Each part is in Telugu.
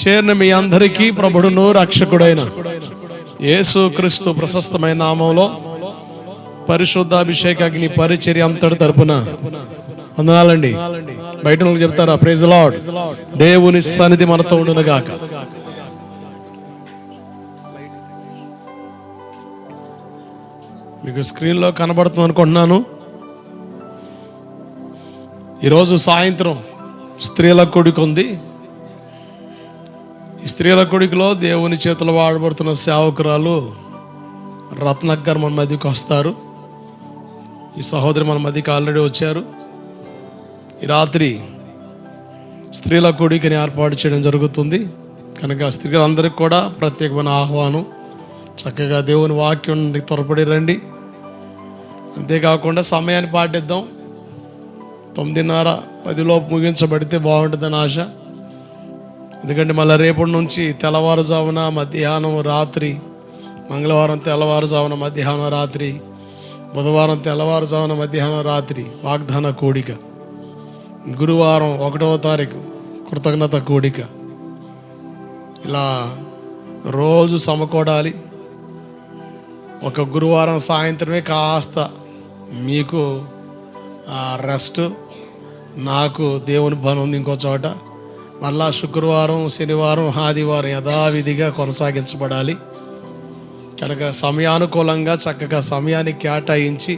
చేరిన మీ అందరికీ ప్రభుడును రక్షకుడైన యేసుక్రీస్తు ప్రశస్తమైన నామంలో పరిశుద్ధాభిషేక అగ్ని పరిచర్య అంతటి తరపున వందనాలండి. బయట చెప్తారా? Praise Lord. దేవుని సన్నిధి మనతో ఉండును గాక. మీకు స్క్రీన్లో కనబడుతుంది అనుకుంటున్నాను. ఈరోజు సాయంత్రం స్త్రీల కూడిక ఉంది. ఈ స్త్రీల కూడికలో దేవుని చేతులు వాడబడుతున్న సేవకురాలు రత్నక్కర్ మన మధ్యకి వస్తారు. ఈ సహోదరి మన మధ్యకి ఆల్రెడీ వచ్చారు. ఈ రాత్రి స్త్రీల కూడికని ఏర్పాటు చేయడం జరుగుతుంది కనుక స్త్రీలందరికీ కూడా ప్రత్యేకమైన ఆహ్వానం. చక్కగా దేవుని వాక్యం త్వరపడి రండి. అంతేకాకుండా సమయాన్ని పాటిద్దాం. 9:30-10 లోపు ముగించబడితే బాగుంటుందని ఆశ. ఎందుకంటే మళ్ళీ రేపటి నుంచి తెల్లవారుజామున, మధ్యాహ్నం, రాత్రి, మంగళవారం తెల్లవారుజామున, మధ్యాహ్నం, రాత్రి, బుధవారం తెల్లవారుజామున, మధ్యాహ్నం, రాత్రి వాగ్దాన కూడిక, గురువారం 1వ తారీఖు కృతజ్ఞత కూడిక. ఇలా రోజు సమకూడాలి. ఒక గురువారం సాయంత్రమే కాస్త మీకు రెస్ట్, నాకు దేవుని పని ఉంది ఇంకో చోట. మళ్ళా శుక్రవారం, శనివారం, ఆదివారం యథావిధిగా కొనసాగించబడాలి. కనుక సమయానుకూలంగా చక్కగా సమయాన్ని కేటాయించి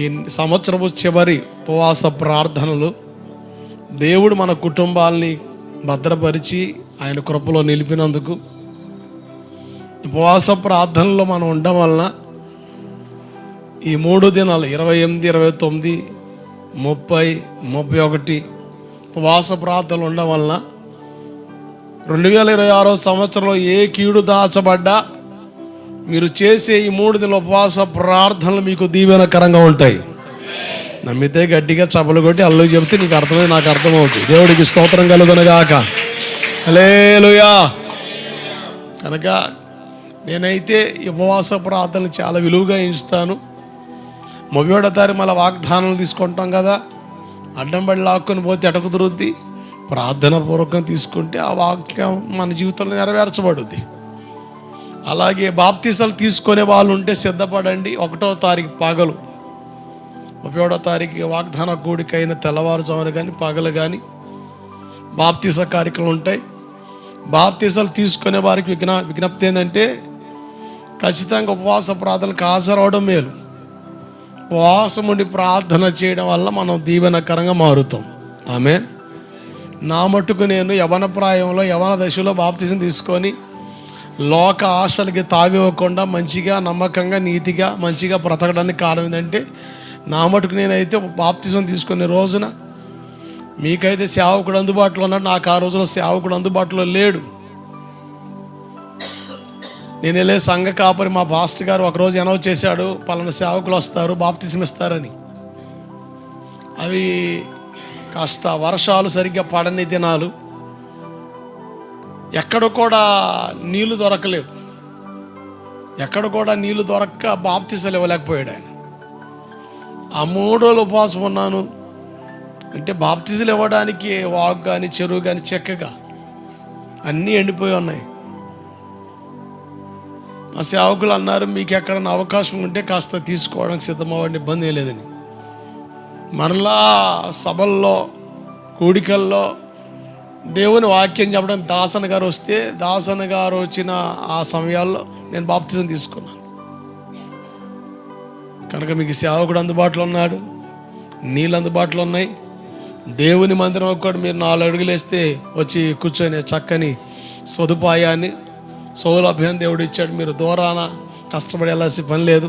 ఈ సంవత్సరపు చివరి ఉపవాస ప్రార్థనలు దేవుడు మన కుటుంబాలని భద్రపరిచి ఆయన కృపలో నిలిపినందుకు ఉపవాస ప్రార్థనలో మనం ఉండడం వలన ఈ 3 దినాలు 28, 29, 30, 31 ఉపవాస ప్రార్థనలు ఉండడం వలన 2026 సంవత్సరంలో ఏ కీడు దాచబడ్డా మీరు చేసే ఈ 3 దినాల ఉపవాస ప్రార్థనలు మీకు దీవెనకరంగా ఉంటాయి. నమ్మితే గట్టిగా చపలు కొట్టి అల్లు చెబితే నీకు అర్థమైంది, నాకు అర్థమవుతుంది. దేవుడికి స్తోత్రం కలుగునగాక. హల్లెలూయా. కనుక నేనైతే ఈ ఉపవాస ప్రార్థనలు చాలా విలువగా ఎంచుతాను. 31వ తారీఖు మళ్ళీ వాగ్దానాలు తీసుకుంటాం కదా, అడ్డం బడి లాక్కొని పోతే ఎటకు కుదురుద్ది. ప్రార్థన పూర్వకంగా తీసుకుంటే ఆ వాక్యం మన జీవితంలో నెరవేర్చబడుద్ది. అలాగే బాప్తీసాలు తీసుకునే వాళ్ళు ఉంటే సిద్ధపడండి. 1వ తారీఖు పగలు, 31వ తారీఖు వాగ్దాన కూడికైన తెల్లవారుజామున కానీ పగలు కానీ బాప్తీస కార్యక్రమాలు ఉంటాయి. బాప్తీసాలు తీసుకునే వారికి విజ్ఞప్తి ఏంటంటే ఖచ్చితంగా ఉపవాస ప్రార్థనకు హాజరవడం మేలు. ఉపవాసం ఉండి ప్రార్థన చేయడం వల్ల మనం దీవెనకరంగా మారుతాం. ఆమేన్. నా మట్టుకు నేను యవన ప్రాయంలో, యవన దశలో బాప్తీసం తీసుకొని లోక ఆశలకి తావివ్వకుండా మంచిగా, నమ్మకంగా, నీతిగా, మంచిగా బ్రతకడానికి కారణం ఏంటంటే నా మటుకు నేనైతే బాప్తీసం తీసుకునే రోజున మీకైతే సేవకుడు అందుబాటులో ఉన్నాడు, నాకు ఆ రోజులో సేవకుడు అందుబాటులో లేడు. నేను వెళ్ళే సంఘ కాపరి మా పాస్టర్ గారు ఒకరోజు అనౌన్స్ చేశాడు, పలానా సేవకులు వస్తారు, బాప్తీసం ఇస్తారని. అవి కాస్త వర్షాలు సరిగ్గా పడని దినాలు, ఎక్కడ కూడా నీళ్లు దొరకలేదు. ఎక్కడ కూడా నీళ్లు దొరక్క బాప్తీసాలు ఇవ్వలేకపోయాడు ఆయన. ఆ 3 రోజులు ఉపవాసం ఉన్నాను. అంటే బాప్తీసాలు ఇవ్వడానికి వాగు కానీ, చెరువు కానీ చక్కగా అన్నీ ఎండిపోయి ఉన్నాయి. ఆ సేవకులు అన్నారు, మీకు ఎక్కడన్నా అవకాశం ఉంటే కాస్త తీసుకోవడానికి సిద్ధమవ్వండి, ఇబ్బంది ఏం లేదని. మరలా సభల్లో, కూడికల్లో దేవుని వాక్యం చెప్పడానికి దాసన్ గారు వస్తే, దాసన్ గారు వచ్చిన ఆ సమయాల్లో నేను బాప్తిజం తీసుకున్నాను. కనుక మీకు సేవకుడు అందుబాటులో ఉన్నాడు, నీళ్ళు అందుబాటులో ఉన్నాయి. దేవుని మందిరం ఒక్కటి మీరు 4 అడుగులు వేస్తే వచ్చి కూర్చొని చక్కని సదుపాయాన్ని, సౌలభ్యం దేవుడు ఇచ్చాడు. మీరు దూరాన కష్టపడి వెళ్ళాల్సిన పని లేదు.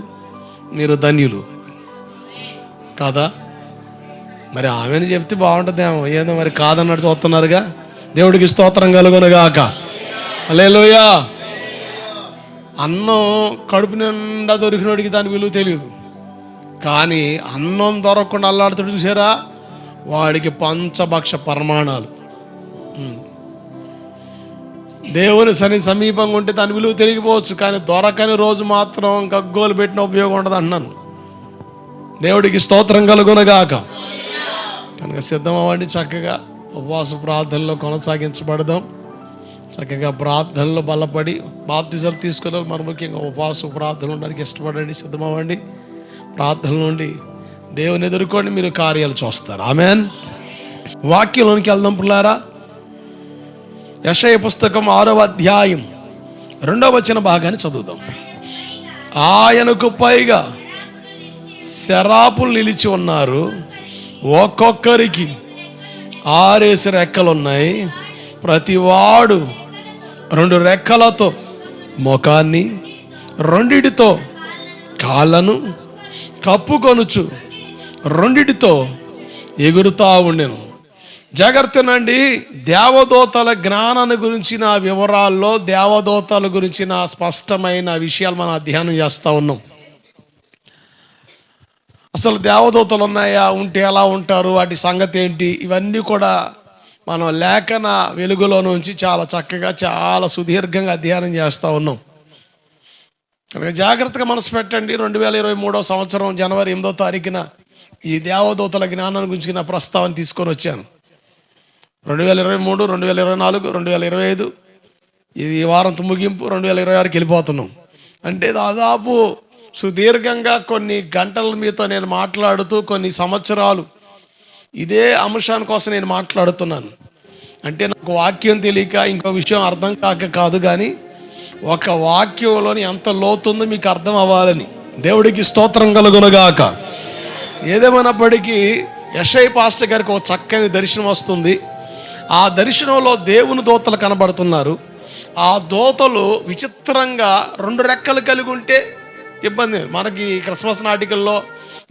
మీరు ధన్యులు కాదా? మరి ఆమెను చెప్తే బాగుంటుందేమో, ఏదో మరి కాదన్నట్టు చూస్తున్నారుగా. దేవుడికి స్తోత్రం కలుగునుగాక. హల్లెలూయా. అన్నం కడుపు నిండా దొరికినోడికి దాని విలువ తెలియదు. కానీ అన్నం దొరకకుండా అల్లాడుతాడు చూసారా, వాడికి పంచభక్ష పరిమాణాలు. దేవుని సమీపంగా ఉంటే దాని విలువ తెలియకపోవచ్చు, కానీ దొరకని రోజు మాత్రం గగ్గోలు పెట్టిన ఉపయోగం ఉండదు అన్నాను. దేవుడికి స్తోత్రం కలుగునగాక. కనుక సిద్ధమవ్వండి, చక్కగా ఉపవాస ప్రార్థనలో కొనసాగించబడదాం. చక్కగా ప్రార్థనలో బలపడి బాప్తిజాలు తీసుకుని మరి ముఖ్యంగా ఉపవాస ప్రార్థనలు ఉండడానికి ఇష్టపడండి, సిద్ధమవ్వండి. ప్రార్థనల నుండి దేవుని ఎదుర్కొని మీరు కార్యాలు చూస్తారు. ఆమెన్. వాక్యంలోనికి వెళ్దాం పిల్లారా. యెషయా పుస్తకం 6వ అధ్యాయం 2వ వచన భాగాన్ని చదువుదాం. ఆయనకు పైగా శరాపులు నిలిచి ఉన్నారు, ఒక్కొక్కరికి 6 రెక్కలున్నాయి. ప్రతివాడు 2 రెక్కలతో ముఖాన్ని 2 కాళ్ళను కప్పుకొనుచు 2 ఎగురుతా ఉండెను. జాగ్రత్తనండి. దేవదూతల జ్ఞానాన్ని గురించిన వివరాల్లో దేవదూతల గురించిన స్పష్టమైన విషయాలు మనం అధ్యయనం చేస్తూ ఉన్నాం. అసలు దేవదూతలు ఉన్నాయా, ఉంటే ఎలా ఉంటారు, వాటి సంగతి ఏంటి, ఇవన్నీ కూడా మనం లేఖన వెలుగులో నుంచి చాలా చక్కగా చాలా సుదీర్ఘంగా అధ్యయనం చేస్తూ ఉన్నాం. కనుక జాగ్రత్తగా మనసు పెట్టండి. 2023వ సంవత్సరం జనవరి 8వ తారీఖున ఈ దేవదూతల జ్ఞానాన్ని గురించి నా ప్రస్తావన తీసుకొని వచ్చాను. 2023, 2024, 2025 ఇది వారంతో ముగింపు. 2026కి వెళ్ళిపోతున్నాం. అంటే దాదాపు సుదీర్ఘంగా కొన్ని గంటల మీతో నేను మాట్లాడుతూ కొన్ని సంవత్సరాలు ఇదే అంశాని కోసం నేను మాట్లాడుతున్నాను. అంటే నాకు వాక్యం తెలియక ఇంకో విషయం అర్థం కాక కాదు, కానీ ఒక వాక్యంలోని ఎంత లోతుందో మీకు అర్థం అవ్వాలని. దేవుడికి స్తోత్రం కలుగునుగాక. ఏదేమైనప్పటికీ యెషయా పాస్టర్ గారికి ఒక చక్కని దర్శనం వస్తుంది. ఆ దర్శనంలో దేవుని దూతలు కనబడుతున్నారు. ఆ దూతలు విచిత్రంగా 2 రెక్కలు కలిగి ఉంటే ఇబ్బంది. మనకి క్రిస్మస్ నాటికల్లో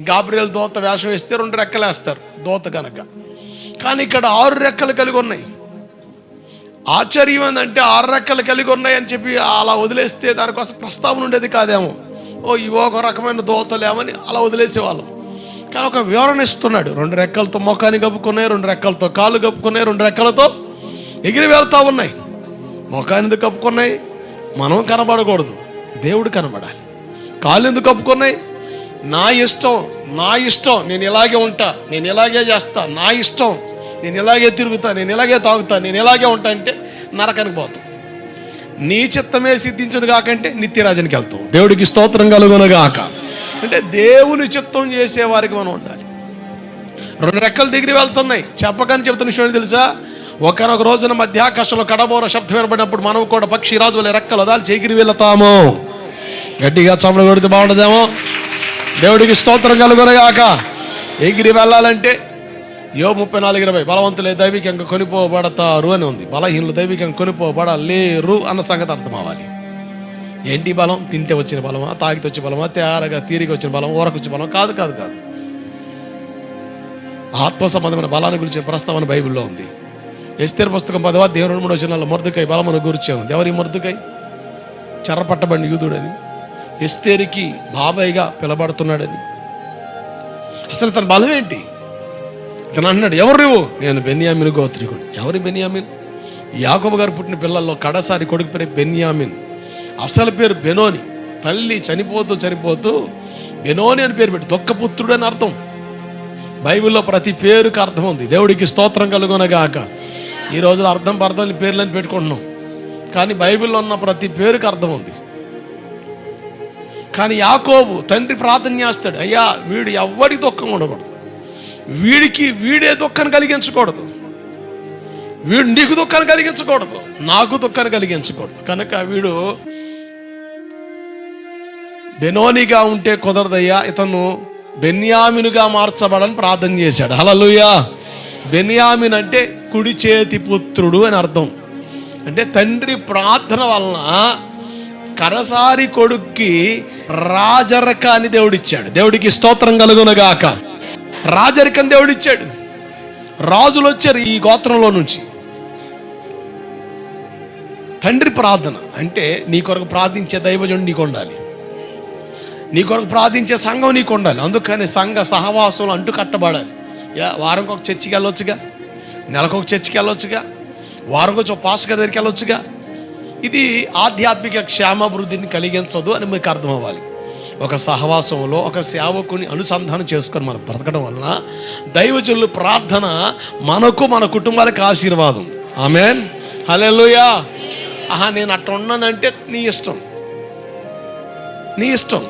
గాబ్రియల్ దూత వేషం వేస్తే 2 రెక్కలు వేస్తారు దూత కనుక. కానీ ఇక్కడ 6 రెక్కలు కలిగి ఉన్నాయి. ఆశ్చర్యం ఏంటంటే 6 రెక్కలు కలిగి ఉన్నాయి అని చెప్పి అలా వదిలేస్తే దానికోసం ప్రస్తావన ఉండేది కాదేమో. ఇవో ఒక రకమైన దూతలేమని అలా వదిలేసేవాళ్ళం. కానీ ఒక వివరణ ఇస్తున్నాడు. 2 రెక్కలతో ముఖాన్ని కప్పుకున్నాయి, 2 రెక్కలతో కాళ్ళు కప్పుకున్నాయి, 2 రెక్కలతో ఎగిరి వెళ్తూ ఉన్నాయి. ముఖాన్ని ఎందుకు కప్పుకున్నాయి? మనం కనబడకూడదు, దేవుడు కనబడాలి. కాళ్ళు ఎందుకు కప్పుకున్నాయి? నా ఇష్టం, నా ఇష్టం, నేను ఇలాగే ఉంటా, నేను ఇలాగే చేస్తా, నా ఇష్టం, నేను ఇలాగే తిరుగుతా, నేను ఇలాగే తాగుతా, నేను ఇలాగే ఉంటా అంటే నరకానికి పోతాం. నీ చిత్తమే సిద్ధించును కాకంటే నిత్యరాజునికి వెళ్తాం. దేవుడికి స్తోత్రం కలుగునుగాక. అంటే దేవుని చిత్తం చేసేవారికి మనం ఉండాలి. 2 రెక్కలు దిగిరి వెళ్తున్నాయి. చెప్పకని చెప్తున్న విషయం తెలుసా? ఒకనొక రోజున మధ్యాకాశంలో కడబోర శబ్దం వినబడినప్పుడు మనం కూడా పక్షి రాజు వల్ల రెక్కలు వదాల్చి ఎగిరి వెళ్తాము. గట్టిగా చమలు కొడితే బాగుండదేమో. దేవుడికి స్తోత్రం కలుగునుగాక. ఎగిరి వెళ్ళాలంటే యోబు 34:20 బలవంతులే దైవికంగా కొనిపోబడతారు అని ఉంది. బలహీనులు దైవికంగా కొనిపోబడలేరు అన్న సంగతి అర్థం అవ్వాలి. ఏంటి బలం? తింటే వచ్చిన బలమా, తాగితే వచ్చే బలమా, తేరగా తీరిగి వచ్చిన బలం, ఊరకొచ్చే బలం కాదు. ఆత్మ సంబంధమైన బలాన్ని గురించి ప్రస్తావన బైబిల్లో ఉంది. ఎస్తేరు పుస్తకం 10వ అధ్యాయం 2-3 వచనాల్లో మొర్దెకై బలమును గురించి ఉంది. ఎవరి మొర్దెకై? చెరపట్టబడిన యూదుడని, ఎస్తేరుకి బాబాయిగా పిలబడుతున్నాడని. అసలు తన బలం ఏంటి? తను అన్నాడు, ఎవరు నువ్వు? నేను బెన్యామిన్ గోత్రికుడు. ఎవరి బెన్యామిన్? యాకోబు గారు పుట్టిన పిల్లల్లో కడసారి కొడుకు పేరు బెన్యామిన్. అసలు పేరు బెనోని. తల్లి చనిపోతూ బెనోని అని పేరు పెట్టి దుఃఖపుత్రుడు అని అర్థం. బైబిల్లో ప్రతి పేరుకి అర్థం ఉంది. దేవుడికి స్తోత్రం కలుగునగాక. ఈ రోజులో అర్థం పేర్లని పెట్టుకుంటున్నాం, కానీ బైబిల్లో ఉన్న ప్రతి పేరుకి అర్థం ఉంది. కానీ యాకోబు తండ్రి ప్రార్థన చేస్తాడు, అయ్యా వీడు ఎవ్వడికి దుఃఖం ఉండకూడదు, వీడే దుఃఖాన్ని కలిగించకూడదు, వీడు నీకు దుఃఖాన్ని కలిగించకూడదు, నాకు దుఃఖాన్ని కలిగించకూడదు. కనుక వీడు బెనోనిగా ఉంటే కుదరదయ్యా, ఇతను బెన్యామినుగా మార్చబడని ప్రార్థన చేశాడు. హల్లెలూయా. బెన్యామిన్ అంటే కుడి చేతి పుత్రుడు అని అర్థం. అంటే తండ్రి ప్రార్థన వలన కడసారి కొడుక్కి రాజరకాన్ని దేవుడిచ్చాడు. దేవుడికి స్తోత్రం కలుగునుగాక. రాజరికం దేవుడిచ్చాడు. రాజులు వచ్చారు ఈ గోత్రంలో నుంచి. తండ్రి ప్రార్థన అంటే నీ కొరకు ప్రార్థించే దైవజనుడు నీకు ఉండాలి, నీ కొరకు ప్రార్థించే సంఘం నీకు ఉండాలి. అందుకని సంఘ సహవాసం అంటూ కట్టబడాలి. వారంకి ఒక చర్చికి వెళ్ళొచ్చుగా, నెలకొక చర్చికి వెళ్ళొచ్చుగా, వారంకి వచ్చి ఒక పాస్టర్ గారి దగ్గరికి వెళ్ళొచ్చుగా. ఇది ఆధ్యాత్మిక క్షేమాభివృద్ధిని కలిగించదు అని మీకు అర్థం అవ్వాలి. ఒక సహవాసంలో ఒక సేవకుని అనుసంధానం చేసుకొని మనం బ్రతకడం వలన దైవజనుల ప్రార్థన మనకు మన కుటుంబాలకు ఆశీర్వాదం. ఆమేన్, హల్లెలూయా. నేను అట్లా ఉన్నానంటే నీ ఇష్టం, నీ ఇష్టం.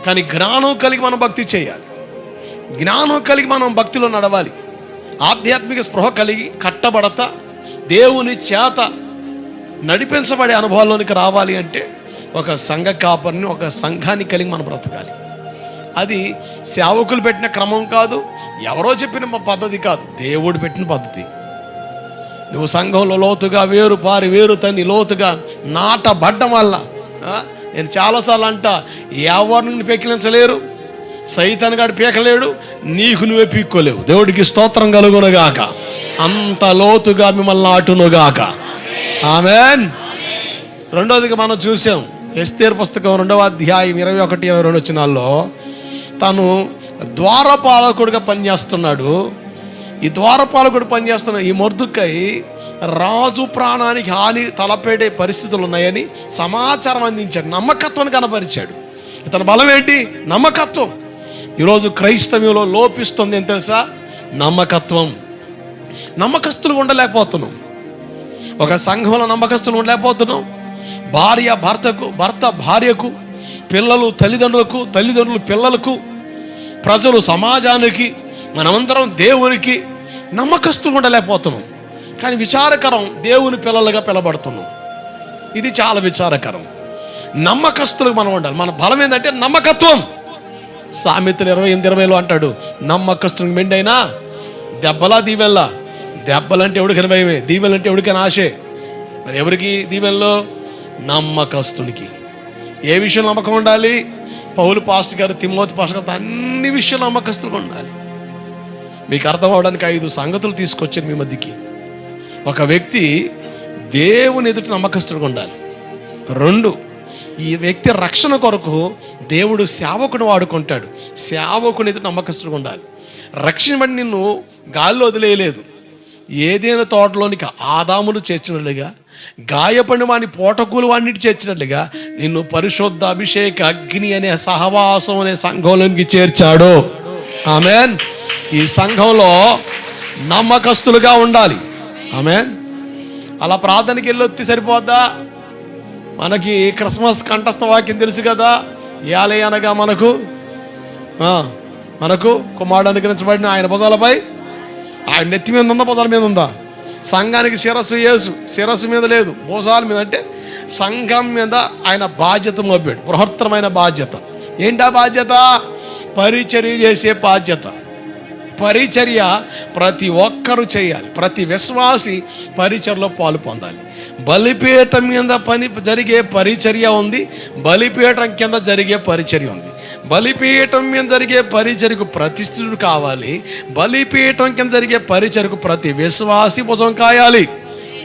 కానీ జ్ఞానం కలిగి మనం భక్తి చేయాలి, జ్ఞానం కలిగి మనం భక్తిలో నడవాలి. ఆధ్యాత్మిక స్పృహ కలిగి కట్టబడతా దేవుని చేత నడిపించబడే అనుభవాల్లోనికి రావాలి అంటే ఒక సంఘ కాపరిని, ఒక సంఘాన్ని కలిగి మనం బ్రతకాలి. అది సేవకులు పెట్టిన క్రమం కాదు, ఎవరో చెప్పిన పద్ధతి కాదు, దేవుడు పెట్టిన పద్ధతి. నువ్వు సంఘంలో లోతుగా వేరు తన్ని లోతుగా నాటబడ్డం వల్ల, నేను చాలాసార్లు అంటా, ఎవరిని పెకిలించలేరు, సైతాన్ గాడు పీకలేడు, నీకు నువ్వే పీక్కోలేవు. దేవుడికి స్తోత్రం కలుగునుగాక. అంత లోతుగా మిమ్మల్ని నాటునుగాక. ఆమేన్. రెండోదిగా మనం చూసాం ఎస్తేరు పుస్తకం 2వ అధ్యాయం 21-22 వచనాల్లో తను ద్వారపాలకుడిగా పనిచేస్తున్నాడు. ఈ ద్వారపాలకుడు పనిచేస్తున్న ఈ మొర్దుకై రాజు ప్రాణానికి హాని తలపెట్టే పరిస్థితులు ఉన్నాయని సమాచారం అందించాడు, నమ్మకత్వాన్ని కనపరిచాడు. ఇతని బలం ఏంటి? నమ్మకత్వం. ఈరోజు క్రైస్తవ్యంలో లోపిస్తుంది ఏం తెలుసా? నమ్మకత్వం. నమ్మకస్తులు ఉండలేకపోతున్నాం, ఒక సంఘంలో నమ్మకస్తులు ఉండలేకపోతున్నాం. భార్య భర్తకు, భర్త భార్యకు, పిల్లలు తల్లిదండ్రులకు, తల్లిదండ్రులు పిల్లలకు, ప్రజలు సమాజానికి, మనమందరం దేవునికి నమ్మకస్తులు ఉండలేకపోతున్నాం. కానీ విచారకరం, దేవుని పిల్లలుగా పిలబడుతున్నాం. ఇది చాలా విచారకరం. నమ్మకస్తులకు మనం ఉండాలి. మన బలం ఏంటంటే నమ్మకత్వం. సామెతలు 28-20 అంటాడు, నమ్మకస్తునికి మెండైనా దెబ్బలా దీవెల్లా. దెబ్బలంటే ఎవడికైనా భయమే, దీవెలంటే ఎవడికైనా ఆశే. మరి ఎవరికి దీవెనలో? నమ్మకస్తునికి. ఏ విషయం నమ్మకం ఉండాలి? పౌలు పాస్టర్ గారు, తిమోతి పాస్టర్ గారు అన్ని విషయాలు నమ్మకస్తులుగా ఉండాలి. మీకు అర్థం అవడానికి 5 సంగతులు తీసుకొచ్చాను మీ మధ్యకి. ఒక వ్యక్తి దేవుని ఎదుట నమ్మకస్తులుగా ఉండాలి. 2, ఈ వ్యక్తి రక్షణ కొరకు దేవుడు సేవకుని వాడుకుంటాడు. సేవకుని ఎదుట నమ్మకస్తులుగా ఉండాలి. రక్షణ నిన్ను గాల్లో వదిలేయలేదు. ఏదైనా తోటలోనికి ఆదామును చేర్చినట్లుగా, గాయపడిన వాని పోటకూలు వాడిని చేర్చినట్లుగా నిన్ను పరిశుద్ధ అభిషేక అగ్ని అనే సహవాసం అనే సంఘంలోనికి చేర్చాడు. ఆమేన్. ఈ సంఘంలో నమ్మకస్తులుగా ఉండాలి. ఆమేన్. అలా ప్రార్థనకి వెళ్ళొత్తి సరిపోద్దా? మనకి క్రిస్మస్ కంఠస్థ వాక్యం తెలుసు కదా, యాలే అనగా మనకు కుమారుడు అనుగ్రహించబడిన ఆయన భుజాలపై, ఆయన నెత్తి మీద ఉందా, భుజాల మీద ఉందా? సంఘానికి శిరస్సు యేసు, శిరస్సు మీద లేదు, భుజాల మీద. అంటే సంఘం మీద ఆయన బాధ్యత మోపాడు, బృహత్తరమైన బాధ్యత. ఏంటా బాధ్యత? పరిచర్య చేసే బాధ్యత. పరిచర్య ప్రతి ఒక్కరూ చేయాలి. ప్రతి విశ్వాసి పరిచర్యలో పాలు పొందాలి. బలిపీఠం మీద జరిగే పరిచర్య ఉంది, బలిపీఠం కింద జరిగే పరిచర్య ఉంది. బలిపీఠం మీద జరిగే పరిచర్యకు ప్రతిష్ఠుడు కావాలి, బలిపీఠం కింద జరిగే పరిచర్యకు ప్రతి విశ్వాసి భుజం కాయాలి.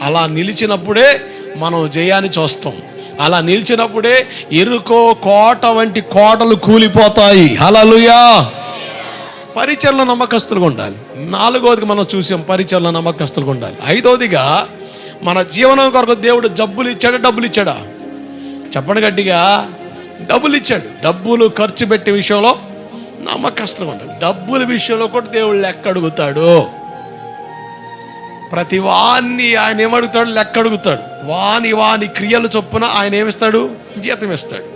అలా నిలిచినప్పుడే మనం జయాన్ని చూస్తాం. అలా నిలిచినప్పుడే ఇరుకో కోట వంటి కోటలు కూలిపోతాయి. హల్లెలూయా. పరిచర్యలో నమ్మకస్తులుగా ఉండాలి. 4వదిగా మనం చూసాం, పరిచర్యలో నమ్మకస్తులుగా ఉండాలి. 5వదిగా మన జీవనం కొరకు దేవుడు డబ్బులు ఇచ్చాడా? చెప్పండి గట్టిగా. డబ్బులు ఇచ్చాడు. డబ్బులు ఖర్చు పెట్టే విషయంలో నమ్మకస్తులుగా ఉండాలి. డబ్బుల విషయంలో కూడా దేవుడు లెక్క అడుగుతాడు. ప్రతి వాణ్ణి ఆయన ఏమడుగుతాడు? లెక్క అడుగుతాడు. వాని క్రియలు చొప్పున ఆయన ఏమిస్తాడు? జీతం ఇస్తాడు.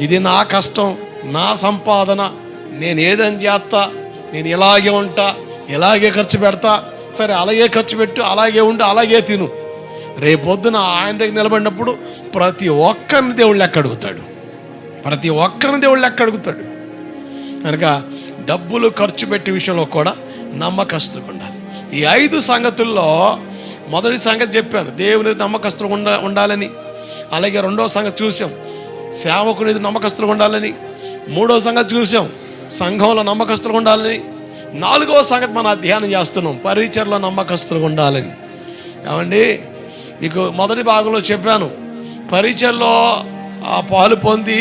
ఇది నా కష్టం, నా సంపాదన, నేను ఏదని చేస్తా, నేను ఇలాగే ఉంటా, ఇలాగే ఖర్చు పెడతా, సరే అలాగే ఖర్చు పెట్టు, అలాగే ఉండు, అలాగే తిను. రేపొద్దున ఆయన దగ్గర నిలబడినప్పుడు ప్రతి ఒక్కరిని దేవుడు లెక్క అడుగుతాడు. ప్రతి ఒక్కరిని దేవుడు లెక్క అడుగుతాడు. కనుక డబ్బులు ఖర్చు పెట్టే విషయంలో కూడా నమ్మకస్తులుగా ఉండాలి. ఈ 5 సంగతుల్లో మొదటి సంగతి చెప్పాను, దేవుని నమ్మకస్తులుగా ఉండాలని. అలాగే 2వ సంగతి చూసాం, సేవకుని నమ్మకస్తులుగా ఉండాలని. 3వ సంగతి చూసాం, సంఘంలో నమ్మకస్తులుగా ఉండాలని. 4వ సంగతి మనం ధ్యానం చేస్తున్నాం, పరిచర్యలో నమ్మకస్తులుగా ఉండాలని. ఏమండి, మీకు మొదటి భాగంలో చెప్పాను, పరిచర్యలో ఆ పాలు పొంది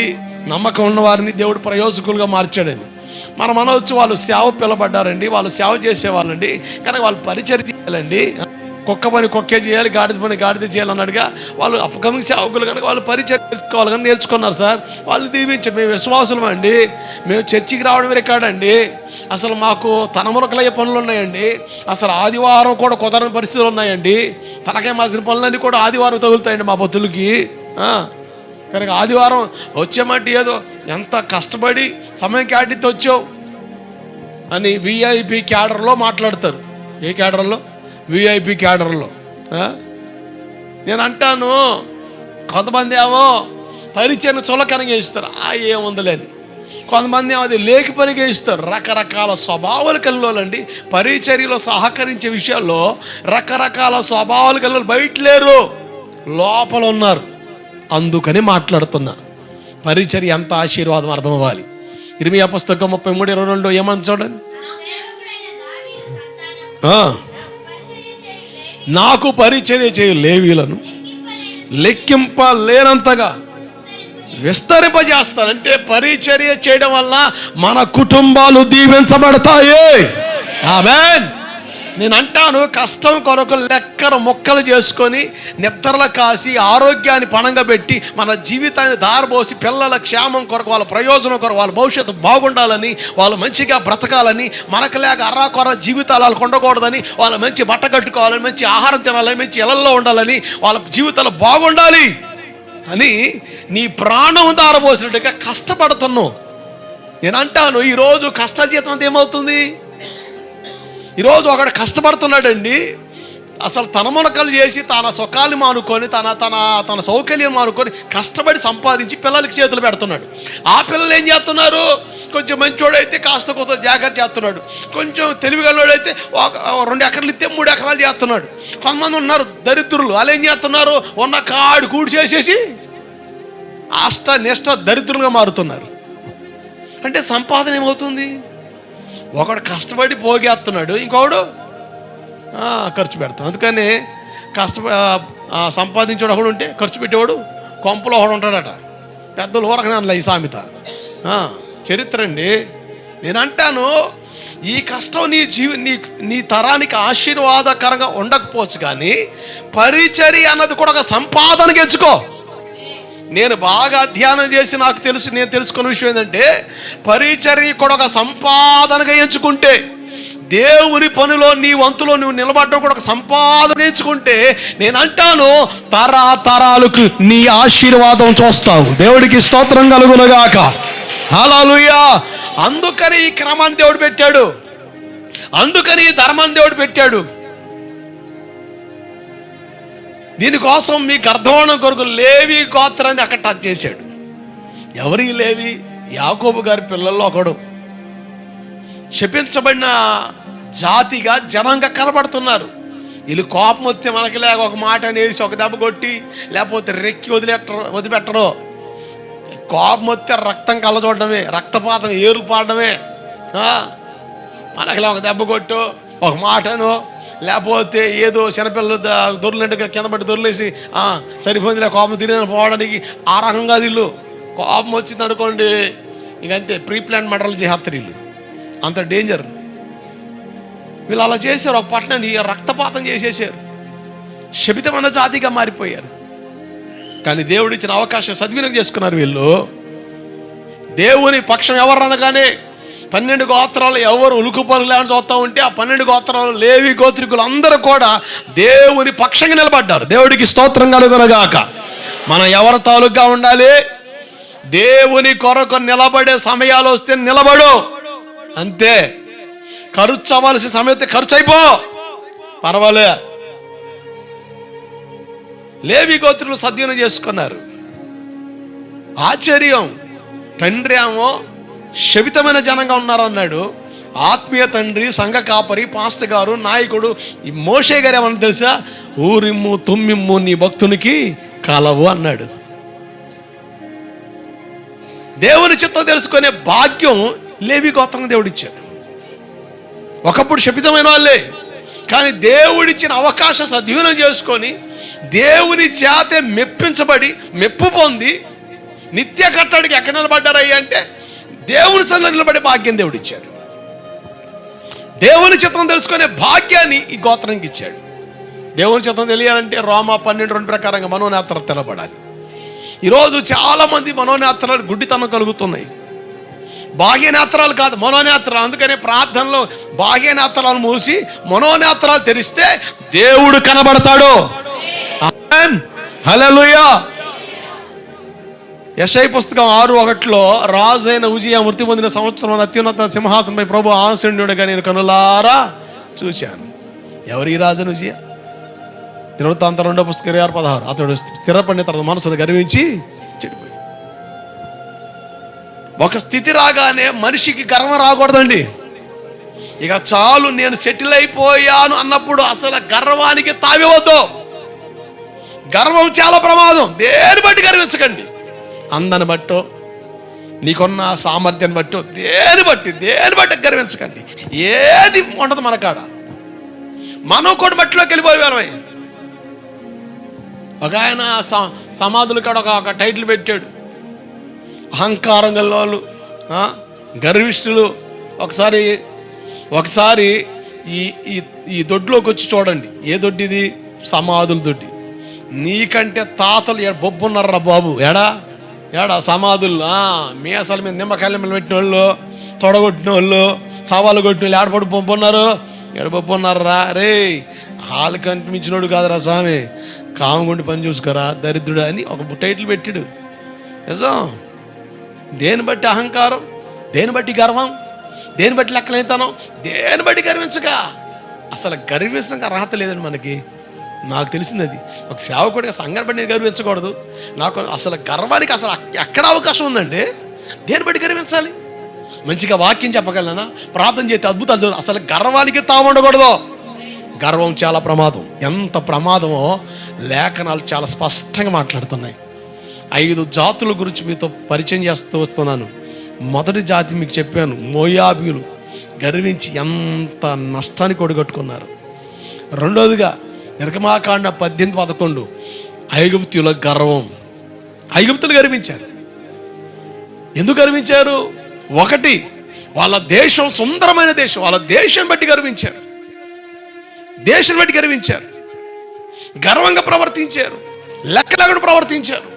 నమ్మకం ఉన్న వారిని దేవుడు ప్రయోజకులుగా మార్చాడని. మనం అనవచ్చు వాళ్ళు సేవ పిలబడ్డారండి, వాళ్ళు సేవ చేసేవాళ్ళండి, కానీ వాళ్ళు పరిచర్య చేయాలండి. కుక్క పని కుక్కే చేయాలి, గాడిద పని గాడిద చేయాలన్నాడుగా. వాళ్ళు అప్కమింగ్ సేవకులు కనుక వాళ్ళు పరిచయం నేర్చుకోవాలి కానీ నేర్చుకున్నారు సార్. వాళ్ళు దీవించారు. మేము విశ్వాసులం అండి, మేము చర్చికి రావడం రికార్డండి. అసలు మాకు తనమునకలయ్యే పనులు ఉన్నాయండి. అసలు ఆదివారం కూడా కుదరని పరిస్థితులు ఉన్నాయండి. తలకాయ మాసిన పనులన్నీ కూడా ఆదివారం తగులుతాయండి మా బతులకి. కనుక ఆదివారం వచ్చామంటే ఏదో ఎంత కష్టపడి సమయం కేటాయితే వచ్చావు అని విఐపి క్యాడర్లో మాట్లాడతారు. ఏ క్యాడర్లో? విఐపి క్యాడర్లో. నేను అంటాను, కొంతమంది ఏమో పరిచయం చులకనగా ఇస్తారు, ఏముందిలేని. కొంతమంది ఏమో అది లేకి పనిగా ఇస్తారు. రకరకాల స్వభావాలు కలిగినండి. పరిచర్యలో సహకరించే విషయాల్లో రకరకాల స్వభావాలు కలిగిన బయట లేరు, లోపల ఉన్నారు. అందుకని మాట్లాడుతున్నా. పరిచర్య ఎంత ఆశీర్వాదం అర్థం అవ్వాలి. ఇర్మీయా పుస్తకం 33:22 ఏమని చూడండి. నాకు పరిచర్య చేయు లేవీలను లెక్కింపలేనంతగా విస్తరింపజేస్తానంటే పరిచర్య చేయడం వల్ల మన కుటుంబాలు దీవించబడతాయి. ఆమేన్. నేను అంటాను, కష్టం కొరకు లెక్కలు మొక్కలు చేసుకొని నిద్రలు కాసి ఆరోగ్యాన్ని పణంగా పెట్టి మన జీవితాన్ని దారబోసి పిల్లల క్షేమం కొరకు, వాళ్ళ ప్రయోజనం కొరకు, వాళ్ళ భవిష్యత్తు బాగుండాలని, వాళ్ళు మంచిగా బ్రతకాలని, మనకు లేక అర్రాకొర జీవితాలు వాళ్ళకు ఉండకూడదని, వాళ్ళు మంచి బట్ట కట్టుకోవాలని, మంచి ఆహారం తినాలని, మంచి ఇళ్లలో ఉండాలని, వాళ్ళ జీవితాలు బాగుండాలి అని నీ ప్రాణం దారబోసినట్టుగా కష్టపడుతున్నావు. నేను అంటాను, ఈరోజు కష్టజీతం అంతా ఏమవుతుంది? ఈరోజు ఒకడు కష్టపడుతున్నాడండి, అసలు తన మునకలు చేసి తన సుఖాలు మానుకొని తన సౌకర్యం మానుకొని కష్టపడి సంపాదించి పిల్లలకి చేతులు పెడుతున్నాడు. ఆ పిల్లలు ఏం చేస్తున్నారు? కొంచెం మంచోడైతే కాస్త కొంత జాగ్రత్త చేస్తున్నాడు, కొంచెం తెలివిగలోడైతే 2 ఎకరాలు ఇస్తే 3 ఎకరాలు చేస్తున్నాడు. కొంతమంది ఉన్నారు దరిద్రులు, వాళ్ళు ఏం చేస్తున్నారు? ఉన్న కాడు కూడి చేసేసి నిష్ట దరిద్రులుగా మారుతున్నారు. అంటే సంపాదన ఏమవుతుంది? ఒకడు కష్టపడి పోగేస్తున్నాడు, ఇంకొకడు ఖర్చు పెడతాం. అందుకని సంపాదించేవాడు ఒకడు ఉంటే ఖర్చు పెట్టేవాడు కొంపలో ఒకడు ఉంటాడట. పెద్దలు ఊరకనే అనలే ఈ సామెత, చరిత్ర అండి. నేను అంటాను, ఈ కష్టం నీ తరానికి ఆశీర్వాదకరంగా ఉండకపోవచ్చు, కానీ పరిచర్య అన్నది కూడా ఒక సంపాదనకి ఎంచుకో. నేను బాగా ధ్యానం చేసి నేను తెలుసుకున్న విషయం ఏంటంటే, పరిచర్య కూడా ఒక సంపాదనగా ఎంచుకుంటే, దేవుని పనిలో నీ వంతులో నువ్వు నిలబడడం కూడా ఒక సంపాదన ఎంచుకుంటే, నేను అంటాను, తరాలకు నీ ఆశీర్వాదం చూస్తావు. దేవుడికి స్తోత్రం కలుగునుగాక. హల్లెలూయా. అందుకని ఈ క్రమాన్ని దేవుడు పెట్టాడు, అందుకని ఈ ధర్మాన్ని దేవుడు పెట్టాడు. దీనికోసం మీకు అర్థమవడం కొరకు లేవి గోత్రాన్ని అక్కడ టచ్ చేశాడు. ఎవరి లేవి? యాకోబు గారి పిల్లల్లో ఒకడు. శపించబడిన జాతిగా జనంగా కనబడుతున్నారు. వీళ్ళు కోపం వస్తే మనకి లేక ఒక మాట అనేసి ఒక దెబ్బ కొట్టి, లేకపోతే రెక్కి వదిలిపెట్టరు. కోపం వస్తే రక్తం కళ్ళజూడడమే, రక్తపాతం ఏరులు పాడడమే. మనకి ఒక దెబ్బ కొట్టు, ఒక మాటను, లేకపోతే ఏదో చిన్నపిల్లలు దొర్లేంటగా కింద పట్టి దొర్లేసి సరిపోయిందిలే కోపం తిరిగి పోవడానికి ఆ రకంగా వీళ్ళు. కోపం వచ్చింది అనుకోండి, ఇంకంతే ప్రీ ప్లాన్ మర్డర్లు చేస్తారు వీళ్ళు. అంత డేంజర్. వీళ్ళు అలా చేశారు, ఒక పట్టణాన్ని రక్తపాతం చేసేసారు. శపితమైన జాతిగా మారిపోయారు. కానీ దేవుడు ఇచ్చిన అవకాశం సద్వినియోగం చేసుకున్నారు వీళ్ళు. దేవుని పక్షం ఎవరు అనగానే 12 గోత్రాలు ఎవరు ఉలుకుపలు లేని చూస్తూ ఉంటే, ఆ 12 గోత్రాలు లేవి గోత్రికులు అందరూ కూడా దేవుని పక్షంగా నిలబడ్డారు. దేవుడికి స్తోత్రం కలుగునుగాక. మనం ఎవరి తాలూకా ఉండాలి? దేవుని కొరకు నిలబడే సమయాలు వస్తే నిలబడు, అంతే. ఖర్చు అవ్వాల్సిన సమయం ఖర్చు అయిపో, పర్వాలే. లేవి గోత్రులు సద్వినియోగం చేసుకున్నారు. ఆశ్చర్యం. తండ్రి ఏమో శపితమైన జనంగా ఉన్నారన్నాడు. ఆత్మీయ తండ్రి, సంఘ కాపరి, పాస్టర్ గారు, నాయకుడు ఈ మోషే గారు ఏమన్నా తెలుసా? ఊరిమ్ము తుమ్మిమ్ము నీ భక్తునికి కలవు అన్నాడు. దేవుని చిత్తం తెలుసుకునే భాగ్యం లేవి గోత్రం దేవుడిచ్చాడు. ఒకప్పుడు శపితమైన వాళ్ళే, కానీ దేవుడిచ్చిన అవకాశం సద్వినియోగం చేసుకొని దేవుని చేత మెప్పించబడి మెప్పు పొంది నిత్య కట్టడికి ఎక్కడ నిలబడ్డారయ్యా అంటే దేవుని సన్నిధిలో నిలబడే భాగ్యం దేవుడిచ్చాడు. దేవుని చిత్తం తెలుసుకునే భాగ్యాన్ని ఈ గోత్రానికి ఇచ్చాడు. దేవుని చిత్తం తెలియాలంటే రోమా 12:2 ప్రకారంగా మనోనేత్రాలు తెలబడాలి. ఈరోజు చాలామంది మనోనేత్రాలు గుడ్డితనం కలుగుతున్నాయి. బాహ్య నేత్రాలు కాదు, మనోనేత్రాలు. అందుకనే ప్రార్థనలో బాహ్య నేత్రాలు మూసి మనోనేత్రాలు తెరిస్తే దేవుడు కనబడతాడు. ఆమేన్, హల్లెలూయా. యెషయా పుస్తకం 6:1 రాజు అయిన ఉజ్జియా మృతి పొందిన సంవత్సరం అత్యున్నత సింహాసనంపై ప్రభు ఆసీనుడుగా నేను కనులారా చూశాను. ఎవరి రాజు ఉజ్జియా? దినవృత్తాంతం 2వ పుస్తకం 26:16. అతడు స్థిరపడిన తన మనసును గర్వించి చెడిపోయి. ఒక స్థితి రాగానే మనిషికి గర్వం రాకూడదండి. ఇక చాలు నేను సెటిల్ అయిపోయాను అన్నప్పుడు అసలు గర్వానికి తావివద్దు. గర్వం చాలా ప్రమాదం. దేని బట్టి గర్వించకండి. అందాన్ని బట్టో, నీకున్న సామర్థ్యాన్ని బట్టో, దేని బట్టి గర్వించకండి. ఏది ఉండదు మన కాడ. మనం కూడా బట్టిలోకి వెళ్ళిపోయేవారమై. ఒక ఆయన సమాధుల కాడ ఒక టైటిల్ పెట్టాడు, అహంకారం గల వాళ్ళు, గర్విష్ఠులు. ఒకసారి ఈ దొడ్లోకి వచ్చి చూడండి. ఏ దొడ్డిది? సమాధుల దొడ్డి. నీకంటే తాతలు బొబ్బున్నారా బాబు? ఏడా సమాధులు. మీ అసలు మీద నిమ్మకాయలు పెట్టిన వాళ్ళు, తొడగొట్టిన వాళ్ళు, సవాలు కొట్టిన వాళ్ళు ఏడపడి బొబ్బున్నారు. ఎడబొబ్బున్నారా రే? హాలు కనిపించినోడు కాదురా స్వామి, కాముగుండి పని చూసుకోరా దరిద్రుడు అని ఒక టైటిల్ పెట్టాడు. నిజం. దేని బట్టి అహంకారం, దేని బట్టి గర్వం, దేని బట్టి లెక్కలేతనం, దేని బట్టి గర్వించక. అసలు గర్వించడానికి అర్హత లేదండి మనకి. నాకు తెలిసింది అది. ఒక సేవకుడిగా సంఘాన్ని బట్టి నేను గర్వించకూడదు. నాకు అసలు గర్వానికి అసలు ఎక్కడ అవకాశం ఉందండి? దేని బట్టి గర్వించాలి? మంచిగా వాక్యం చెప్పగలనా, ప్రార్థన చేస్తే అద్భుతాలు. అసలు గర్వానికి తావుండకూడదు. గర్వం చాలా ప్రమాదం. ఎంత ప్రమాదమో లేఖనాలు చాలా స్పష్టంగా మాట్లాడుతున్నాయి. 5 జాతుల గురించి మీతో పరిచయం చేస్తూ వస్తున్నాను. మొదటి జాతి మీకు చెప్పాను, మోయాబీయులు. గర్వించి ఎంత నష్టానికి ఒడిగట్టుకున్నారు. రెండోదిగా నిర్గమాకాండ 18:11 ఐగుప్తీయుల గర్వం. ఐగుప్తులు గర్వించారు. ఎందుకు గర్వించారు? ఒకటి, వాళ్ళ దేశం సుందరమైన దేశం. వాళ్ళ దేశం బట్టి గర్వించారు. గర్వంగా ప్రవర్తించారు, లెక్కలేకుండా ప్రవర్తించారు.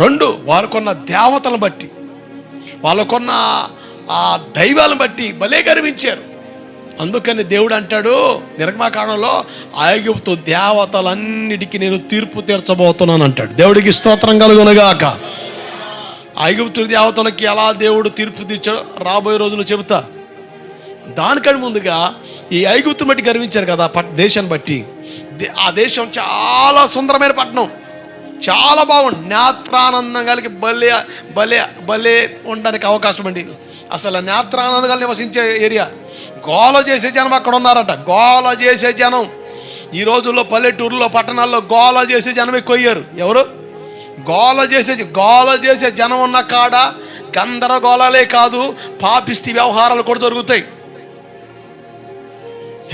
2, వాళ్ళకున్న దేవతలను బట్టి, వాళ్ళకున్న ఆ దైవాలను బట్టి భలే గర్వించారు. అందుకని దేవుడు అంటాడు నిర్గమాకాండంలో, ఐగుప్తు దేవతలన్నిటికీ నేను తీర్పు తీర్చబోతున్నాను అంటాడు. దేవుడికి స్తోత్రం కలుగునుగాక. ఐగుప్తు దేవతలకి ఎలా దేవుడు తీర్పు తీర్చాడో రాబోయే రోజులు చెబుతా. దానికంటే ముందుగా ఈ ఐగుప్తు బట్టి గర్వించారు కదా, దేశాన్ని బట్టి. ఆ దేశం చాలా సుందరమైన పట్టణం, చాలా బాగుంది. నేత్రానందం కలిగి భలే భలే భలే ఉండడానికి అవకాశం అండి. అసలు నేత్రానందం కలిగి నివసించే ఏరియా. గోల చేసే జనం అక్కడ ఉన్నారట. గోల చేసే జనం. ఈ రోజుల్లో పల్లెటూరులో, పట్టణాల్లో గోల చేసే జనం ఎక్కువయ్యారు. ఎవరు? గోల చేసే జనం ఉన్న కాడ గందరగోళాలే కాదు, పాపిష్టి వ్యవహారాలు కూడా జరుగుతాయి.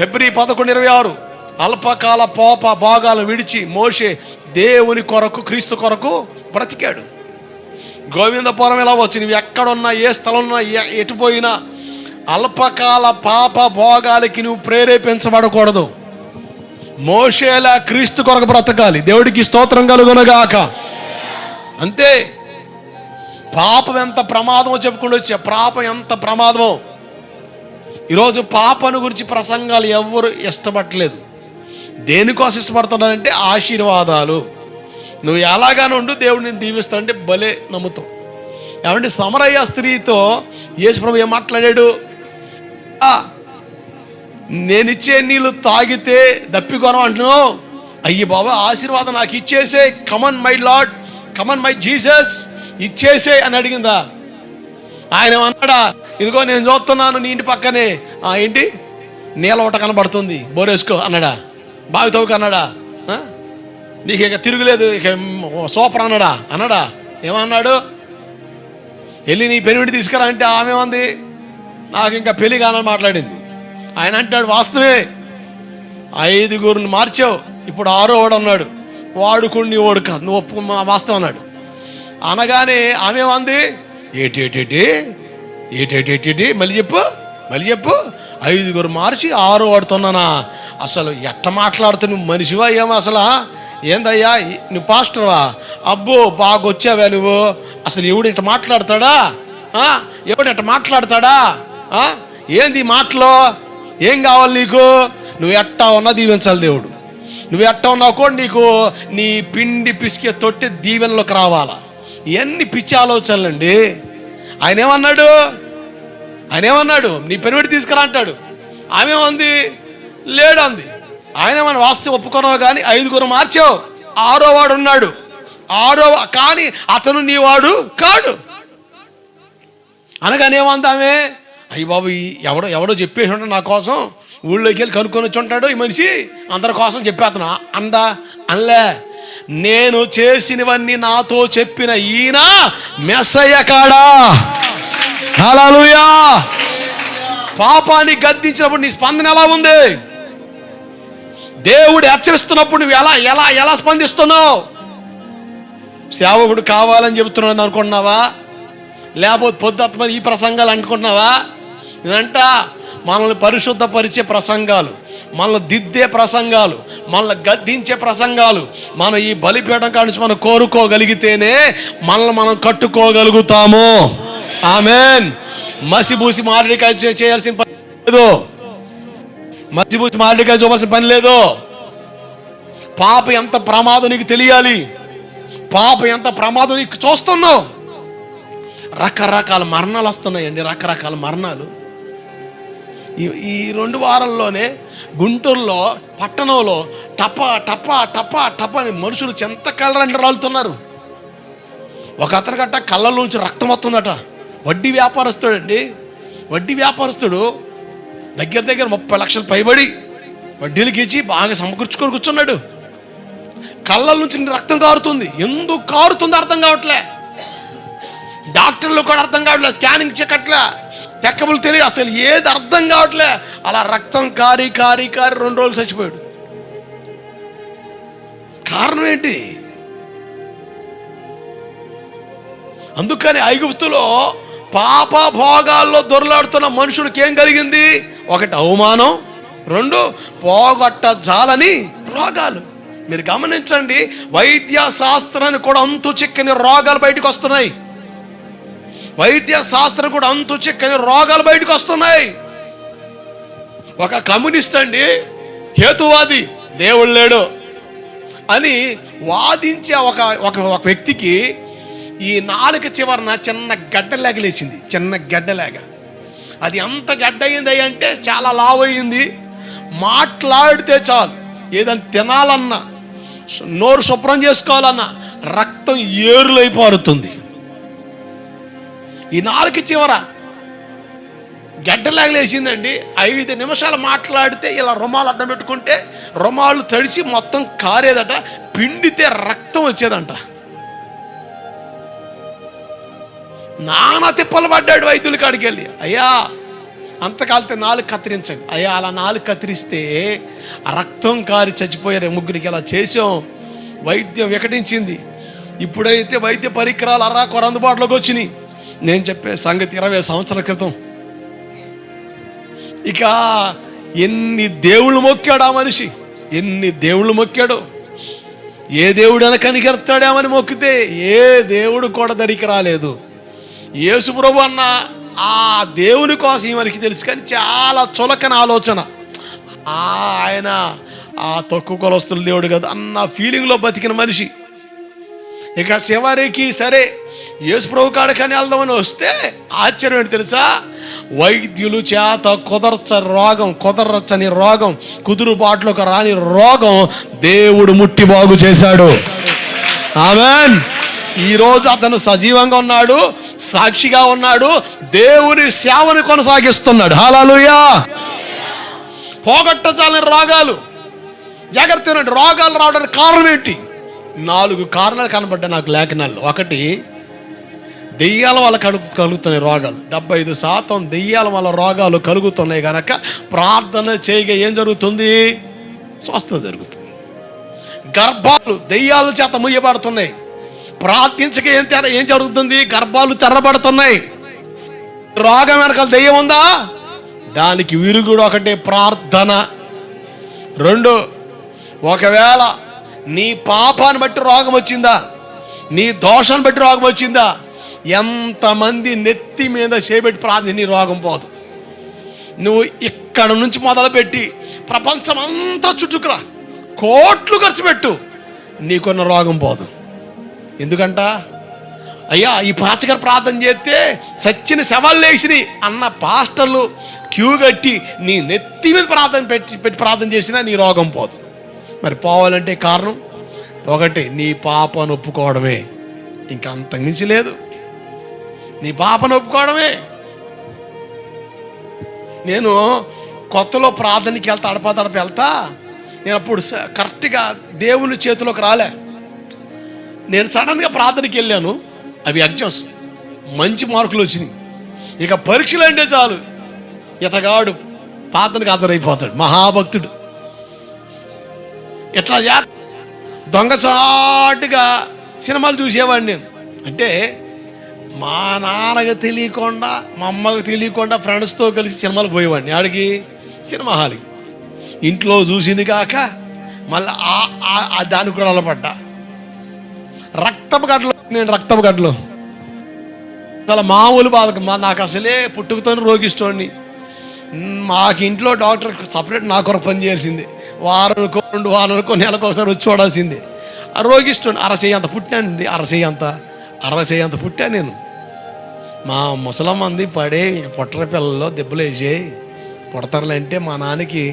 హెబ్రీ 11:26 అల్పకాల పోప భోగాలు విడిచి మోషే దేవుని కొరకు, క్రీస్తు కొరకు బ్రతికాడు. గోవిందపురం ఎలా వచ్చి నువ్వు ఎక్కడున్నా, ఏ స్థలంలో ఎటుపోయినా అల్పకాల పాప భోగాలకి నువ్వు ప్రేరేపించబడకూడదు. మోషేలా క్రీస్తు కొరకు బ్రతకాలి. దేవుడికి స్తోత్రం కలుగునుగాక. అంతే. పాపం ఎంత ప్రమాదమో చెప్పుకుంటూ వచ్చా. పాపం ఎంత ప్రమాదమో. ఈరోజు పాపను గురించి ప్రసంగాలు ఎవరు ఇష్టపడట్లేదు. దేనికోసం ఇష్టపడుతున్నారంటే ఆశీర్వాదాలు. నువ్వు ఎలాగానే ఉండు, దేవుడిని దీవిస్తాడంటే భలే నమ్ముతావు. ఏమంటే సమరయ్య స్త్రీతో యేసుప్రభు ఏం మాట్లాడాడు? నేనిచ్చే నీళ్ళు తాగితే దప్పికొనం అంటున్నావు. అయ్యి బాబా, ఆశీర్వాదం నాకు ఇచ్చేసే, come on my lord, come on my Jesus, ఇచ్చేసే అని అడిగిందా? ఆయన అన్నాడా, ఇదిగో నేను చూస్తున్నాను నీ ఇంటి పక్కనే ఏంటి నీళ్ళ ఒకట కనబడుతుంది, బోరేసుకో అన్నాడా? బావి తవ్వుకు అన్నాడా? నీకు ఇక తిరుగులేదు, ఇక సూపర్ అన్నాడా? ఏమన్నాడు? వెళ్ళి నీ పెనిమిటి తీసుకురా అంటే ఆమె ఉంది, నాకు ఇంకా పెళ్లి కానని మాట్లాడింది. ఆయన అంటాడు, వాస్తవే 5గురిని మార్చావు, ఇప్పుడు 6వ వాడు అన్నాడు. వాడుకుని నీ ఓడు కాదు, నువ్వు ఒప్పు వాస్తవం అన్నాడు. అనగానే ఆమె ఉంది, ఏటి మళ్ళీ చెప్పు 5గురు మార్చి 6వ వాడుతున్నానా? అసలు ఎట్ట మాట్లాడుతూ నువ్వు మనిషివా ఏమో అసలు? ఏందయ్యా నువ్వు పాస్టర్వా? అబ్బో బాగా వచ్చావా నువ్వు? అసలు ఎవడు ఇట్ట మాట్లాడతాడా? ఎవడు ఇట్ట మాట్లాడతాడా? ఏంది మాటలో? ఏం కావాలి నీకు? నువ్వు ఎట్టా ఉన్నా దీవించాలి దేవుడు. నువ్వు ఎట్టా ఉన్నావు కూడా నీకు నీ పిండి పిసికే తొట్టి దీవెనలోకి రావాలా. ఇవన్నీ పిచ్చి ఆలోచనలండి. ఆయన ఏమన్నాడు? నీ పెనిమిటి తీసుకురా అంటాడు. ఆమె ఏమంది? లేడు అంది. ఆయన మన వాస్తవం ఒప్పుకున్నావు కానీ 5 మార్చావు, 6వ వాడు ఉన్నాడు. కానీ అతను నీ వాడు కాడు అనగానేమంది ఆమె? అయ్యి బాబు, ఎవడో చెప్పేసి ఉంటాడు నా కోసం, ఊళ్ళోకి వెళ్ళి కనుక్కొని వచ్చి ఉంటాడు ఈ మనిషి, అందరి కోసం చెప్పేస్తున్నా అనలే. నేను చేసినవన్నీ నాతో చెప్పిన ఈయన మెస్సయ్య కాడా? హల్లెలూయా. పాపాన్ని గద్దించినప్పుడు నీ స్పందన ఎలా ఉంది? దేవుడు హెచ్చరిస్తున్నప్పుడు నువ్వు ఎలా స్పందిస్తున్నావు? సేవకుడు కావాలని చెబుతున్నాను అనుకుంటున్నావా? లేకపోతే పొద్దుత్మని ఈ ప్రసంగాలు అనుకుంటున్నావా? ఇదంట మనల్ని పరిశుద్ధపరిచే ప్రసంగాలు, మనల్ని దిద్దే ప్రసంగాలు, మనల్ని గద్దించే ప్రసంగాలు. మనం ఈ బలిపీఠం కాడి మనం కోరుకోగలిగితేనే మనల్ని మనం కట్టుకోగలుగుతాము. ఆమేన్. మసిబూసి మారడికాయ చేయాల్సిన పని లేదు. మసిబూసి మారడికాయ చూపాల్సిన పని లేదు. పాప ఎంత ప్రమాదం నీకు తెలియాలి. పాప ఎంత ప్రమాదం నీకు చూస్తున్నావు. రకరకాల మరణాలు వస్తున్నాయండి, రకరకాల మరణాలు. ఈ 2 వారాల్లోనే గుంటూరులో పట్టణంలో టప అని మనుషులు చెంత కలరండి రాలుతున్నారు. ఒక అతని గట్ట కళ్ళ నుంచి రక్తం వస్తుందట. వడ్డీ వ్యాపారస్తుడండి. వడ్డీ వ్యాపారస్తుడు దగ్గర 30 లక్షలు పైబడి వడ్డీలకి ఇచ్చి బాగా సమకూర్చుకొని కూర్చున్నాడు. కళ్ళ నుంచి రక్తం కారుతుంది. ఎందుకు కారుతుందో అర్థం కావట్లే. డాక్టర్లు కూడా అర్థం కావట్లే. స్కానింగ్ చెక్కట్లే, చెక్కబులు తెలియదు, అసలు ఏది అర్థం కావట్లే. అలా రక్తం కారి 2 రోజులు చచ్చిపోయాడు. కారణం ఏంటి? అందుకని ఐగుప్తులో పాప భోగాల్లో దొరలాడుతున్న మనుషులకి ఏం కలిగింది? 1 అవమానం, 2 పోగొట్టజాలని రోగాలు. మీరు గమనించండి, వైద్య శాస్త్రాన్ని కూడా అంతు చిక్కని రోగాలు బయటకు వస్తున్నాయి. వైద్య శాస్త్రం కూడా అంతు చిక్కని రోగాలు బయటకు వస్తున్నాయి. ఒక కమ్యూనిస్ట్ అండి, హేతువాది, దేవుడు లేడు అని వాదించే ఒక వ్యక్తికి ఈ నాలుక చివరన చిన్న గడ్డలాగా లేచింది. చిన్న గడ్డలాగా. అది ఎంత గడ్డ అయింది అంటే చాలా లావు అయింది. మాట్లాడితే చాలు, ఏదైనా తినాలన్నా, నోరు శుభ్రం చేసుకోవాలన్నా రక్తం ఏరులై పారుతుంది. ఈ నాలుక చివర గడ్డలాగా లేచిందండి. 5 నిమిషాలు మాట్లాడితే ఇలా రుమాలు అడ్డం పెట్టుకుంటే రుమాలు తడిసి మొత్తం కారేదట. పిండితే రక్తం వచ్చేదంట. నానా తిప్పలు పడ్డాడు వైద్యుల కాడికి వెళ్ళి. అయ్యా అంతకాలితే 4 కత్తిరించండి. అయ్యా అలా 4 కత్తిరిస్తే రక్తం కారి చచ్చిపోయారు. 3కి ఇలా చేసాం. వైద్యం వికటించింది. ఇప్పుడైతే వైద్య పరికరాలు అరాకొర అందుబాటులోకి వచ్చినాయి. నేను చెప్పే సంగతి 20 సంవత్సరాల క్రితం. ఇక ఎన్ని దేవుళ్ళు మొక్కాడు ఆ మనిషి, ఎన్ని దేవుళ్ళు మొక్కాడు. ఏ దేవుడైనా కనికెడతాడేమని మొక్కితే ఏ దేవుడు కూడా దరికి రాలేదు. యేసు ప్రభు అన్న ఆ దేవుని కోసం మనకి తెలుసు, కానీ చాలా చులకన ఆలోచన. ఆయన ఆ తక్కువ కులస్తుల దేవుడు కదా అన్న ఫీలింగ్లో బతికిన మనిషి. ఇక చివరికి సరే యేసు ప్రభు కాడికని వెళ్దామని వస్తే ఆశ్చర్యం ఏంటి తెలుసా? వైద్యులు చేత కుదరచ్చని రోగం, కుదురుబాటులోకి రాని రోగం దేవుడు ముట్టి బాగు చేశాడు. ఆమేన్. ఈరోజు అతను సజీవంగా ఉన్నాడు, సాక్షిగా ఉన్నాడు, దేవుని సేవను కొనసాగిస్తున్నాడు. హల్లెలూయా. పోగొట్టజాలని రోగాలు. జాగ్రత్త. రోగాలు రావడానికి కారణం ఏంటి? 4 కారణాలు కనబడ్డాయి నాకు లేఖనాల్లో. 1, దెయ్యాల వల్ల కలుగుతున్నాయి రోగాలు. 75% దెయ్యాల వల్ల రోగాలు కలుగుతున్నాయి కనుక ప్రార్థన చేయగా ఏం జరుగుతుంది? స్వస్థత జరుగుతుంది. గర్భాలు దెయ్యాల చేత ముయ్యబడుతున్నాయి. ప్రార్థించక ఏం జరుగుతుంది? గర్భాలు తెరబడుతున్నాయి. రోగం వెనకాల దెయ్యం ఉందా? దానికి విరుగుడు ఒకటే, ప్రార్థన. 2, ఒకవేళ నీ పాపాన్ని బట్టి రోగం వచ్చిందా, నీ దోషాన్ని బట్టి రోగం వచ్చిందా, ఎంతమంది నెత్తి మీద చేపెట్టి ప్రార్థన, నీ రోగం పోదు. నువ్వు ఇక్కడ నుంచి మొదలుపెట్టి ప్రపంచం అంతా చుట్టుకురా, కోట్లు ఖర్చు పెట్టు, నీకున్న రోగం పోదు. ఎందుకంట, అయ్యా ఈ పాస్టర్ ప్రార్థన చేస్తే సచ్చిన శవాలు లేచిని అన్న పాస్టర్లు క్యూ కట్టి నీ నెత్తి మీద పెట్టి ప్రార్థన చేసినా నీ రోగం పోదు. మరి పోవాలంటే కారణం ఒకటి, నీ పాపను ఒప్పుకోవడమే. ఇంకా అంతకుమించి లేదు. నీ పాపను ఒప్పుకోవడమే. నేను కొత్తలో ప్రార్థనకి వెళ్తా, అడప వెళ్తా. నేను అప్పుడు కరెక్ట్గా దేవుని చేతిలోకి రాలే. నేను సడన్గా ప్రార్థనకి వెళ్ళాను. అవి ఎగ్జామ్స్, మంచి మార్కులు వచ్చినాయి. ఇక పరీక్షలు అంటే చాలు ఇతగాడు ప్రార్థనకు హాజరైపోతాడు, మహాభక్తుడు. ఎట్లా దొంగచాటుగా సినిమాలు చూసేవాడిని నేను. అంటే మా నాన్నకు తెలియకుండా, మా అమ్మకు తెలియకుండా ఫ్రెండ్స్తో కలిసి సినిమాలు పోయేవాడిని. ఆడికి సినిమా హాల్కి. ఇంట్లో చూసింది కాక మళ్ళీ దానికి కూడా అలపడ్డా. రక్తపు గడ్డలు, నేను రక్తపు గడ్డలు చాలా మామూలు బాధ. నాకు అసలే పుట్టుకతోనే రోగిస్తోండి. మాకు ఇంట్లో డాక్టర్ సపరేట్ నా కొరకు పని చేసింది. వారానికో 2 వారానికో నెలకు ఒకసారి వచ్చి చూడాల్సిందే. ఆ రోగిస్తోండి. అరసేయంత పుట్టానండి, అరసేయంత పుట్టా నేను. మా ముసలమ్మంది పడే పొట్టర పిల్లల్లో దెబ్బలు వేసాయి. పుడతారులంటే మా నాన్నకి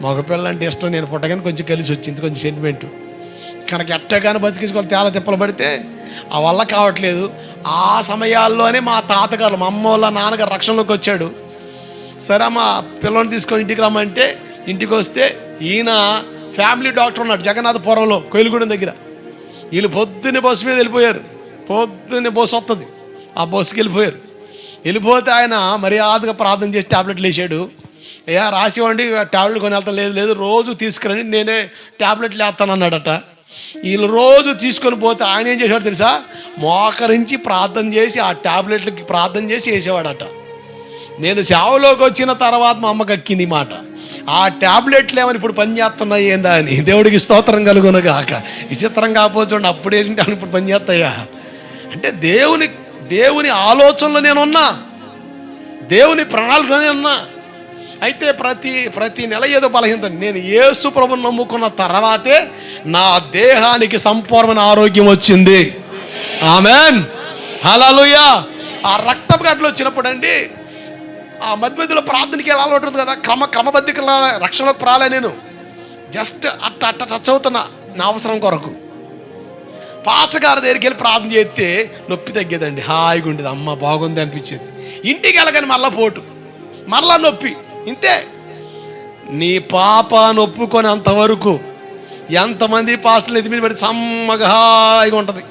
మగపిల్లలంటే ఇష్టం. నేను పుట్టగానే కొంచెం కలిసి వచ్చింది, కొంచెం సెంటిమెంటు. కనుక ఎట్టగానే బతికించుకోవాలి. తేల తిప్పలు పడితే ఆ వల్ల కావట్లేదు. ఆ సమయాల్లోనే మా తాతగారు, మా అమ్మ వాళ్ళ నాన్నగారు రక్షణలోకి వచ్చాడు. సరే మా పిల్లల్ని తీసుకొని ఇంటికి రమ్మంటే ఇంటికి వస్తే ఈయన ఫ్యామిలీ డాక్టర్ ఉన్నాడు జగన్నాథపురంలో, కోయిలగూడెం దగ్గర. వీళ్ళు పొద్దున్నే బస్సు మీద వెళ్ళిపోయారు. పొద్దున్నే బస్సు వస్తుంది, ఆ బస్సుకి వెళ్ళిపోతే ఆయన మర్యాదగా ప్రార్థన చేసి ట్యాబ్లెట్లు వేసాడు. అయ్యా రాసివ్వండి, ట్యాబ్లెట్ కొని వెళ్తాను. లేదు రోజు తీసుకురండి, నేనే ట్యాబ్లెట్లు వేస్తాను అన్నాడట. వీళ్ళు రోజు తీసుకొని పోతే ఆయన ఏం చేసేవాడు తెలుసా, మోకరించి ప్రార్థన చేసి ఆ ట్యాబ్లెట్లకి ప్రార్థన చేసి వేసేవాడట. నేను సేవలోకి వచ్చిన తర్వాత మా అమ్మకి అక్కింది మాట, ఆ ట్యాబ్లెట్లు ఏమని ఇప్పుడు పని చేస్తున్నాయి ఏందా అని. దేవుడికి స్తోత్రం కలుగునగాక. విచిత్రం కాకపోతే అప్పుడు వేసింటే ఇప్పుడు పని చేస్తాయా అంటే దేవుని ఆలోచనలో నేనున్నా, దేవుని ప్రణాళికలో ఉన్నా. అయితే ప్రతి నెల ఏదో బలహీనత. నేను యేసు ప్రభువుని నమ్ముకున్న తర్వాతే నా దేహానికి సంపూర్ణమైన ఆరోగ్యం వచ్చింది. ఆమెన్, హల్లెలూయా. ఆ రక్తపు గడ్డలు వచ్చినప్పుడు అండి, ఆ మధ్యలో ప్రార్థనకి ఎలా అలవాటు కదా, క్రమబద్ధిక రక్షణలోకి రాలే. నేను జస్ట్ అట్ట టచ్ అవుతున్నా నా అవసరం కొరకు. పాచగారి దగ్గరికి వెళ్ళి ప్రార్థన చేస్తే నొప్పి తగ్గేదండి, హాయిగా ఉండేది. అమ్మ బాగుంది అనిపించేది. ఇంటికి వెళ్ళగానే మళ్ళీ పోటు, మళ్ళా నొప్పి. ఇంతే. నీ పాపాన్ని ఒప్పుకొని అంతవరకు ఎంతమంది పాస్టర్లు ఎదిమి పెట్టి సమ్మగా హాయిగా ఉంటుంది.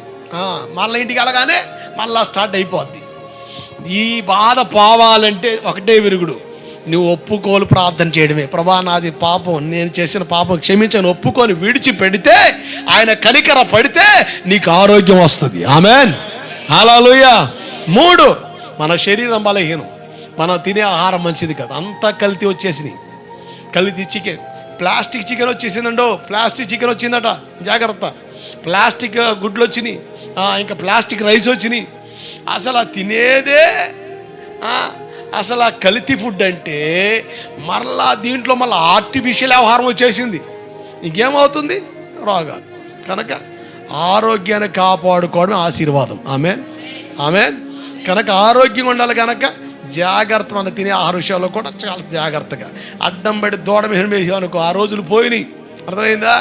మళ్ళీ ఇంటికి వెళ్ళగానే మళ్ళా స్టార్ట్ అయిపోద్ది. ఈ బాధ పోవాలంటే ఒకటే విరుగుడు, నువ్వు ఒప్పుకోలు ప్రార్థన చేయడమే. ప్రభా నాది పాపం, నేను చేసిన పాపం క్షమించని ఒప్పుకొని విడిచిపెడితే, ఆయన కనికర పడితే నీకు ఆరోగ్యం వస్తుంది. ఆమెన్, హల్లెలూయా. 3, మన శరీరం బలహీనం, మనం తినే ఆహారం మంచిది కాదు. అంతా కల్తీ వచ్చేసినాయి. కల్తీ చికెన్, ప్లాస్టిక్ చికెన్ వచ్చేసిందండో. ప్లాస్టిక్ చికెన్ వచ్చిందట, జాగ్రత్త. ప్లాస్టిక్ గుడ్లు వచ్చినాయి, ఇంకా ప్లాస్టిక్ రైస్ వచ్చినాయి. అసలు తినేదే అసలు ఆ కల్తీ ఫుడ్ అంటే మరలా దీంట్లో మళ్ళీ ఆర్టిఫిషియల్ ఆహారం వచ్చేసింది. ఇంకేమవుతుంది? రోగాలు. కనుక ఆరోగ్యాన్ని కాపాడుకోవడం ఆశీర్వాదం. ఆమెన్. కనుక ఆరోగ్యంగా ఉండాలి. కనుక జాగ్రత్త, మన తినే ఆహార విషయాల్లో కూడా చాలా జాగ్రత్తగా. అడ్డం పడి దూడ మీద వేసాం అనుకో, ఆ రోజులు పోయినాయి. అర్థమైందా?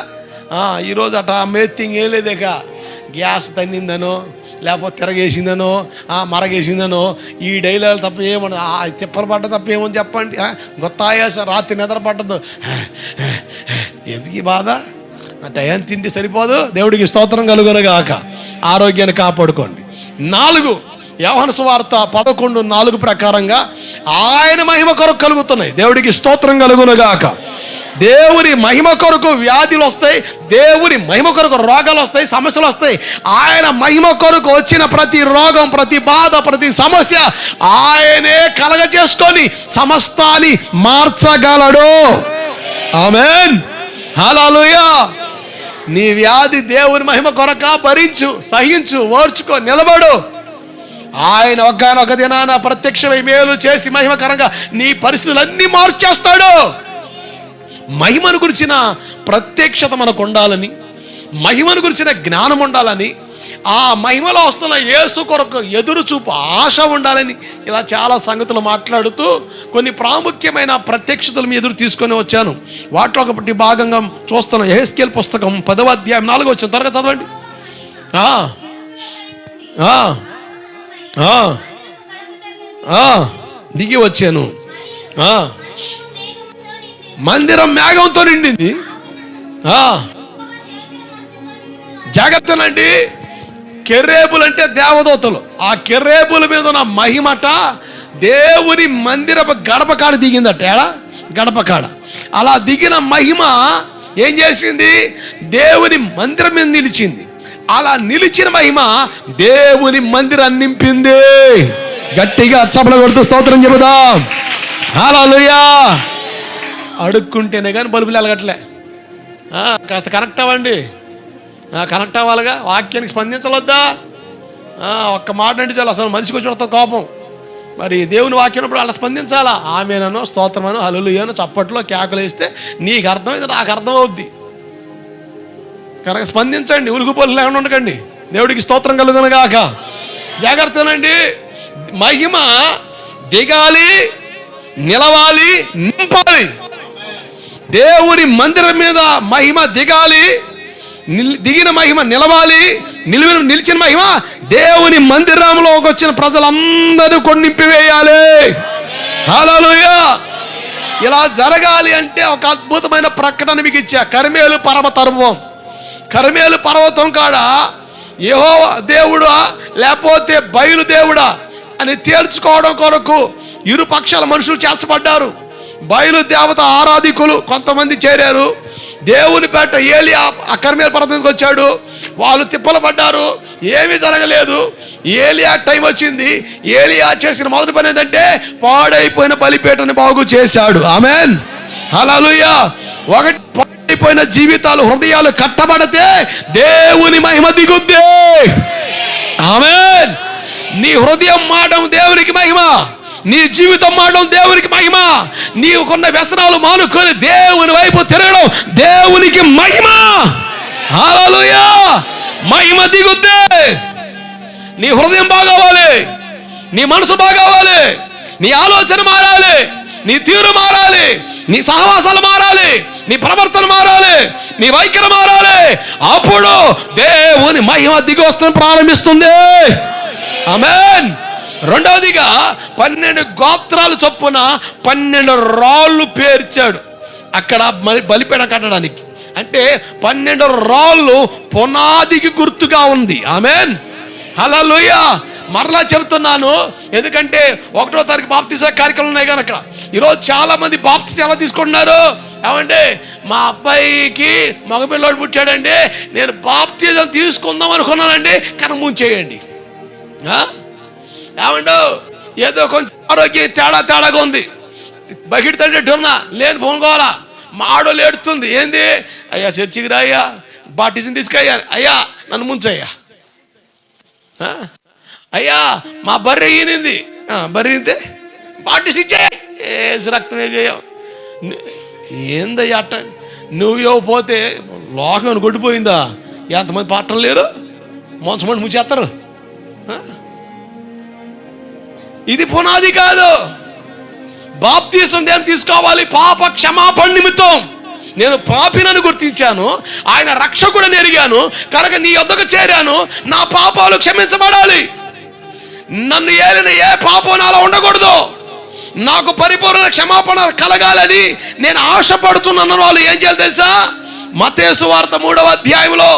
ఈరోజు అట్లా మేత్తింగ్ ఏం లేదేక, గ్యాస్ తన్నిందనో లేకపోతే తిరగేసిందనో మరగేసిందనో ఈ డైలాగ్ తప్ప ఏమన్నా, తిప్పలు పడ్డ తప్ప ఏమని చెప్పండి. గొత్తాయాస, రాత్రి నిద్ర పట్టదు. ఎందుకు ఈ బాధ? టైం తిండి సరిపోదు. దేవుడికి స్తోత్రం కలుగునగాక. ఆరోగ్యాన్ని కాపాడుకోండి. 4 యోహాను సువార్త 11:4 ప్రకారంగా ఆయన మహిమ కొరకు కలుగుతున్నాయి. దేవుడికి స్తోత్రం కలుగునగాక. దేవుని మహిమ కొరకు వ్యాధులు వస్తాయి, దేవుని మహిమ కొరకు రోగాలు వస్తాయి, సమస్యలు వస్తాయి. ఆయన మహిమ కొరకు వచ్చిన ప్రతి రోగం, ప్రతి బాధ, ప్రతి సమస్య ఆయనే కలగజేసుకొని సమస్తాన్ని మార్చగలడు. ఆమేన్. హల్లెలూయా. నీ వ్యాధి దేవుని మహిమ కొరక భరించు, సహించు, ఓర్చుకో, నిలబడు. ఆయన ఒక్కనొక దినాన ప్రత్యక్షమై మేలు చేసి మహిమకరంగా నీ పరిస్థితులన్నీ మార్చేస్తాడు. మహిమను గురించిన ప్రత్యక్షత మనకు ఉండాలని, మహిమను గురించిన జ్ఞానం ఉండాలని, ఆ మహిమలో వస్తున్న యేసు కొరకు ఎదురు చూపు ఆశ ఉండాలని, ఇలా చాలా సంగతులు మాట్లాడుతూ కొన్ని ప్రాముఖ్యమైన ప్రత్యక్షతలు మీ ఎదురు తీసుకొని వచ్చాను. వాటిలో ఒకటి భాగంగా చూస్తున్నాం. యెహెజ్కేలు పుస్తకం 10వ అధ్యాయం 4వ వచనం త్వరగా చదవండి. దిగి వచ్చాను, మందిరం మేఘంతో నిండింది. జాగ్రత్తనండి, కెర్రేబులు అంటే దేవదూతలు. ఆ కెర్రేబుల మీద ఉన్న మహిమట దేవుని మందిరపు గడప కాడ దిగిందట. ఏడా గడప కాడ అలా దిగిన మహిమ ఏం చేసింది? దేవుని మందిరం మీద నిలిచింది. అలా నిలిచిన మహిమ దేవుని మందిరాన్ని నింపింది. గట్టిగా చప్పట్లు కొడుతూ స్తోత్రం చెబుదాం. హల్లెలూయా. అడుక్కుంటేనే కానీ బల్బులు వెలగట్లే. కాస్త కనెక్ట్ అవ్వండి. కనెక్ట్ అవ్వాలిగా, వాక్యానికి స్పందించవద్దా? ఒక్క మాట అంటే చాలు, అసలు మనిషికి వచ్చి కోపం. మరి దేవుని వాక్యం అలా స్పందించాలా? ఆమేనో స్తోత్రమనో హల్లెలూయానో చప్పట్లో కేకలు వేస్తే నీకు అర్థమైంది, నాకు అర్థం అవుద్ది. కనుక స్పందించండి, ఉలుగుపోలు లేకుండా ఉండకండి. దేవుడికి స్తోత్రం కలుగును గాక. జాగ్రత్తనండి, మహిమ దిగాలి, నిలవాలి, నింపాలి. దేవుని మందిరం మీద మహిమ దిగాలి, దిగిన మహిమ నిలవాలి, నిలిచిన మహిమ దేవుని మందిరంలోకి వచ్చిన ప్రజలందరూ కూడా నింపివేయాలి. హల్లెలూయా. ఇలా జరగాలి అంటే ఒక అద్భుతమైన ప్రకటన మీకు ఇచ్చా. కర్మేలు పర్వతం, కర్మేలు పర్వతం కాడ యెహోవా దేవుడా లేకపోతే బయలు దేవుడా అని తేల్చుకోవడం కొరకు ఇరు పక్షాల మనుషులు చేర్చబడ్డారు. బయలు దేవత ఆరాధికులు కొంతమంది చేరారు. దేవుని పేట ఏలియా ఆ కర్మేలు పర్వతానికి వచ్చాడు. వాళ్ళు తిప్పలు పడ్డారు, ఏమీ జరగలేదు. ఏలియా టైం వచ్చింది. ఏలియా చేసిన మొదటి పని ఏంటంటే పాడైపోయిన బలిపీఠని బాగు చేశాడు. ఆమేన్, హల్లెలూయా. ఒకటి, పాడైపోయిన జీవితాలు, హృదయాలు కట్టబడితే దేవుని మహిమ దిగుద్ది. ఆమేన్. నీ హృదయం మాడడం దేవునికి మహిమ, నీ జీవితం మాడడం దేవునికి మహిమ, నీకున్న వ్యసనాలు మానుకొని దేవుని వైపు తిరగడం దేవునికి మహిమ. హల్లెలూయా. మహిమ దిగుద్ది. నీ హృదయం బాగవ్వాలి, నీ మనసు బాగవ్వాలి, నీ ఆలోచన మారాలి, నీ తీరు మారాలి, నీ సహవాసాలు మారాలి, నీ ప్రవర్తన మారాలి, నీ వైఖరి మారాలి. అప్పుడు దేవుని మహిమ దిగి వస్తడం ప్రారంభిస్తుంది. ఆమేన్. రెండవదిగా 12 గోత్రాలు చొప్పున 12 రాళ్ళు పేర్చాడు అక్కడ బలిపీఠం కట్టడానికి. అంటే 12 రాళ్ళు పునాదికి గుర్తుగా ఉంది. ఆమేన్, హల్లెలూయా. మరలా చెబుతున్నాను, ఎందుకంటే 1వ తారీఖు బాప్తిస కార్యక్రమాలు ఉన్నాయి కనుక. ఈరోజు చాలా మంది బాప్తిస ఎలా తీసుకుంటున్నారు? ఏమంటే మా అబ్బాయికి మగపిల్లోడు పుట్టాడండి, నేను బాప్తిజం తీసుకుందాం అనుకున్నానండి, కనుక ముంచేయండి. ఏమండో ఏదో కొంచెం ఆరోగ్యం తేడాగా ఉంది, బకెట్ తగ్గట్టున్నా లేని పోనుకోవాలా, మా ఆడోళ్ళు ఏడుతుంది. ఏంది అయ్యా, చర్చికి రా అయ్యా, బాప్టిజం తీసుకయ్యా, అయ్యా నన్ను ముంచయ్యా, అయ్యా మా బర్రె ఈనింది, బర్రె ఇంతే బాప్టిజం ఇచ్చే రక్తమే చేయం. ఏందయ్యా అట్ట నువ్వు ఇవ్వకపోతే లోకం కొట్టిపోయిందా? ఎంతమంది పాటలు లేరు, మోసమంది ముంచేస్తారు. ఇది పునాది కాదు. బాప్తిసం దేని తీసుకోవాలి? పాప క్షమాపణ నిమిత్తం. నేను పాపినని గుర్తించాను, ఆయన రక్షకుడని ఎరిగాను కనుక నీ యొద్దకు చేరాను. నా పాపాలు క్షమించబడాలి. నన్ను ఏలిన ఏ పాపం నాలో ఉండకూడదు. నాకు పరిపూర్ణ క్షమాపణ కలగాలని నేను ఆశపడుతున్నాను. వాళ్ళు ఏం చేయాలి తెలుసా? మత్తయి సువార్త 3వ అధ్యాయంలో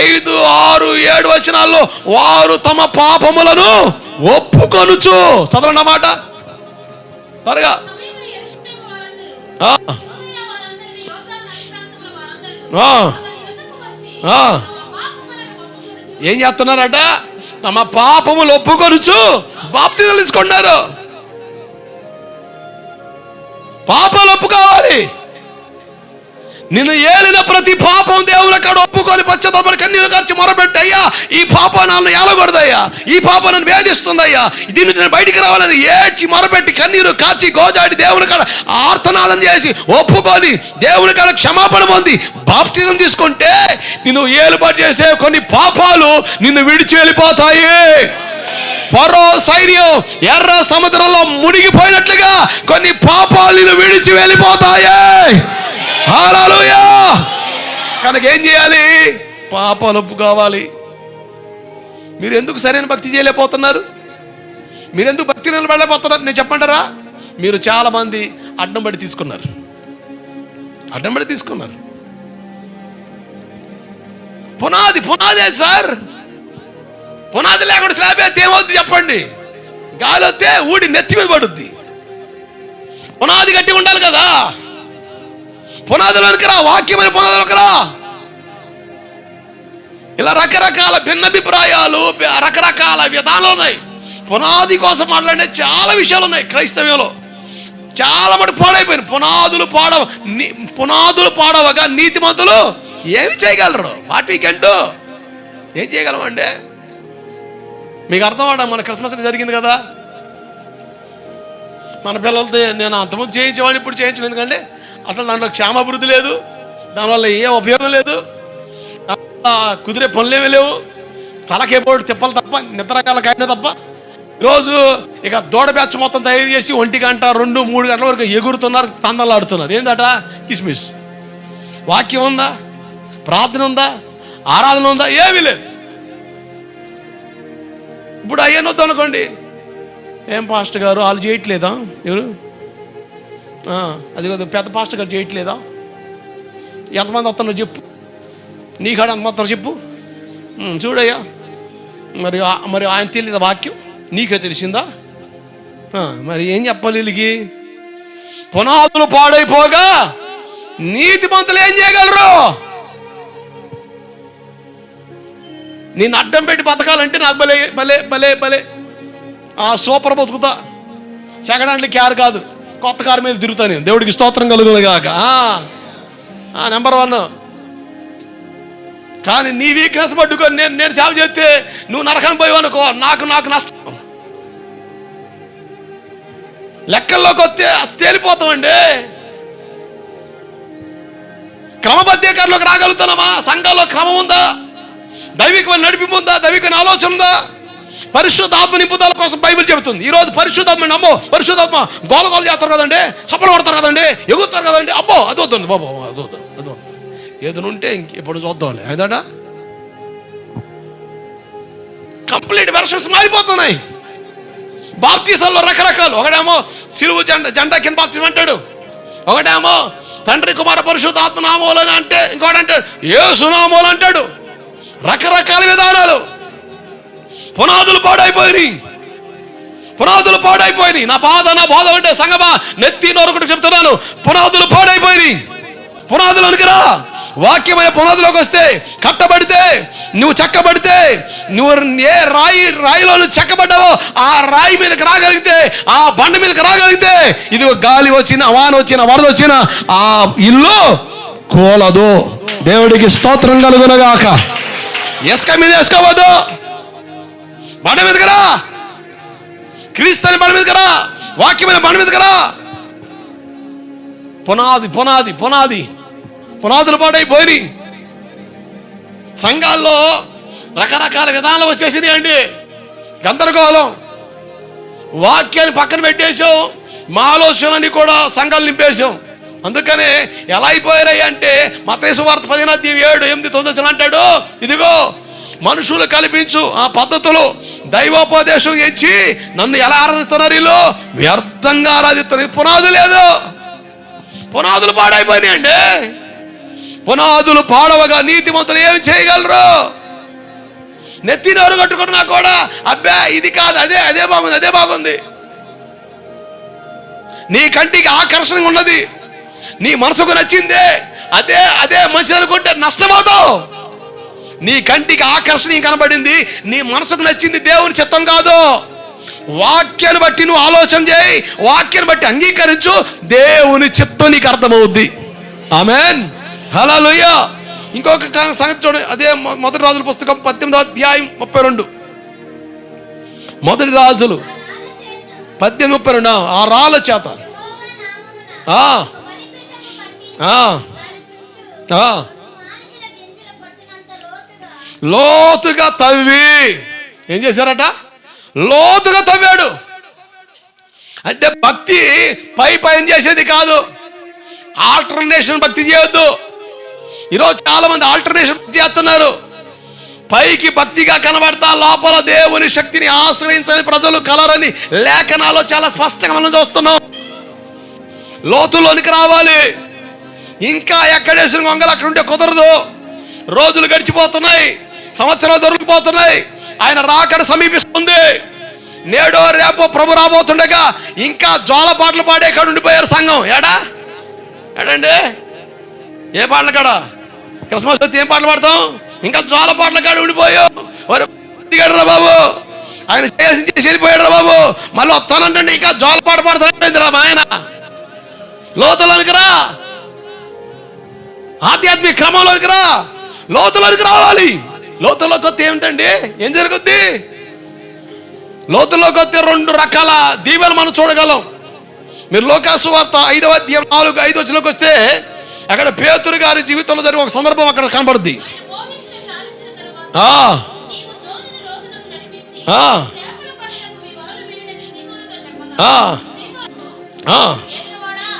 5, 6, 7 వచనాల్లో వారు తమ పాపములను ఒప్పుకొనుచు, చదవండి అన్నమాట త్వరగా. ఏం చేస్తున్నారట? తమ పాపములు ఒప్పుకొనుచు బాప్తిజం తీసుకున్నారు. పాపాలు ఒప్పుకోవాలి. నిన్ను ఏలిన ప్రతి పాపం దేవుని కాడ ఒప్పుకొని పశ్చాత్తాపడి కన్నీరు కార్చి మొరపెట్టి, అయ్యా ఈ పాపం నన్ను ఏలగొడదయ్యా, ఈ పాపం నన్ను వేధిస్తుందయ్యా, దీని నుంచి నేను బయటికి రావాలని ఏడ్చి మొరపెట్టి కన్నీరు కార్చి గోజాడి దేవుని కాడ ఆర్తనాదం చేసి ఒప్పుకొని దేవుని కాడ క్షమాపణ పొంది బాప్తిజం తీసుకుంటే నిన్ను ఏలుబడి చేసే కొన్ని పాపాలు నిన్ను విడిచి వెళ్ళిపోతాయి. ఫరో సైన్యం ఎర్ర సముద్రంలో మునిగిపోయినట్లుగా కొన్ని పాపాలు నిన్ను విడిచి వెళ్ళిపోతాయి. హల్లెలూయా. కనుక ఏం చేయాలి? పాపాలు ఒప్పుకోవాలి. మీరు ఎందుకు సరైన భక్తి చేయలేకపోతున్నారు? మీరు ఎందుకు భక్తి నిలబడలేకపోతున్నారు? నేను చెప్పంటారా? మీరు చాలా మంది అడ్డం పడి తీసుకున్నారు. పునాదే సార్. పునాది లేకుండా స్లాబ్ అయితే ఏమవుతుంది చెప్పండి? గాలి వస్తే ఊడి నెత్తి మీద పడుద్ది. పునాది గట్టిగా ఉండాలి కదా. పునాదులోనికి రా, వాక్యమైన పునాదులోకి రా. ఇలా రకరకాల భిన్నాభిప్రాయాలు, రకరకాల విధానాలు ఉన్నాయి. పునాది కోసం మాట్లాడే చాలా విషయాలు ఉన్నాయి. క్రైస్తవ్యంలో చాలా మటుకు పాడైపోయింది. పునాదులు పాడవగా నీతిమంతులు ఏమి చేయగలరు? What we can do. ఏం చేయగలమండి? మీకు అర్థం అవడం, మన క్రిస్మస్ జరిగింది కదా, మన పిల్లలతో నేను అంతకుముందు చేయించేవాడిని, ఇప్పుడు చేయించలేదు. ఎందుకంటే అసలు దాంట్లో క్షేమాభివృద్ధి లేదు, దానివల్ల ఏ ఉపయోగం లేదు, కుదిరే పనులేమీ లేవు, తలకేపోటు తిప్పలు తప్ప, నిద్రకాల కాయన తప్ప. ఈరోజు ఇక దూడ బ్యాచ్ మొత్తం తయారు చేసి 1 గంట 2-3 గంటల వరకు ఎగురుతున్నారు, తందలు ఆడుతున్నారు. ఏంటట? కిస్మిస్. వాక్యం ఉందా? ప్రార్థన ఉందా? ఆరాధన ఉందా? ఏమీ లేదు. ఇప్పుడు అయ్యనొద్దు అనుకోండి, ఏం పాస్టర్ గారు వాళ్ళు చేయట్లేదా? ఎవరు? అది పెద్ద పాస్టర్ గారు చేయట్లేదా? ఎంతమంది వస్తానో చెప్పు, నీ కాడ ఎంతమంది చెప్పు. చూడయ్యా, మరి ఆయన తెలియదా వాక్యం? నీకే తెలిసిందా? మరి ఏం చెప్పాలి వీళ్ళకి? పునాదులు పాడైపోగా నీతిమంతులు ఏం చేయగలరు? నేను అడ్డం పెట్టి బతకాలంటే నాకు భలే భలే భలే భలే సూపర్ బతుకుతా. సెకండ్ హ్యాండ్ క్యార్ కాదు, కొత్త కారు మీద తిరుగుతా నేను. దేవుడికి స్తోత్రం కలుగును గాక. నెంబర్ 1. కానీ నీ వీక్నెస్ పట్టుకొని నేను సేవ చేస్తే నువ్వు నరకని పోయావు అనుకో, నాకు నష్టం. లెక్కల్లోకి వస్తే తేలిపోతామండి. క్రమబద్ధీకరణలోకి రాగలుగుతున్నామా? సంఘాల్లో క్రమం ఉందా? దైవికమైన నడిపి ఉందా? దైవికమైన ఆలోచన ఉందా? పరిశుద్ధాత్మ నింపుదల కోసం బైబిల్ చెబుతుంది. ఈరోజు పరిశుద్ధాత్మ నమ్మో, పరిశుద్ధాత్మ గోల చేస్తారు కదండి, చప్పలు కొడతారు కదండి, ఎగురుతారు కదండి. అబ్బో అది వద్దండి బాబు, అది ఏదనుంటే ఇప్పుడు చూద్దాంలే. అదట కంప్లీట్ వెర్షన్స్ మారిపోతున్నాయి. బాప్తీసాల్లో రకరకాలు. ఒకడేమో సిలువు జెండా కింద బాప్తీసం అంటాడు, ఒకటేమో తండ్రి కుమార పరిశుద్ధాత్మ నామోలని అంటే, ఇంకోటి అంటాడు యేసు నామోలు అంటాడు. రకరకాల విధానాలు. పునాదులు పాడైపోయినాయి. నా బాధ అంటే సంగమా, నెత్తి నోరుకుంటూ చెప్తున్నాను, పునాదులు పాడైపోయినాయి. పునాదులోనికి రా. వాక్యమైన పునాదులోకి వస్తే, కట్టబడితే, నువ్వు చెక్కబడితే, నువ్వు ఏ రాయిలో నువ్వు చెక్కబడ్డావో ఆ రాయి మీదకి రాగలిగితే, ఆ బండ మీదకి రాగలిగితే, ఇది గాలి వచ్చిన, వాన వచ్చిన, వరద వచ్చిన ఆ ఇల్లు కూలదు. దేవుడికి స్తోత్రం కలుగునగాక. ఇసుక మీద వేసుకోవద్దు, బండ మీదకి రా. క్రీస్తుని బండ మీదకి రా, వాక్యమైన బండ మీదకి రా. పునాదులు పాడైపోయి సంఘాల్లో రకరకాల విధానాలు వచ్చేసినాయి అండి. గందరగోళం. వాక్యాన్ని పక్కన పెట్టేసాం, మా ఆలోచనని కూడా సంఘాలు నింపేశాం. అందుకనే ఎలా అయిపోయాయి అంటే, మత్తయి సువార్త 10:7-8-9 అంటాడు, ఇదిగో మనుషులు కల్పించు ఆ పద్ధతులు దైవోపదేశం ఇచ్చి నన్ను ఎలా ఆరాధిస్తున్నారు? వీళ్ళు వ్యర్థంగా ఆరాధిస్తున్నారు. పునాదు లేదు, పునాదులు పాడైపోయినాయండి. పునాదులు పాడవగా నీతిమంతులు ఏమి చేయగలరు? నెత్తి నోరు కట్టుకున్నా కూడా అబ్బే ఇది కాదు, అదే బాగుంది. నీ కంటికి ఆకర్షణగా ఉన్నది, నీ మనసుకు నచ్చిందే అదే మంచి అనుకుంటే నష్టపోతావు. నీ కంటికి ఆకర్షణీయం కనబడింది, నీ మనసుకు నచ్చింది దేవుని చిత్తం కాదు. వాక్యాన్ని బట్టి నువ్వు ఆలోచన చేయి, వాక్యాన్ని బట్టి అంగీకరించు, దేవుని చిత్తం నీకు అర్థమవుద్ది. ఆమేన్. హల్లెలూయా. ఇంకొక సంగతి చూడండి, అదే మొదటి రాజుల పుస్తకం 18వ అధ్యాయం 32. మొదటి రాజులు 18:32. ఆ రాళ్ళ చేత లోతుగా తవ్వి ఏం చేశారట? లోతుగా తవ్వాడు. అంటే భక్తి పైన చేసేది కాదు. ఆల్టర్నేషన్ భక్తి చేయొద్దు. ఈరోజు చాలా మంది ఆల్టర్నేషన్ భక్తి చేస్తున్నారు. పైకి భక్తిగా కనబడతా లోపల దేవుని శక్తిని ఆశ్రయించని ప్రజలు కలరని లేఖనాల్లో చాలా స్పష్టంగా మనం చూస్తున్నాం. లోతులోనికి రావాలి. ఇంకా ఎక్కడేసిన గొంగలు అక్కడ ఉంటే కుదరదు. రోజులు గడిచిపోతున్నాయి, సంవత్సరాలు దొరికిపోతున్నాయి. ఆయన రాకడ సమీపిస్తుంది. నేడో రేపో ప్రభు రాబోతుండగా ఇంకా జోల పాటలు పాడే కాడ ఉండిపోయారు సంఘం. ఏడండి ఏ పాటలు కాడ? క్రిస్మస్ వచ్చి ఏం పాటలు పాడతాం? ఇంకా జోల పాటల కాడ ఉండిపోయావు. రా బాబు, ఆయన చేసి వెళ్ళిపోయాడు రా బాబు, మళ్ళీ వస్తానంటే ఇంకా జోల పాట పాడతాడు రా మా ఆయన. లోతులోనికి రా, ఆధ్యాత్మిక క్రమంలోనికి రా, లోతులోనికి రావాలి. లోతులోకి వస్తే ఏమిటండి? ఏం జరుగుద్ది? లోతులోకి వస్తే 2 రకాల దీవెలు మనం చూడగలం. మీరు లోకాసు వార్త 5వ అధ్యాయం 4-5 వచనంలోకి వస్తే అక్కడ పేతురు గారి జీవితంలో జరిగిన ఒక సందర్భం అక్కడ కనబడుద్ది.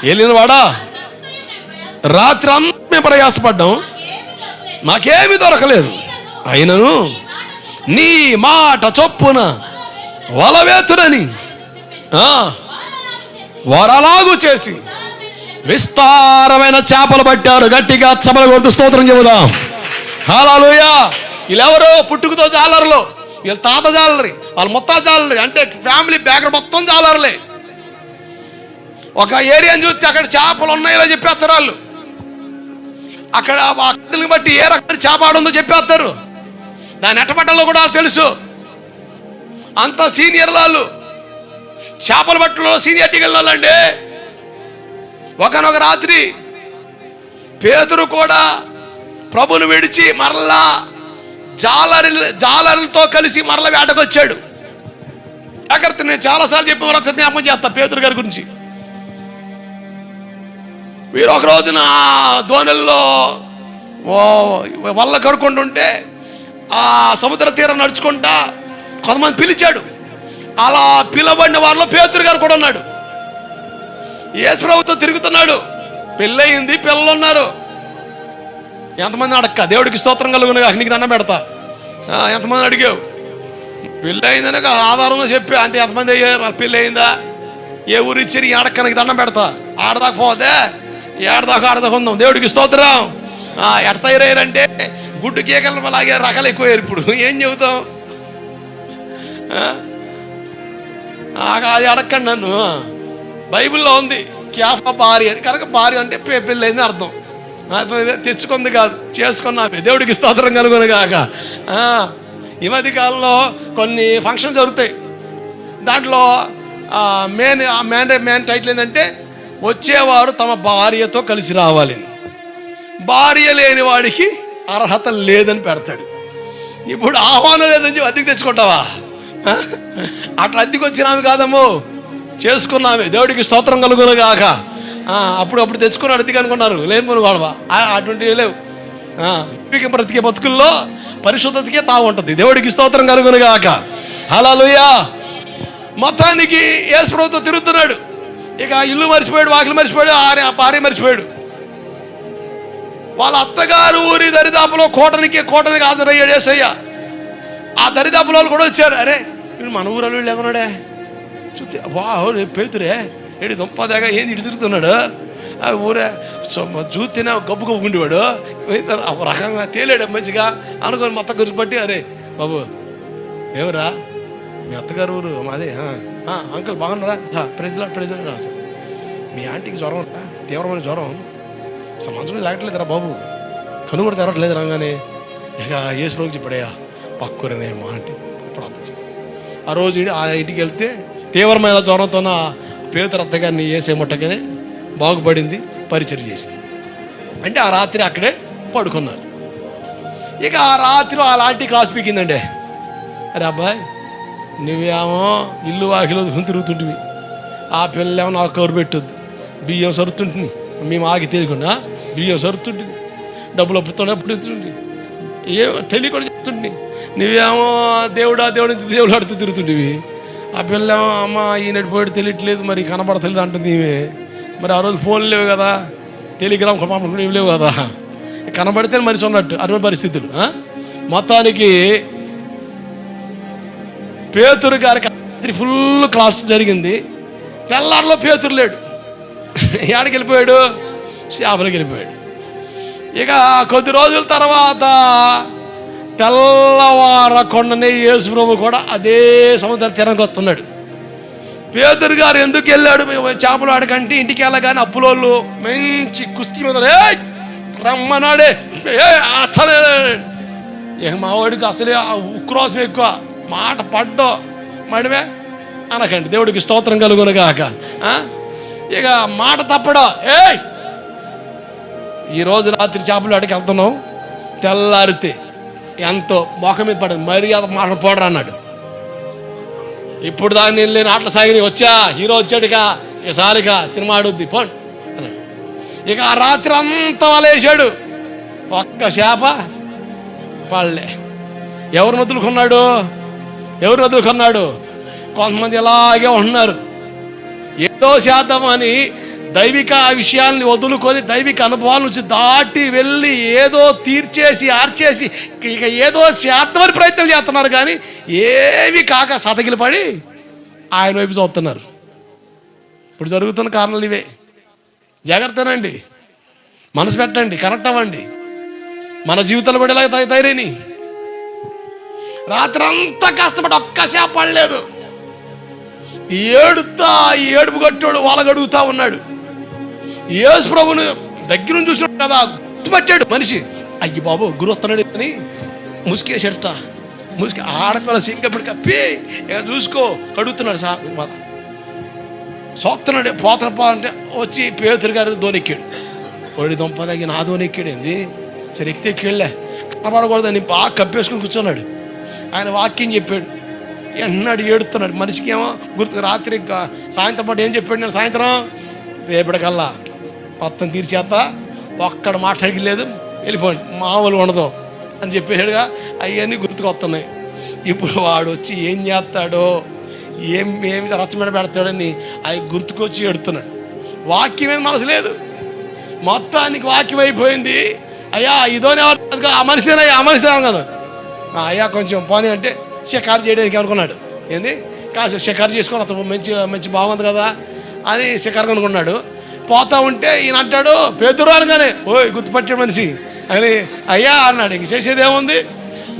వెళ్ళినవాడా, రాత్రి అంతా ప్రయాసపడ్డాం, మాకేమీ దొరకలేదు. అయినను నీ మాట చొప్పున వలవేతుడని వారలాగు చేసి విస్తారమైన చేపలు పట్టారు. గట్టిగా చపలు కొడుతూ స్తోత్రం చెబుదాం. హల్లెలూయా. వీళ్ళెవరో పుట్టుకతో జాలర్లు, వీళ్ళ తాత జాలరి, వాళ్ళ మొత్తం జాలరి, అంటే ఫ్యామిలీ బ్యాక్గ్రౌండ్ మొత్తం జాలర్లే. ఒక ఏరియాని చూస్తే అక్కడ చేపలు ఉన్నాయో చెప్పేస్తారు వాళ్ళు. అక్కడ వాటిని బట్టి ఏ రకమైన చేప ఆడుందో చెప్పేస్తారు. దాన్ని ఎట్టబట్టలో కూడా తెలుసు. అంత సీనియర్ వాళ్ళు, చేపల బట్టలో సీనియారిటీకి వెళ్ళిన వాళ్ళండి. ఒకనొక రాత్రి పేతురు కూడా ప్రభుని విడిచి మరలా జాలరులతో కలిసి మరల వేటకొచ్చాడు. జాగ్రత్త, నేను చాలాసార్లు చెప్పి మరొకసారి జ్ఞాపకం చేస్తా పేతురు గారి గురించి. మీరు ఒక రోజున దోణుల్లో వల్ల కడుకుంటుంటే ఆ సముద్ర తీరం నడుచుకుంటా కొంతమంది పిలిచాడు. అలా పిలబడిన వారిలో పేతురు గారు కూడా ఉన్నాడు. యేసు ప్రభుతో తిరుగుతున్నాడు. పెళ్ళయింది, పిల్లలు ఉన్నారు. ఎంతమంది అడక్క? దేవుడికి స్తోత్రం కలుగునుగా, నీకు దండం పెడతా. ఎంతమంది అడిగావు? పెళ్ళి అయిందని ఆధారంగా చెప్పి అంతే. ఎంతమంది అయ్యారు? పెళ్ళి అయిందా? ఏ ఊరు ఇచ్చి అడక్క, నీకు దండం పెడతా. ఆడదాకా పోతే ఏడదాకా ఆడదాకా ఉందాం. దేవుడికి స్తోత్రం. ఎట్ట తయారయ్యారంటే గుడ్డు కేకలు లాగే రకాలు ఎక్కువయ్యారు. ఇప్పుడు ఏం చెబుతాం? అది అడగండి నన్ను. బైబిల్లో ఉంది క్యాఫా భార్య అని. కనుక భార్య అంటే పెళ్ళి అయింది అర్థం. తెచ్చుకుంది కాదు, చేసుకున్నామే. దేవుడికి స్తోత్రం కలుగును గాక. ఈ మధ్య కాలంలో కొన్ని ఫంక్షన్ జరుగుతాయి. దాంట్లో మెయిన్ టైటిల్ ఏంటంటే వచ్చేవారు తమ భార్యతో కలిసి రావాలి. భార్య లేని వాడికి అర్హత లేదని పెడతాడు. ఇప్పుడు ఆహ్వానం లేదని చెప్పి అద్దెకి తెచ్చుకుంటావా? అట్లా అద్దెకి వచ్చినామే కాదమ్మో, చేసుకున్నామే. దేవుడికి స్తోత్రం కలుగును గాక. అప్పుడు తెచ్చుకున్నాడు అద్దెకి అనుకున్నారు. లేని పని గొడవ అటువంటివి లేవు. బ్రతికే బతుకుల్లో పరిశుద్ధతకే తావు ఉంటుంది. దేవుడికి స్తోత్రం కలుగును గాక. హల్లెలూయా. మొత్తానికి యేసు ప్రభుతో తిరుగుతున్నాడు. ఇక ఇల్లు మర్చిపోయాడు, వాకిలు మర్చిపోయాడు, భార్య మర్చిపోయాడు. వాళ్ళ అత్తగారు ఊరి దరిదాపులో కోటనికి హాజరయ్యాడు యేసయ్య. ఆ దరిదాపులో కూడా వచ్చారు. అరే వీడు మన ఊరు వీళ్ళు ఏమన్నాడే చూస్తే, వా పేతురే ఏడు దుంపదేగా ఏంది ఇటు తిరుగుతున్నాడు. ఆ ఊరే చూస్తేనే గబ్బు ఉండేవాడు. ఒక రకంగా తేలాడు మంచిగా అనుకొని మొత్తం గురిపట్టి, అరే బాబు ఏమరా మీ అత్తగారు ఊరు మాదే? అంకుల్ బాగున్నారా? ప్రెజలా మీ ఆంటీకి జ్వరం రా, తీవ్రమైన జ్వరం, మంచం లేకట్లేదురా బాబు, కను కూడా తెరవట్లేదు రాగానే. ఇక యేసు ప్రభుకి చెప్పాడయ్యా పక్కూరనే మా ఆంటీ ప్రార్థన. ఆ రోజు ఆ ఇంటికి వెళ్తే తీవ్రమైన జ్వరంతో పేతురు అత్తగారిని యేసే ముట్టగానే బాగుపడింది, పరిచయం చేసింది. అంటే ఆ రాత్రి అక్కడే పడుకున్నారు. ఇక ఆ రాత్రి అలాంటి కాసు పీకిందండి. అరే అబ్బాయి, నువ్వేమో ఇల్లు వాకిలో తిరుగుతుంటివి, ఆ పిల్లేమో నాకు కవరు పెట్టొద్దు, బియ్యం సరుతుంటుంది, మేము ఆగి తెలియకుండా బియ్యం సరుతుంటుంది, డబ్బులు అప్పుడుతుండే తెలియకుండా చెప్తుంటే, నువ్వేమో దేవుడు ఆడుతూ తిరుగుతుంటివి, ఆ పిల్లేమో అమ్మ ఈనాడు పోయాడు తెలియట్లేదు, మరి కనబడతలేదు అంటుంది ఈమె. మరి ఆ రోజు ఫోన్లు లేవు కదా, టెలిగ్రామ్ పంపడం లేవు కదా, కనబడితే మనిషి ఉన్నట్టు అటువంటి పరిస్థితులు. మొత్తానికి పేతురు గారికి రాత్రి ఫుల్ క్లాస్ జరిగింది. తెల్లారిలో పేతురు లేడు, ఎక్కడికి వెళ్ళిపోయాడు? చేపలకి వెళ్ళిపోయాడు. ఇక కొద్ది రోజుల తర్వాత తెల్లవారకుండానే యేసు ప్రభు కూడా అదే సముద్రం తీరానికి వస్తున్నాడు. పేతురు గారు ఎందుకు వెళ్ళాడు చేపలు ఆడకంటే, ఇంటికి వెళ్ళగానే అప్పులోళ్ళు మంచి కుస్తీ మీద రమ్మన్నాడే, అతనే. ఇక మా వాడికి అసలే ఉక్రోసం ఎక్కువ, మాట పడ్డో మడిమే అనకండి, దేవుడికి స్తోత్రం కలుగునుగాక. ఇక మాట తప్పడో, ఈరోజు రాత్రి చేపలు ఆడికి వెళ్తున్నాం, తెల్లారితే ఎంతో మొఖం మీద పడదు, మరీ అది మాట పోడరా అన్నాడు. ఇప్పుడు దాన్ని నేను ఆటలు సాగిని వచ్చా, హీరో వచ్చాడుగా, సారిగా సినిమా ఆడుద్ది పోండి అన్నాడు. ఇక ఆ రాత్రి అంతా వలేసాడు, ఒక్క చేప పడలే. ఎవరు వదులుకున్నాడు? కొంతమంది ఇలాగే ఉంటున్నారు. ఏదో చేద్దామని దైవిక విషయాల్ని వదులుకొని దైవిక అనుభవాల నుంచి దాటి వెళ్ళి ఏదో తీర్చేసి ఆర్చేసి ఇక ఏదో చేద్దామని ప్రయత్నం చేస్తున్నారు, కానీ ఏవి కాక సతగిలి పడి ఆయన వైపు చూస్తున్నారు. ఇప్పుడు జరుగుతున్న కారణాలు ఇవే. జాగ్రత్తనండి, మనసు పెట్టండి, కరెక్ట్ అవ్వండి, మన జీవితాలు పడేలాగా తయారైని. రాత్రి అంతా కష్టపడి ఒక్క చేప పడలేదు. ఏడుతా ఏడుపు కట్టాడు, వాళ్ళగడుగుతా ఉన్నాడు. యేసు ప్రభుని దగ్గర నుంచి చూసినాడు కదా, గుర్తుపట్టాడు మనిషి. అయ్యి బాబు గురు వస్తున్నాడు అని ముసుకేసేట, ఆడపిల్ల సింగప్పుడు కప్పి ఇక చూసుకో కడుగుతున్నాడు. సోక్తున్నాడు, పోతరపా అంటే వచ్చి పేతురు గారు దోనెక్కాడు. ఒడి దొంప దగ్గర నా దోనెక్కాడు ఏంది, సరే ఎక్కితే ఎక్కిళ్ళే, కనపడకూడదని బాగా కప్పేసుకుని కూర్చున్నాడు. ఆయన వాక్యం చెప్పాడు, ఎన్నాడు ఏడుతున్నాడు. మనిషికి ఏమో గుర్తు. రాత్రి ఇంకా సాయంత్రం పాటు ఏం చెప్పాడు, నేను సాయంత్రం రేపటికల్లా మొత్తం తీర్చేస్తా, ఒక్కడ మాట్లాడలేదు, వెళ్ళిపోండి, మామూలు ఉండదు అని చెప్పేసాడుగా. అవన్నీ గుర్తుకొస్తున్నాయి. ఇప్పుడు వాడు వచ్చి ఏం చేస్తాడో, ఏమి రచమైన పెడతాడని అవి గుర్తుకొచ్చి ఎడుతున్నాడు. వాక్యం ఏం మనసు లేదు, మొత్తానికి వాక్యం అయిపోయింది. అయ్యా ఇదోనే ఆ మనిషినే కదా, అయ్యా కొంచెం పోనీ అంటే షికారు చేయడానికి అనుకున్నాడు. ఏంది కాసేపు షికారు చేసుకొని అతను మంచి బాగుంది కదా అని షికారు అనుకున్నాడు. పోతా ఉంటే ఈయన అంటాడు పేతురు అనగానే, ఓయ్ గుర్తుపట్టే మనిషి అని అయ్యా అన్నాడు. ఇంక చేసేది ఏముంది,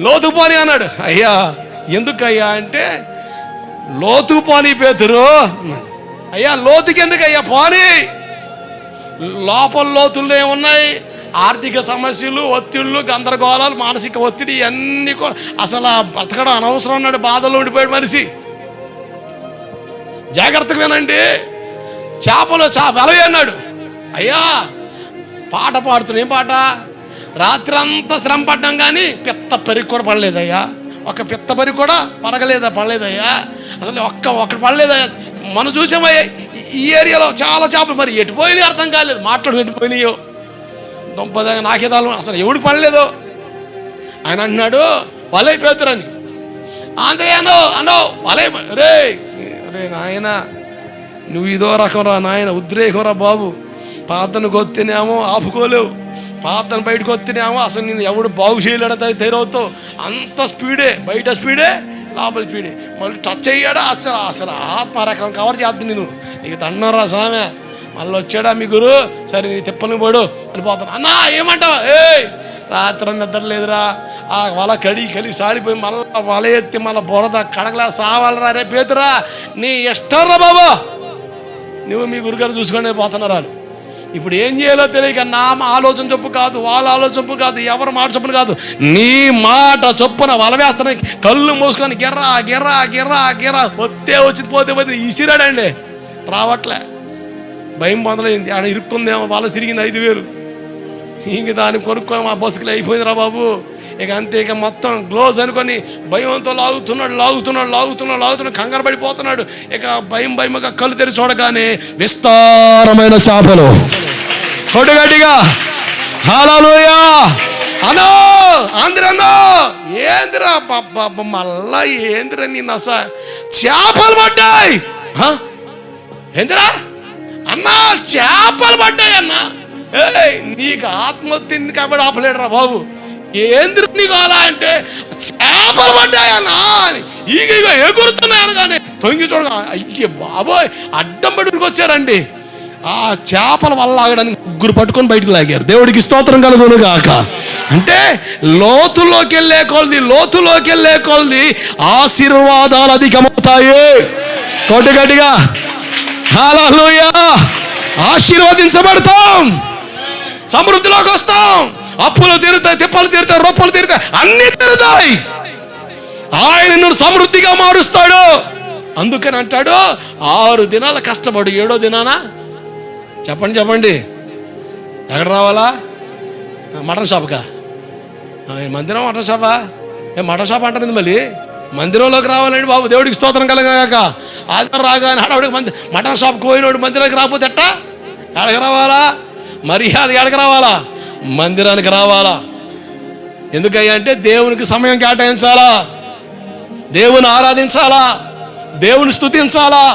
లోతుకు పోనీ అన్నాడు. అయ్యా ఎందుకు అయ్యా అంటే, లోతుకు పోనీ పేతురు అన్నాడు. అయ్యా లోతుకి ఎందుకు అయ్యా, పోనీ. లోపల లోతుల్లో ఏమున్నాయి, ఆర్థిక సమస్యలు, ఒత్తిళ్ళు, గందరగోళాలు, మానసిక ఒత్తిడి, ఇవన్నీ కూడా అసలు బ్రతకడం అనవసరం అన్నాడు. బాధల్లో ఉండిపోయాడు మనిషి. జాగ్రత్తగా వినండి, చేపలు వెలవి అన్నాడు. అయ్యా పాట పాడుతున్నా, ఏం పాట, రాత్రి అంతా శ్రమ పడ్డాం కానీ పిత్త పరికి కూడా పడలేదయ్యా, ఒక పిత్త పరికి కూడా పడలేదయ్యా, అసలు ఒక్కటి పడలేదయ్యా. మనం చూసామయ్యా ఈ ఏరియాలో చాలా చేపలు, మరి ఎటుపోయినాయి అర్థం కాలేదు, మాట్లాడు ఎటుపోయినాయో దొంపదాగా నాకేదాలు అసలు ఎవడు పడలేదు. ఆయన అంటున్నాడు వలై పేతురని. ఆంధ్రే అనో వలై రే నాయన, నువ్వు ఇదో రకం రా నాయన, ఉద్రేకం రా బాబు. ప్రార్థన కొత్తేనేమో ఆపుకోలేవు, ప్రార్థన బయటకు వస్తేనేమో అసలు నేను ఎవడు బాగు చేయలేడ తయారవుతావు. అంత స్పీడే, బయట స్పీడే, లోపల స్పీడే. మళ్ళీ టచ్ అయ్యాడా అసలు ఆత్మరకం కవర్ చేద్దాం నేను, నీకు దండం రా సామె. మళ్ళీ వచ్చాడా మీ గురు, సరే నీ తిప్పని పోడు అని పోతాను. అన్నా ఏమంటావు, రాత్రి నిద్ర లేదురా, ఆ వల కడి సారిపోయి మళ్ళీ వల ఎత్తి మళ్ళీ బురద కడగలా సావాలరా. రే పేతురా నీ ఇష్టం రా బాబా, నువ్వు మీ గురుగారు చూసుకొని పోతున్నారా. ఇప్పుడు ఏం చేయాలో తెలియక నా ఆలోచన చొప్పు కాదు, వాళ్ళ ఆలోచన చొప్పు కాదు, ఎవరి మాట చొప్పున కాదు, నీ మాట చొప్పున వల వేస్తానికి కళ్ళు మూసుకొని గిర్రా గిర్రా గిర్రా గిర్రా వచ్చి పోతే ఇసిరాడండి. రావట్లే, భయం మొదలైంది. ఆడ ఇరుక్కుందేమో, వాళ్ళ సిరిగింది 5,000. ఇంక దాన్ని కొనుక్కొని మా బతుకులు అయిపోయిందిరా బాబు. ఇక అంతే, ఇక మొత్తం గ్లోజ్ అనుకొని భయంతో లాగుతున్నాడు, కంగారు పడిపోతున్నాడు. ఇక భయంగా కళ్ళు తెరిచి చూడగానే విస్తారమైన చేపలు. కొడుగట్టిగా హల్లెలూయా అనో ఆంధ్రన్నో. ఏందిరా మళ్ళా ఏందిరా నీ నస, చేపలు పడ్డాయి. ఏందిరా అన్నా, చేపలు పడ్డాయి అన్నా. నీకు ఆత్మహత్య కాబట్టి ఆపలేడురా బాబు. ఏంద్ర నీకు అలా అంటే చేపలు పడ్డాయన్నా, ఈగ ఎగురుతున్నాయని కానీ తొంగి చూడగా అయ్యే బాబోయ్ అడ్డం పడుకు వచ్చారండి. ఆ చేపల వల్ల లాగడానికి ముగ్గురు పట్టుకొని బయటకు లాగారు. దేవుడికి స్తోత్రం కలుగును గాక. అంటే లోతులోకి వెళ్ళే కొలది ఆశీర్వాదాలు అధికమవుతాయి. కొట్టగట్టిగా హల్లెలూయా. ఆశీర్వదించబడతాం, సమృద్ధిలోకి వస్తాం. అప్పులు తీరుతాయి, తిప్పలు తీరుతాయి, రొప్పలు తీరుతాయి, అన్ని తీరుతాయి. ఆయన నిన్ను సమృద్ధిగా మారుస్తాడు. అందుకని అంటాడు 6 దినాల కష్టపడు, 7వ దినాన చెప్పండి ఎక్కడ రావాలా? మటన్ షాప్కా? మందిరం మటన్ షాపా? మటన్ షాప్ అంటారు మళ్ళీ. మందిరంలోకి రావాలండి బాబు. దేవుడికి స్తోత్రం కలగాక. ఆధార్ రాగానే ఆడవాడికి మటన్ షాప్కి పోయినోడు మందిరానికి రాకపోతే ఎట్టా? ఎడకి రావాలా? మర్యాద ఎడకి రావాలా? మందిరానికి రావాలా. ఎందుకయ్యా అంటే దేవునికి సమయం కేటాయించాలా, దేవుని ఆరాధించాలా, దేవుని స్తుతించాలా.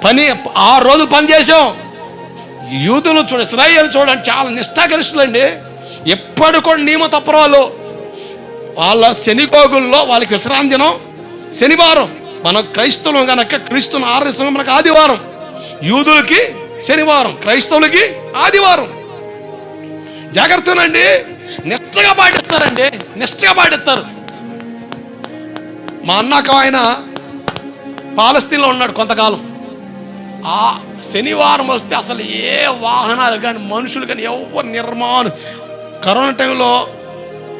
6 రోజులు పని చేసాం. యూదులు ఇశ్రాయేలు చూడండి, చాలా నిష్ఠాగరిష్ఠులండి. ఎప్పటి కూడా నియమ తప్పరాలు. వాళ్ళ శనిగోగుల్లో వాళ్ళకి విశ్రాంతి దినం శనివారం. మన క్రైస్తవులు కనుక క్రీస్తుని ఆరాధిస్తున్నాం, మనకు ఆదివారం. యూదులకి శనివారం, క్రైస్తవులకి ఆదివారం. జాగ్రత్తనండి, నిష్టగా పాటిస్తారు. మా అన్నకు ఆయన పాలస్తీన్లో ఉన్నాడు కొంతకాలం. ఆ శనివారం వస్తే అసలు ఏ వాహనాలు కానీ మనుషులు కానీ ఎవరు నిర్మాణం. కరోనా టైంలో,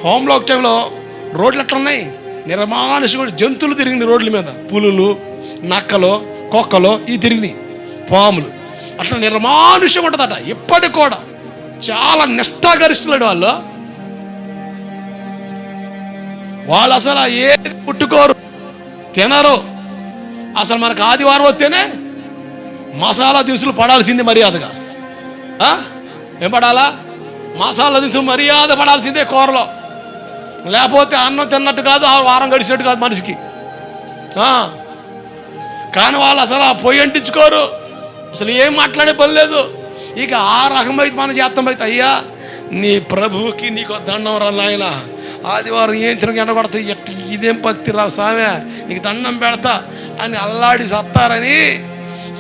హోంలాక్ టైంలో రోడ్లు ఎట్లా ఉన్నాయి, నిర్మానుషంగా జంతువులు తిరిగినాయి రోడ్ల మీద. పులులు, నక్కలు, కుక్కలు ఇవి తిరిగినాయి, పాములు. అట్లా నిర్మానుష్యంగా ఉంటుందట. ఇప్పటికి కూడా చాలా నిష్ఠాగరిష్ఠులు వాళ్ళు అసలు ఏది పుట్టుకోరు, తినరు. అసలు మనకు ఆదివారం వస్తేనే మసాలా దినుసులు పడాల్సింది మర్యాదగా. ఏం పడాలా? మసాలా దినుసులు మర్యాద పడాల్సిందే కూరలో. లేకపోతే అన్నం తిన్నట్టు కాదు, ఆ వారం గడిచినట్టు కాదు మనిషికి. కానీ వాళ్ళు అసలు ఆ పొయ్యి అంటించుకోరు, అసలు ఏం మాట్లాడే పని లేదు. ఇక ఆ రకమైతే మన చేత్తం అయితే, అయ్యా నీ ప్రభువుకి నీకు దండం రా నాయన, ఆదివారం ఏం తినక ఎండగొడతాయి, ఇదేం పత్తి రా సామె, నీకు దండం పెడతా అని అల్లాడి సత్తారని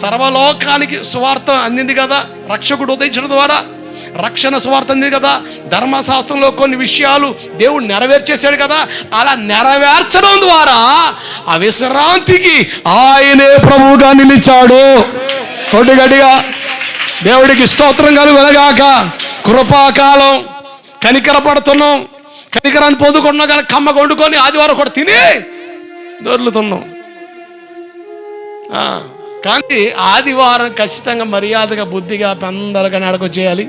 సర్వలోకానికి సువార్త అందింది కదా. రక్షకుడు ఉదయించడం ద్వారా రక్షణ సువార్త అందింది కదా. ధర్మశాస్త్రంలో కొన్ని విషయాలు దేవుడు నెరవేర్చేశాడు కదా. అలా నెరవేర్చడం ద్వారా ఆ విశ్రాంతికి ఆయనే ప్రభువుగా నిలిచాడు. కొద్దిగట్టిగా దేవుడికి స్తోత్రం కలుగునగాక. కృపాకాలం, కనికర పడుతున్నాం, కనికరాన్ని పొందుకుంటున్నాం. కానీ కమ్మ వండుకొని ఆదివారం కూడా తిని దొర్లుతున్నాం. కానీ ఆదివారం ఖచ్చితంగా మర్యాదగా, బుద్ధిగా, పెందలుగా నడకొచ్చేయాలి.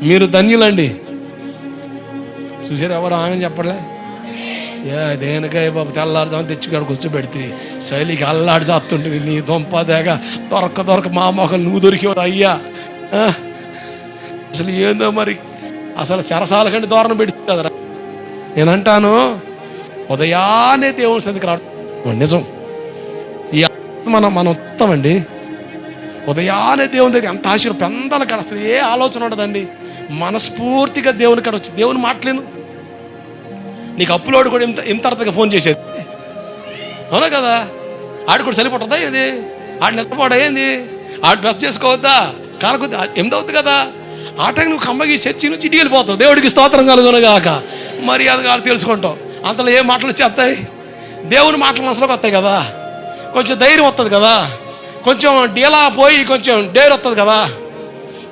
మీరు ధన్యులండి. చూసారు ఎవరు ఆమె చెప్పలే? దేనికాయ బాబు తెల్లారుజాము తెచ్చి కాడ కూర్చోబెడితే శైలికి అల్లాడి చేస్తుంటే నీ దొంపదేగా దొరక మా మొక్కలు నువ్వు దొరికేవారు అయ్యా. అసలు ఏందో మరి, అసలు చెరసాల కంటే దూరం పెడుతుంది కదరా. నేనంటాను ఉదయాన్నే దేవుని సన్నిధికి రావడం నిజం. ఈ మనం ఉత్తమండి. ఉదయాన్నే దేవుని దగ్గర ఎంత ఆశీర్వాదం, పెందల కాడ అసలు ఏ ఆలోచన ఉండదండి. మనస్ఫూర్తిగా దేవుని కాడ వచ్చి దేవుని మాటలేను. నీకు అప్పులోడు కూడా ఇంత అర్థంగా ఫోన్ చేసేది, అవునా కదా? ఆడు కూడా సరిపడుతుందా ఏంది? ఆడు నిద్రపోడా ఏంది? ఆడు బెస్ట్ చేసుకోవద్దా? కాలకొద్ది ఎంతవుద్ది కదా. ఆ టైం నువ్వు కమ్మకి చర్చి నుంచి ఇంటికి వెళ్ళిపోతావు. దేవుడికి స్తోత్రం కలుగునగాక. మర్యాదగా తెలుసుకుంటావు. అంతలో ఏ మాటలు వచ్చేస్తాయి? దేవుని మాటలు మనసులోకి వస్తాయి కదా. కొంచెం ధైర్యం వస్తుంది కదా, కొంచెం డీలా పోయి కొంచెం డేర్ వస్తుంది కదా.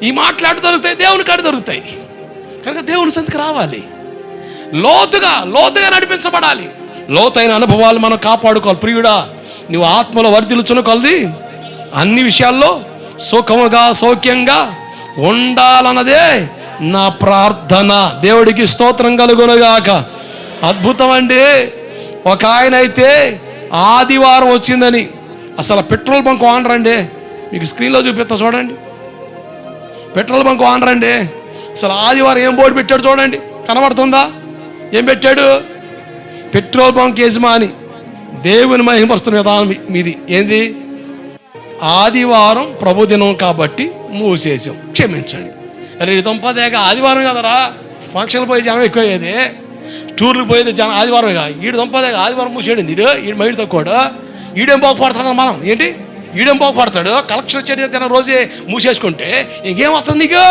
ఈ మాట్లాడి దొరుకుతాయి, దేవుని కాడి దొరుకుతాయి. కనుక దేవుని సంతికి రావాలి, లోతుగా నడిపించబడాలి. లోతైన అనుభవాలు మనం కాపాడుకోవాలి. ప్రియుడా, నువ్వు ఆత్మలో వర్ధిల్లుచున్న కొలది అన్ని విషయాల్లో సుఖముగా, సౌఖ్యంగా ఉండాలన్నదే నా ప్రార్థన. దేవుడికి స్తోత్రం కలుగునుగాక. అద్భుతం అండి. ఒక ఆయన అయితే ఆదివారం వచ్చిందని అసలు పెట్రోల్ బంక్ ఓనర్ అండి, మీకు స్క్రీన్లో చూపిస్తా చూడండి. పెట్రోల్ బంక్ ఓనర్ అండి. అసలు ఆదివారం ఏం బోర్డు పెట్టాడు చూడండి, కనబడుతుందా? ఏం పెట్టాడు? పెట్రోల్ బంక్ యజమాని దేవుని మహిమపరుస్తున్న విధానం మీది ఏంది? ఆదివారం ప్రభుదినం కాబట్టి మూసేసాం, క్షమించండి. అరే దుంపదేక ఆదివారం కదరా, ఫంక్షన్లు పోయి జనం ఎక్కువయ్యేది, టూర్లకు పోయేది జనం ఆదివారమేగా. ఈడు దుంపదేక ఆదివారం మూసేయండి. ఈడు మైడు తక్కువడు, ఈడేం బాగుపడతాడు. మనం ఏంటి ఈడేం బాగుపడతాడు? కలెక్షన్ వచ్చేది తిన రోజే మూసేసుకుంటే ఇంకేం వస్తుంది నీకు?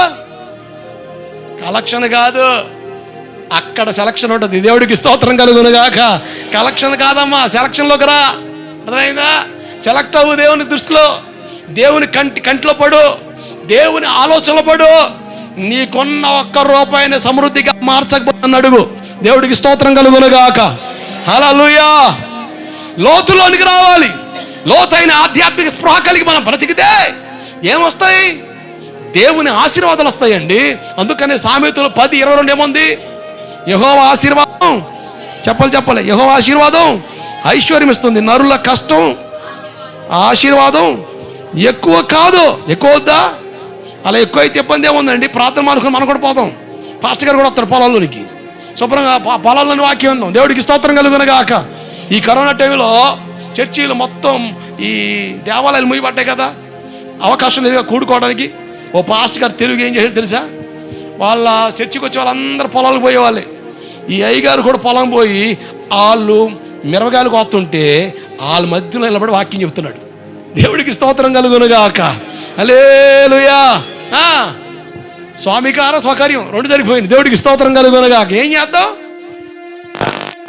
కలెక్షన్ కాదు, అక్కడ సెలక్షన్ ఉంటుంది. దేవుడికి స్తోత్రం కలుగునుగాక. కలెక్షన్ కాదమ్మా, సెలక్షన్లోకి రా. అర్థమైందా? సెలెక్ట్ అవ్వు దేవుని దృష్టిలో, దేవుని కంటిలో పడు, దేవుని ఆలోచనలో పడు. నీకున్న ఒక్క రూపాయిని సమృద్ధిగా మార్చకపోతే అడుగు. దేవుడికి స్తోత్రం కలుగునుగాక. హల్లెలూయా. లోతులోనికి రావాలి. లోతైన ఆధ్యాత్మిక స్పృహ కలిగి మనం బ్రతికితే ఏమొస్తాయి? దేవుని ఆశీర్వాదాలు వస్తాయండి. అందుకనే సామెతలు 10:22 ఏముంది? యెహోవా ఆశీర్వాదం, చెప్పలే యెహోవా ఆశీర్వాదం ఐశ్వర్యం ఇస్తుంది, నరుల కష్టం ఆశీర్వాదం ఎక్కువ కాదు. ఎక్కువ వద్దా? అలా ఎక్కువ అయితే ఇబ్బంది ఏముందండి? ప్రార్థన మానుకుని మనం కూడా పోతాం. పాస్టర్ గారు కూడా వస్తారు పొలాల్లోనికి, శుభ్రంగా పొలాల్లోని వాక్యం ఉందాం. దేవుడికి స్తోత్రం కలుగునుగాక. ఈ కరోనా టైంలో చర్చీలు మొత్తం ఈ దేవాలయాలు ముయ్యబడ్డాయి కదా, అవకాశం లేదుగా కూడుకోవడానికి. ఓ పాస్టర్ గారు తెలుగు ఏం చేశాడు తెలుసా? వాళ్ళ చర్చికి వచ్చే వాళ్ళందరూ పొలాలకు పోయేవాళ్ళే. ఈ అయ్యగారు కూడా పొలం పోయి వాళ్ళు మిరపకాయలు కోస్తుంటే వాళ్ళ మధ్యలో నిలబడి వాక్యం చెప్తున్నాడు. దేవుడికి స్తోత్రం కలుగునుగాక. హల్లెలూయా. స్వామికార స్వకార్యం రెండు జరిగిపోయింది. దేవుడికి స్తోత్రం కలుగునుగాక. ఏం చేద్దాం?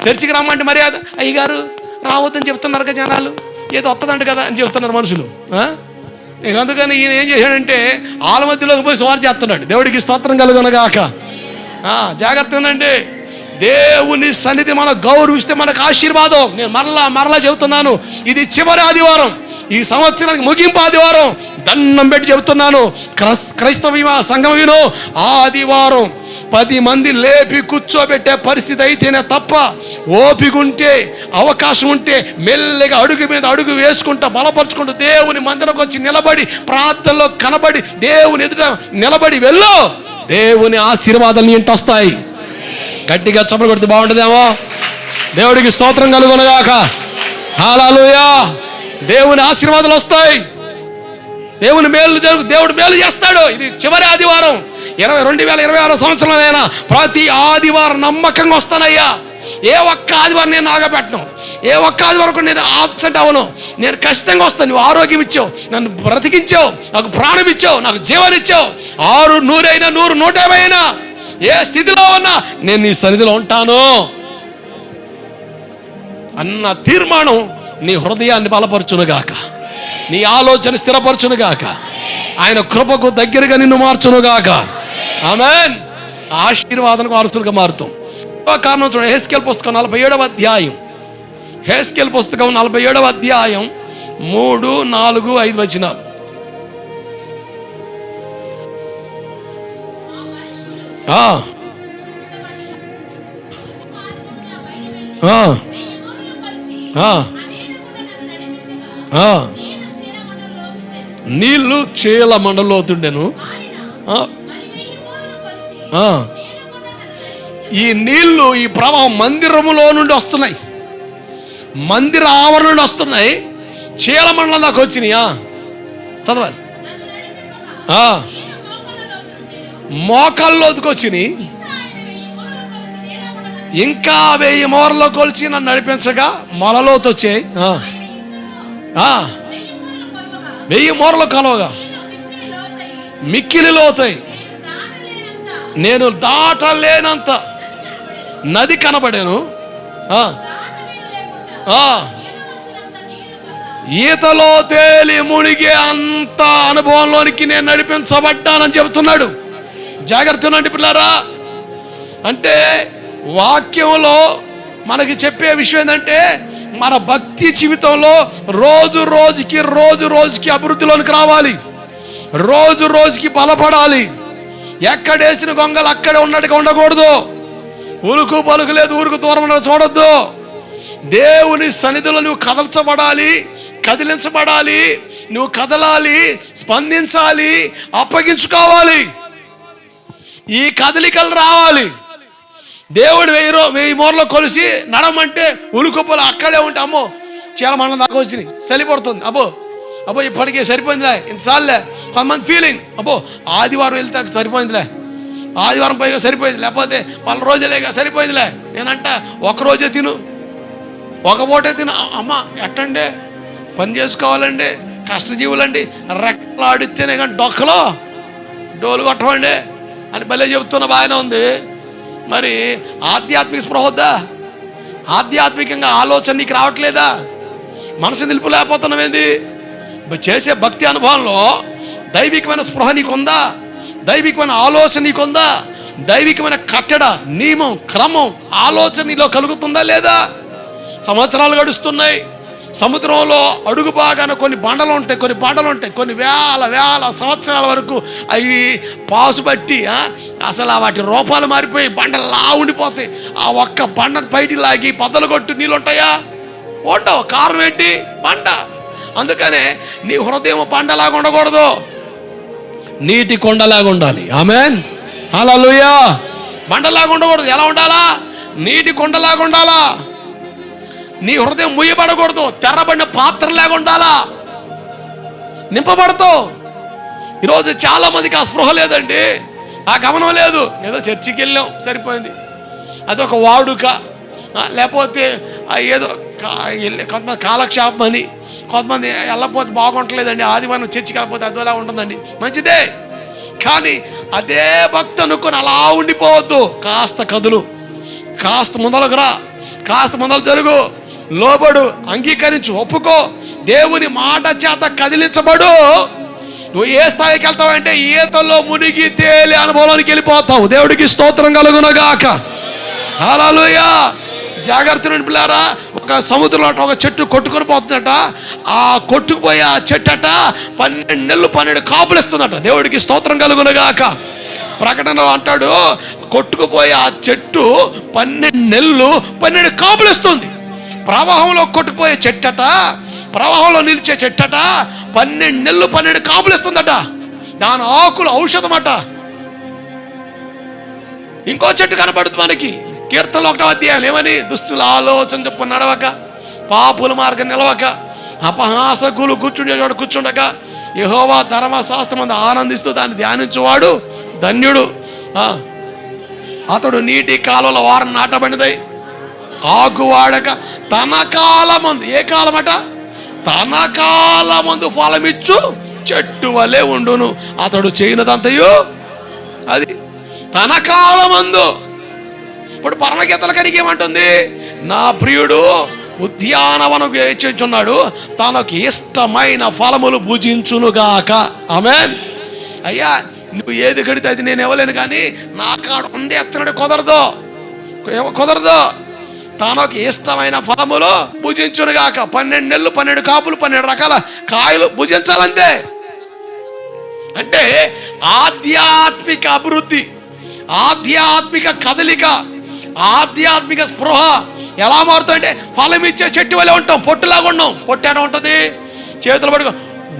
చర్చికి రమ్మంటే మర్యాద, అయ్యగారు రావద్దని చెప్తున్నారు కదా జనాలు, ఏదో వస్తుందంట కదా అని చెప్తున్నారు మనుషులు. అందుకని ఈయన ఏం చేశాడంటే వాళ్ళ మధ్యలోకి పోయి సువార్త చేస్తున్నాడు. దేవుడికి స్తోత్రం కలుగునుగాక. జాగ్రత్తగానండి. దేవుని సన్నిధి మనం గౌరవిస్తే మనకు ఆశీర్వాదం. నేను మరలా చెబుతున్నాను, ఇది చివరి ఆదివారం, ఈ సంవత్సరానికి ముగింపు ఆదివారం. దండం పెట్టి చెబుతున్నాను, క్రైస్తవ సంఘం ఆదివారం 10 మంది లేపి కూర్చోబెట్టే పరిస్థితి అయితేనే తప్ప, ఓపిక ఉంటే అవకాశం ఉంటే మెల్లగా అడుగు మీద అడుగు వేసుకుంటా బలపరుచుకుంటూ దేవుని మందిరకు వచ్చి నిలబడి ప్రార్థనలో కనబడి దేవుని ఎదుట నిలబడి వెళ్ళు. దేవుని ఆశీర్వాదాలు ఇంటి వస్తాయి. గట్టిగా చప్పట్లు కొడితే బాగుంటుందేమో. దేవుడికి స్తోత్రం కలుగునుగాక. హల్లెలూయా. దేవుని ఆశీర్వాదాలు వస్తాయి. దేవుని దేవుడు మేలు చేస్తాడు. ఇది చివరి ఆదివారం. 2026 సంవత్సరంలోనైనా ప్రతి ఆదివారం నమ్మకంగా వస్తానయ్యా. ఏ ఒక్క ఆదివారం నేను ఆగపెట్టను, ఏ ఒక్క ఆదివారం నేను ఆబ్సెంట్ అవ్వను. నేను ఖచ్చితంగా వస్తాను. నువ్వు ఆరోగ్యం ఇచ్చావు, నన్ను బ్రతికించావు, నాకు ప్రాణం ఇచ్చావు, నాకు జీవనం ఇచ్చావు. 6, 100 అయినా 100, 150 అయినా ఏ స్థితిలో ఉన్నా నేను నీ సన్నిధిలో ఉంటాను అన్న తీర్మానం నీ హృదయాన్ని బలపరచునుగాక, నీ ఆలోచన స్థిరపరచునుగాక, ఆయన కృపకు దగ్గరగా నిన్ను మార్చునుగాక. ఆమేన్. ఆశీర్వాదానికి వారసులుగా మారుతాం. కారణం చూడండి, హెస్కేల్ పుస్తకం 47వ అధ్యాయం, హెస్కేల్ పుస్తకం 47వ అధ్యాయం 3, 4, 5 వచనాలు. నీళ్లు చేల మండలోతుండెను. ఈ నీళ్లు, ఈ ప్రవాహం మందిరములో నుండి వస్తున్నాయి, మందిర ఆవరణ నుండి వస్తున్నాయి, చీల మండలం దాకా వచ్చినాయా? చదవాలి. మోకాల్లోకి వచ్చినాయి. ఇంకా 1000 మూరలో కొలిచి నన్ను నడిపించగా మొలలోకి వచ్చాయి. 1000 మూరలు కలవగా మిక్కిలి లోతాయి. నేను దాటలేనంత నది కనబడాను. ఈతలో తేలి మునిగే అంత అనుభవంలోనికి నేను నడిపించబడ్డానని చెబుతున్నాడు. జాగ్రత్తనండి పిల్లారా. అంటే వాక్యంలో మనకి చెప్పే విషయం ఏంటంటే, మన భక్తి జీవితంలో రోజు రోజుకి అభివృద్ధిలోనికి రావాలి, రోజు రోజుకి బలపడాలి. ఎక్కడేసిన గొంగలు అక్కడే ఉన్నట్టుగా ఉండకూడదు. ఉలుకు పలుకు లేదు, ఊరుకు దూరం చూడొద్దు. దేవుని సన్నిధిలో నువ్వు కదల్చబడాలి, కదిలించబడాలి, నువ్వు కదలాలి, స్పందించాలి, అప్పగించుకోవాలి. ఈ కదలికలు రావాలి. దేవుడు 1000 మూరలో కొలిసి నడమంటే ఉలుకుప్పలు అక్కడే ఉంటే అమ్మో చాలా మండలం దాకా వచ్చినాయి, చలిపడుతుంది, అబ్బో ఇప్పటికే సరిపోయిందిలే, ఇంతసార్లే. కొంతమంది ఫీలింగ్ అబ్బో ఆదివారం వెళ్తే సరిపోయిందిలే, ఆదివారం పైగా సరిపోయింది, లేకపోతే 12 రోజులేగా సరిపోయిందిలే. నేనంట ఒకరోజే తిను, ఒక పూటే తిను. అమ్మ ఎట్టండి, పని చేసుకోవాలండి, కష్టజీవులండి, రెక్కలాడితేనే కానీ డొక్కలో డోలు కొట్టమండి అని భలే చెబుతున్న బాగానే ఉంది. మరి ఆధ్యాత్మిక స్పృహ వద్దా? ఆధ్యాత్మికంగా ఆలోచన నీకు రావట్లేదా? మనసు నిలుపు లేకపోతున్నావేంది? చేసే భక్తి అనుభవంలో దైవికమైన స్పృహ నీకుందా? దైవికమైన ఆలోచన నీకుందా? దైవికమైన కట్టడ, నియమం, క్రమం, ఆలోచన నీలో కలుగుతుందా లేదా? సంవత్సరాలు గడుస్తున్నాయి. సముద్రంలో అడుగు బాగానే కొన్ని బండలు ఉంటాయి, కొన్ని వేల సంవత్సరాల వరకు అవి పాసుబట్టి అసలు వాటి రూపాలు మారిపోయి బండలా ఉండిపోతాయి. ఆ ఒక్క బండను బయటికి లాగి బద్దలు కొట్టు నీళ్ళు ఉంటాయా? ఉండవు. కారణం ఏంటి? బండ. అందుకనే నీ హృదయం బండలాగా ఉండకూడదు, నీటి కొండలాగా ఉండాలి. ఆమేన్, హల్లెలూయా. బండలాగా ఉండకూడదు. ఎలా ఉండాలా? నీటి కొండలాగా ఉండాలా. నీ హృదయం ముయ్యబడకూడదు, తెరబడిన పాత్రలాగా ఉండాలా, నింపబడతావు. ఈరోజు చాలా మందికి ఆ స్పృహ లేదండి, ఆ గమనం లేదు. ఏదో చర్చికి వెళ్ళాం సరిపోయింది, అదొక వాడుక, లేకపోతే ఏదో కొంతమంది కాలక్షేపం అని, కొంతమంది వెళ్ళకపోతే బాగుంటలేదండి, ఆదివారం చర్చికి వెళ్ళకపోతే అదోలా ఉంటుందండి, మంచిదే. కానీ అదే భక్తి అనుకుని అలా ఉండిపోవద్దు. కాస్త కదులు, కాస్త ముందలకు రా, కాస్త ముందలు జరుగు, లోబడు, అంగీకరించు, ఒప్పుకో, దేవుని మాట చేత కదిలించబడు. నువ్వు ఏ స్థాయికి వెళ్తావంటే ఈతల్లో మునిగి తేలి అనుభవానికి వెళ్ళిపోతావు. దేవుడికి స్తోత్రం కలుగునగాక. హల్లెలూయా. జాగ్రత్త పిల్లారా. ఒక సముద్రంలో ఒక చెట్టు కొట్టుకొని పోతుందట. ఆ కొట్టుకుపోయి ఆ చెట్టు అట 12 నెలలు 12 కాపులు ఇస్తుందట. దేవుడికి స్తోత్రం కలుగునగాక. ప్రకటనలో అంటాడు, కొట్టుకుపోయి ఆ చెట్టు 12 నెలలు 12 కాపులు ఇస్తుంది. ప్రవాహంలో కొట్టుకుపోయే చెట్టట, ప్రవాహంలో నిలిచే చెట్టట 12 నెలలు 12 కాపులు ఇస్తుందట. దాని ఆకులు ఔషధం అట. ఇంకో చెట్టు కనబడుతుంది మనకి కీర్తనలో 1వ అధ్యాయం. ఏమని? దుష్టుల ఆలోచన చొప్పున నడవక, పాపుల మార్గం నిలవక, అపహాసకులు కూర్చుండక, యెహోవా ధర్మశాస్త్రమందు ఆనందిస్తూ దాన్ని ధ్యానించువాడు ధన్యుడు. అతడు నీటి కాలువల వారం నాటబడినదై ఆకు వాడక తన కాలమందు, ఏ కాలమట? తన కాలమందు ఫలమిచ్చు చెట్టు వలె ఉండును. అతడు చేయనదంతయు అది తన కాలమందు. ఇప్పుడు పరమగీతల కనికి ఏమంటుంది? నా ప్రియుడు ఉద్యానవనకు చేర్చున్నాడు, తనకు ఇష్టమైన ఫలములు భుజించునుగాక. ఆమేన్. అయ్యా, నువ్వు ఏది కడితే అది నేను ఇవ్వలేను, కానీ నా కాడ ఉంది ఎత్తనడు కుదరదు. తనకు ఇష్టమైన ఫలములు భుజించునుగాక. 12 నెలలు 12 కాపులు 12 రకాల కాయలు భుజించాలంతే. అంటే ఆధ్యాత్మిక అభివృద్ధి, ఆధ్యాత్మిక కదలిక, ఆధ్యాత్మిక స్పృహ ఎలా మారుతుందంటే ఫలం ఇచ్చే చెట్టు వల్లే ఉంటాం, పొట్టులాగా ఉన్నాం. పొట్టు ఎలా ఉంటుంది? చేతులు పట్టుకో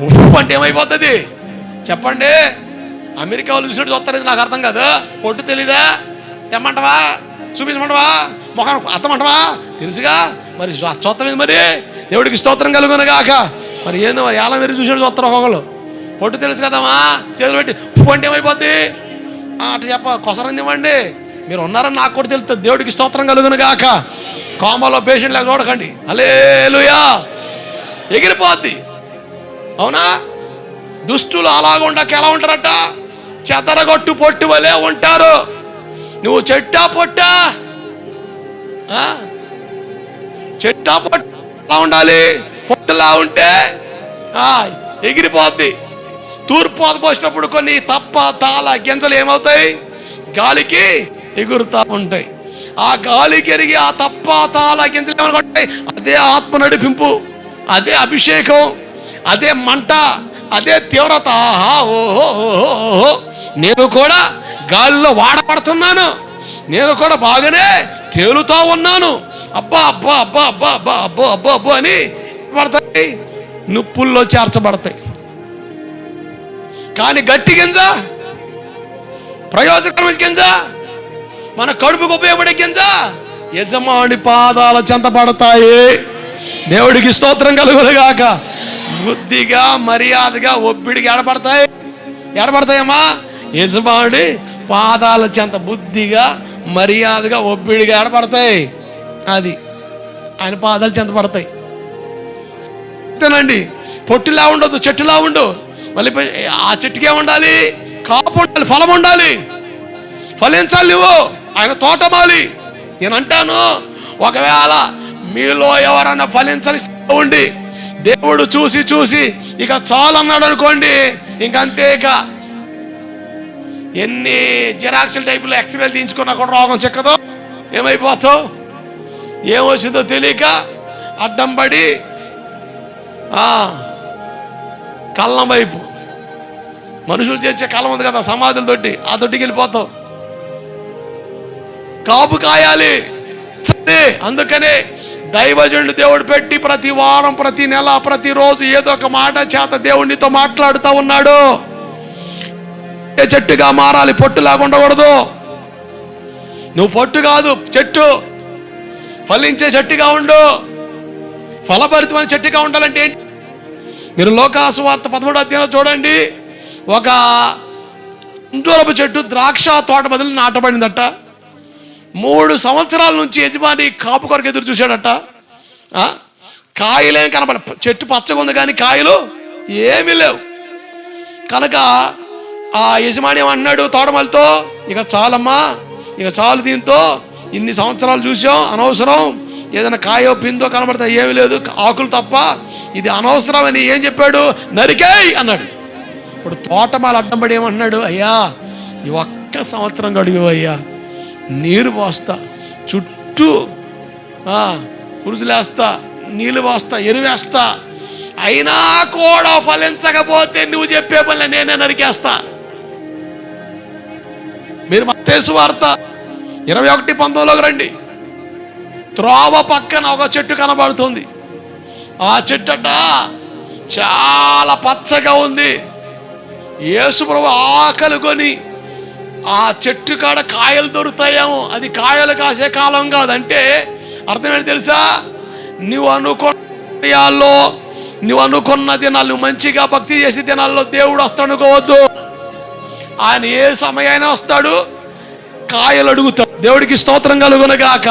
ఉప్పు అంటే ఏమైపోతుంది చెప్పండి? అమెరికా వాళ్ళు చూసినట్టు చూస్తారు, నాకు అర్థం కాదు. పొట్టు తెలీదా? తెమ్మంటవా? చూపించమంటవా? మొహం అత్తమంటవా? తెలుసుగా, మరి చూస్తాం. మరి దేవుడికి స్తోత్రం కలుగునగాక. మరి ఏందో మరి ఎలా మీరు చూసినట్టు చూస్తారు ఒక్కొక్కరు. పొట్టు తెలుసు కదమ్మా, చేతులు పెట్టి ఉప్పు అంటే ఏమైపోద్ది అట్లా కొసరంది ఇవ్వండి. మీరు ఉన్నారని నాకు కూడా తెలుస్తుంది. దేవుడికి స్తోత్రం కలుగునగాక. కోమలో పేషెంట్ లాగా చూడకండి. హల్లెలూయా. ఎగిరిపోద్ది. అవునా? దుష్టులు అలాగ ఉండక ఎలా ఉంటారట? చెదరగొట్టు పొట్టు వలె ఉంటారు. నువ్వు చెట్టా పొట్టా? చెట్టా పొట్టు ఎలా ఉండాలి? పొట్టులా ఉంటే ఎగిరిపోద్ది. తూర్పు పోసినప్పుడు కొన్ని తప్ప తాళ గింజలు ఏమవుతాయి? గాలికి ఎగురుతా ఉంటాయి. ఆ గాలికి ఎరిగి ఆ తప్ప తాళ గింజలు ఏమనుకుంటాయి? అదే ఆత్మ నడిపింపు, అదే అభిషేకం, అదే మంట, అదే తీవ్రత. ఓహో, నేను కూడా గాలిలో వాడబడుతున్నాను, నేను కూడా బాగానే తేలుతా ఉన్నాను, అబ్బా అబ్బా అబ్బా అబ్బా అబ్బా అబ్బో అబ్బో అబ్బో అని పడతాయి, నిప్పుల్లో చేర్చబడతాయి. కానీ గట్టి గింజ, ప్రయోజనకరమైన గింజ, మన కడుపుకు ఉపయోగపడే గింజ యజమాని పాదాల చెంత పడతాయి. దేవుడికి స్తోత్రం కలుగునుగాక. బుద్ధిగా, మర్యాదగా, ఒబ్బిడిగా ఎడబడతాయమ్మా యజమానుడి పాదాల చెంత. బుద్ధిగా, మర్యాదగా, ఒబ్బిడిగా ఎడబడతాయి. అది ఆయన పాదాల చెంత పడతాయి. అంతేనండి. పొట్టులా ఉండదు, చెట్టులా ఉండు. మళ్ళీ ఆ చెట్టుకే ఉండాలి, కాపు ఉండాలి, ఫలం ఉండాలి, ఫలించాలి. నువ్వు ఆయన తోటమాలి. నేను అంటాను, ఒకవేళ మీలో ఎవరన్నా ఫలించాలి ఉండి దేవుడు చూసి చూసి ఇక చాలు అన్నాడు అనుకోండి, ఇంకంతే. ఇక ఎన్ని జిరాక్సుల టైపులో ఎక్స్రేలు తీయించుకున్నా కూడా రోగం చెక్కదో, ఏమైపోతావు, ఏమొచ్చిందో తెలియక అడ్డం పడి కళ్ళం వైపు, మనుషులు చేసే కళ్ళం ఉంది కదా సమాధులతోటి, ఆ తొట్టికి వెళ్ళిపోతావు. కాపు కాయాలి. అందుకనే దైవజనుడు దేవుడు పెట్టి ప్రతి వారం, ప్రతి నెల, ప్రతిరోజు ఏదో ఒక మాట చేత దేవుడితో మాట్లాడుతూ ఉన్నాడు. చెట్టుగా మారాలి, పొట్టులాగా ఉండకూడదు. నువ్వు పొట్టు కాదు, చెట్టు, ఫలించే చెట్టుగా ఉండు. ఫలభరితమైన చెట్టుగా ఉండాలంటే ఏంటి? మీరు లోకాసు వార్త 13వ అధ్యాయంలో చూడండి. ఒక అంజూరపు చెట్టు ద్రాక్ష తోట బదులు నాటబడిందట. 3 సంవత్సరాల నుంచి యజమాని కాపు కొరకు ఎదురు చూశాడట. కాయలేం కనబడ, చెట్టు పచ్చగా ఉంది కానీ కాయలు ఏమీ లేవు. కనుక ఆ యజమాని ఏమన్నాడు తోటమాలితో, ఇక చాలమ్మా, ఇక చాలు, దీంతో ఇన్ని సంవత్సరాలు చూసాం, అనవసరం. ఏదైనా కాయో పిందో కనబడతా ఏమీ లేదు, ఆకులు తప్ప, ఇది అనవసరం అని ఏం చెప్పాడు? నరికేయ్ అన్నాడు. ఇప్పుడు తోటమాలి అడ్డం పడి ఏమన్నాడు? అయ్యా, ఈ ఒక్క సంవత్సరం గడివేవయ్యా, నీరు పోస్తా, చుట్టూ పురుజులేస్తా, నీళ్ళు పోస్తా, ఎరువేస్తా, అయినా కూడా ఫలించకపోతే నువ్వు చెప్పే పనులు నేనే నరికేస్తా. మీరు మత్తయి సువార్త 21:19లోకి రండి. త్రోవ పక్కన ఒక చెట్టు కనబడుతుంది. ఆ చెట్టు అట చాలా పచ్చగా ఉంది. యేసు ప్రభు ఆకలి కొని ఆ చెట్టు కాడ కాయలు దొరుకుతాయేమో, అది కాయలు కాసే కాలం కాదంటే అర్థం ఏంటి తెలుసా? నువ్వు అనుకున్న దినాలు, నువ్వు మంచిగా భక్తి చేసే దినాల్లో దేవుడు వస్తాడు అనుకోవద్దు. ఆయన ఏ సమయమైనా వస్తాడు, కాయలు అడుగుతాడు. దేవుడికి స్తోత్రం కలుగునుగాక.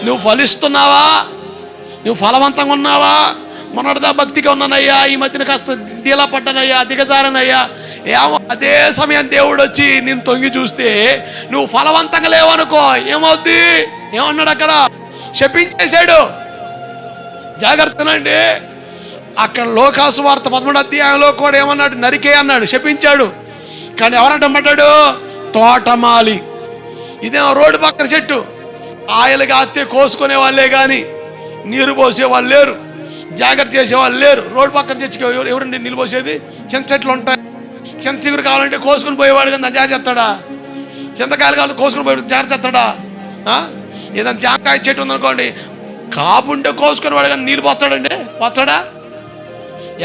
నువ్వు ఫలిస్తున్నావా? నువ్వు ఫలవంతంగా ఉన్నావా? మొన్నటిదా భక్తిగా ఉన్నానయ్యా, ఈ మధ్యన కాస్త డీలా పడ్డానయ్యా, దిగజారనయ్యా, ఏమో అదే సమయం దేవుడు వచ్చి నేను తొంగి చూస్తే నువ్వు ఫలవంతంగా లేవనుకో, ఏమవుద్ది? ఏమన్నాడు అక్కడ? శపించేశాడు. జాగ్రత్తనండి. అక్కడ లోకాసు వార్త 13వ అధ్యాయంలో కూడా ఏమన్నాడు? నరికే అన్నాడు, శపించాడు. కానీ ఎవరంటమ్మడ్డాడు? తోటమాలి. ఇదేమో రోడ్డు పక్కన చెట్టు, ఆయలు కాస్తే కోసుకునే వాళ్ళే కానీ నీరు పోసే వాళ్ళు లేరు, జాగ్రత్త చేసేవాళ్ళు లేరు. రోడ్డు పక్కన చర్చికి ఎవరండి నీళ్ళు పోసేది? చింత చెట్లు ఉంటాయి, చింత చిగురు కావాలంటే కోసుకుని పోయేవాడు కానీ దాన్ని జాగ్రత్త చేస్తాడా? చింతకాయలు కావాలంటే కోసుకుని పోయి జాగ్రత్త చేస్తాడా? ఏదైనా జామకాయ చెట్టు ఉందనుకోండి, కాపుంటే కోసుకునేవాడు కానీ నీళ్ళు పోతాడండి? పోతాడా?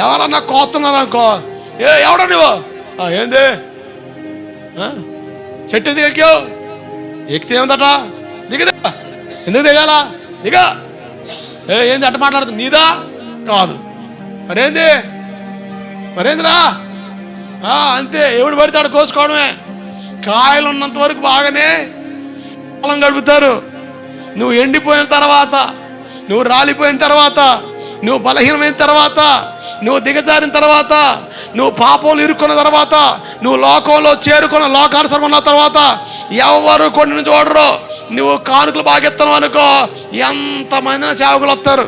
ఎవరన్నా కోస్తున్నారు అనుకో, ఎవడా నువ్వు? ఏంది చెట్టు ఎందుకు ఎక్కావు? ఎక్కితే ఏముందట? దిగదా? ఎందుకు దిగాల? దిగా. ఏంది అట్ట మాట్లాడుతుంది? నీదా కాదు, మరేందిరా? అంతే, ఎవడు పడితాడు కోసుకోవడమే. కాయలు ఉన్నంత వరకు బాగానే కాలం గడుపుతారు. నువ్వు ఎండిపోయిన తర్వాత, నువ్వు రాలిపోయిన తర్వాత, నువ్వు బలహీనమైన తర్వాత, నువ్వు దిగజారిన తర్వాత, నువ్వు పాపంలో ఇరుక్కున్న తర్వాత, నువ్వు లోకంలో చేరుకున్న లోకానుసరం ఉన్న తర్వాత ఎవరు కొన్ని చూడరు. నువ్వు కానుకలు బాగా ఎత్తున్నావు అనుకో, ఎంతమందిన సేవకులు వస్తారు.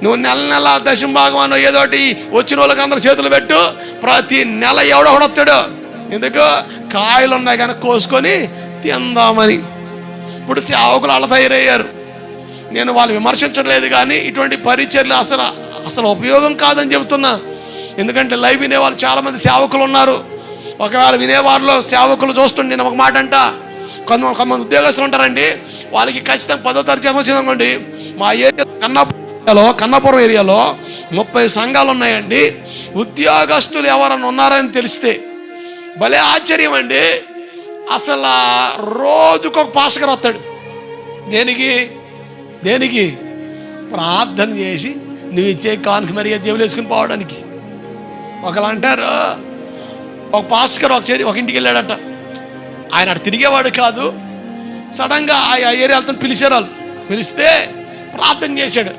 నువ్వు నెల దశమ భాగం ఏదోటి వచ్చిన వాళ్ళకి అందరు చేతులు పెట్టు, ప్రతి నెల ఎవడో ఒకడు వస్తాడు. ఎందుకు? కాయలు ఉన్నాయి కనుక కోసుకొని తిందామని. ఇప్పుడు సేవకులు అలా తయారయ్యారు. నేను వాళ్ళు విమర్శించట్లేదు, కానీ ఇటువంటి పరిచర్లు అసలు ఉపయోగం కాదని చెబుతున్నా. ఎందుకంటే లైవ్ వినే వాళ్ళు చాలామంది సేవకులు ఉన్నారు. ఒకవేళ వినేవారిలో సేవకులు చూస్తుండే నేను ఒక మాట అంట, కొంతమంది ఉద్యోగస్తులు ఉంటారండి, వాళ్ళకి ఖచ్చితంగా 10వ తరగతి వచ్చిందనుకోండి, మా ఏరియాలో కన్నాపురం ఏరియాలో 30 సంఘాలు ఉన్నాయండి. ఉద్యోగస్తులు ఎవరన్నా ఉన్నారని తెలిస్తే భలే ఆశ్చర్యం అండి. అసలు రోజుకొక పాస్టర్ గారు వస్తాడు. దేనికి ప్రార్థన చేసి నువ్వు ఇచ్చే కానుక మరి జేబులు వేసుకుని పోవడానికి. ఒకళ్ళు అంటారు, ఒక పాస్టర్ గారు ఒక ఇంటికి వెళ్ళాడట. ఆయన అటు తిరిగేవాడు కాదు, సడన్గా ఆ ఏరియాలతో పిలిచారు. వాళ్ళు పిలిస్తే ప్రార్థన చేశాడు.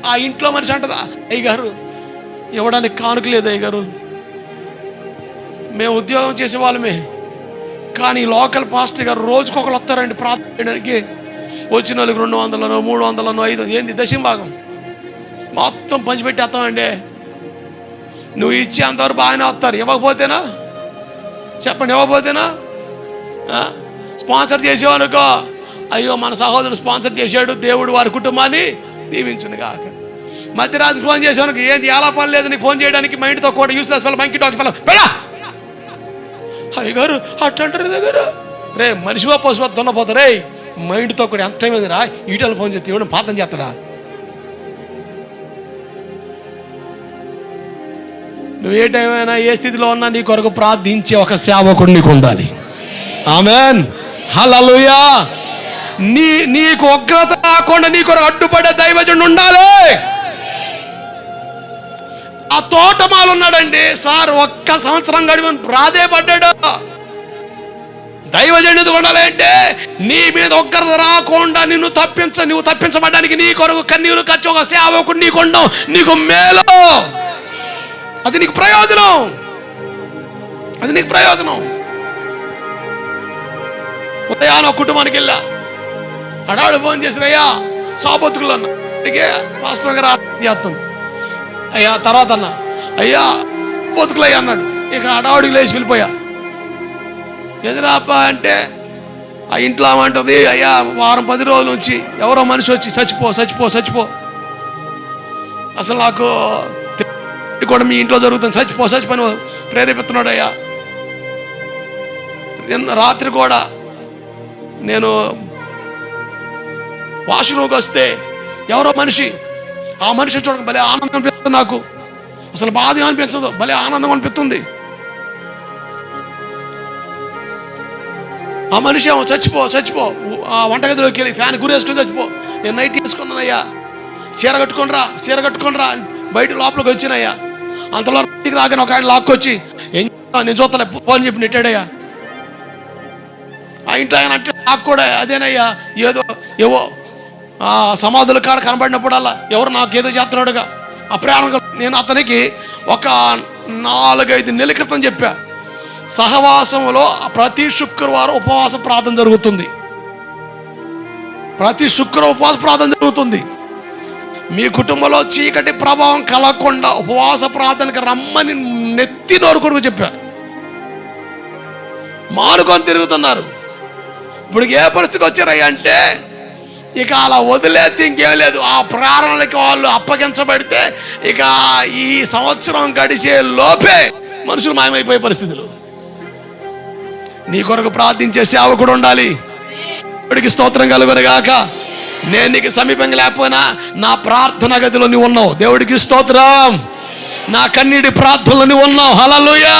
ఆ ఇంట్లో మనిషి అంటదా, అయ్యగారు ఇవ్వడానికి కానుక లేదు అయ్యగారు, మేము ఉద్యోగం చేసేవాళ్ళమే, కానీ లోకల్ పాస్టర్ గారు రోజుకొకరు వస్తారండి ప్రార్థన చేయడానికి. వచ్చిన వాళ్ళకి 200, 300, 500 ఏంటి దశంభాగం మొత్తం పంచిపెట్టేస్తామండి. నువ్వు ఇచ్చి అంతవరకు బాగానే వస్తారు, ఇవ్వకపోతేనా చెప్పండి, ఇవ్వకపోతేనా స్పాన్సర్ చేసేవానుకో, అయ్యో మన సహోదరుడు స్పాన్సర్ చేశాడు, దేవుడు వారి కుటుంబాన్ని దీవించును కాక. మధ్యరాత్రి ఫోన్ చేసేవానికి ఏంటి ఎలా పని లేదు నీకు ఫోన్ చేయడానికి, మా ఇంటితో కూడా useless fellow, monkey dog fellow, పెడా అయ్యగారు అట్లంటారు దగ్గర రే మనిషిగా పశువు దున్నపోతారే. మైండ్తో కూడా ఎంత టైం రా, ఈటలు ఫోన్ చేస్తే ఇవ్వడం పాతం చేస్తాడా? నువ్వు ఏ టైం అయినా ఏ స్థితిలో ఉన్నా నీ కొరకు ప్రార్థించే ఒక సేవకుడు నీకు ఉండాలి. ఆమేన్, హల్లెలూయా. నీకు ఉగ్రత రాకుండా నీ కొరకు అడ్డుపడే దైవజనుడు ఉండాలి. ఆ తోటమాలు ఉన్నాడండి సార్, 1 సంవత్సరం గడిపి ప్రాధేయపడ్డాడు. దైవజనుడు ఉండాలి అంటే నీ మీద ఉగ్రత రాకుండా నువ్వు తప్పించబడ్డానికి నీ కొరకు కన్నీరు ఖర్చు ఒక సేవకుడు నీకు ఉండవు, నీకు మేలు, అది నీకు ప్రయోజనం, అది నీకు ప్రయోజనం. ఉదయాన కుటుంబానికి వెళ్ళా, అడాడు ఫోన్ చేసినయ్యా సాబొత్తుకులు అన్న అడిగే పాస్టర్ గారు చేస్తాను అయ్యా, తర్వాత అన్న అయ్యా బతుకులయ్యా అన్నాడు. ఇక అడావుడికి లేచి వెళ్ళిపోయా. ఎదురాపా అంటే ఆ ఇంట్లో ఏమంటుంది, అయ్యా వారం 10 రోజుల నుంచి ఎవరో మనిషి వచ్చి చచ్చిపో అసలు నాకు కూడా మీ ఇంట్లో జరుగుతుంది, చచ్చిపోని ప్రేరేపిస్తున్నాడు అయ్యా. నిన్న రాత్రి కూడా నేను వాష్రూమ్కి వస్తే ఎవరో మనిషి, ఆ మనిషి చూడడం భలే ఆనందం అనిపిస్తుంది నాకు, అసలు బాధ అనిపించదు, భలే ఆనందం అనిపిస్తుంది. ఆ మనిషి ఏమో చచ్చిపో ఆ వంటగదిలోకి వెళ్ళి ఫ్యాన్ గురేసుకొని చచ్చిపో. నేను నైట్ వేసుకున్నానయ్యా, చీర కట్టుకోనరా బయట లోపలికి వచ్చినయ్యా. అంతలో ఇంటికి రాగానే ఒక ఆయన లాక్కొచ్చి ఏం నేను చూస్తలే ఫోన్ చెప్పి నెట్టాడయ్యా. ఆ ఇంట్లో ఆయన అంటే నాకు కూడా అదేనయ్యా, ఏవో సమాధుల కాడ కనబడినప్పుడల్లా ఎవరు నాకేదో చేస్తున్నాడుగా ఆ ప్రేరణగా. నేను అతనికి ఒక 4-5 నెలల క్రితం చెప్పా, సహవాసంలో ప్రతి శుక్రవారం ఉపవాస ప్రార్థన జరుగుతుంది, ప్రతి శుక్రవారం ఉపవాస ప్రార్థన జరుగుతుంది. మీ కుటుంబంలో చీకటి ప్రభావం కలగకుండా ఉపవాస ప్రార్థనకి రమ్మని నెత్తి నోరుకొడుకు చెప్పా. మానుకొని తిరుగుతున్నారు. ఇప్పుడు ఏ పరిస్థితికి వచ్చారయ్యా అంటే ఇక అలా వదిలేస్తే ఇంకేం లేదు. ఆ ప్రారణలకి వాళ్ళు అప్పగించబడితే ఇక ఈ సంవత్సరం గడిచే లోపే మనుషులు మాయమైపోయే పరిస్థితులు. నీ కొరకు ప్రార్థించే సేవకుడు ఉండాలి. దేవుడికి స్తోత్రం కలుగునుగాక. నేను నీకు సమీపంగా లేకపోయినా నా ప్రార్థన గదిలో నువ్వు ఉన్నావు, దేవుడికి స్తోత్రం. నా కన్నీటి ప్రార్థనలో నువ్వు ఉన్నావు, హల్లెలూయా.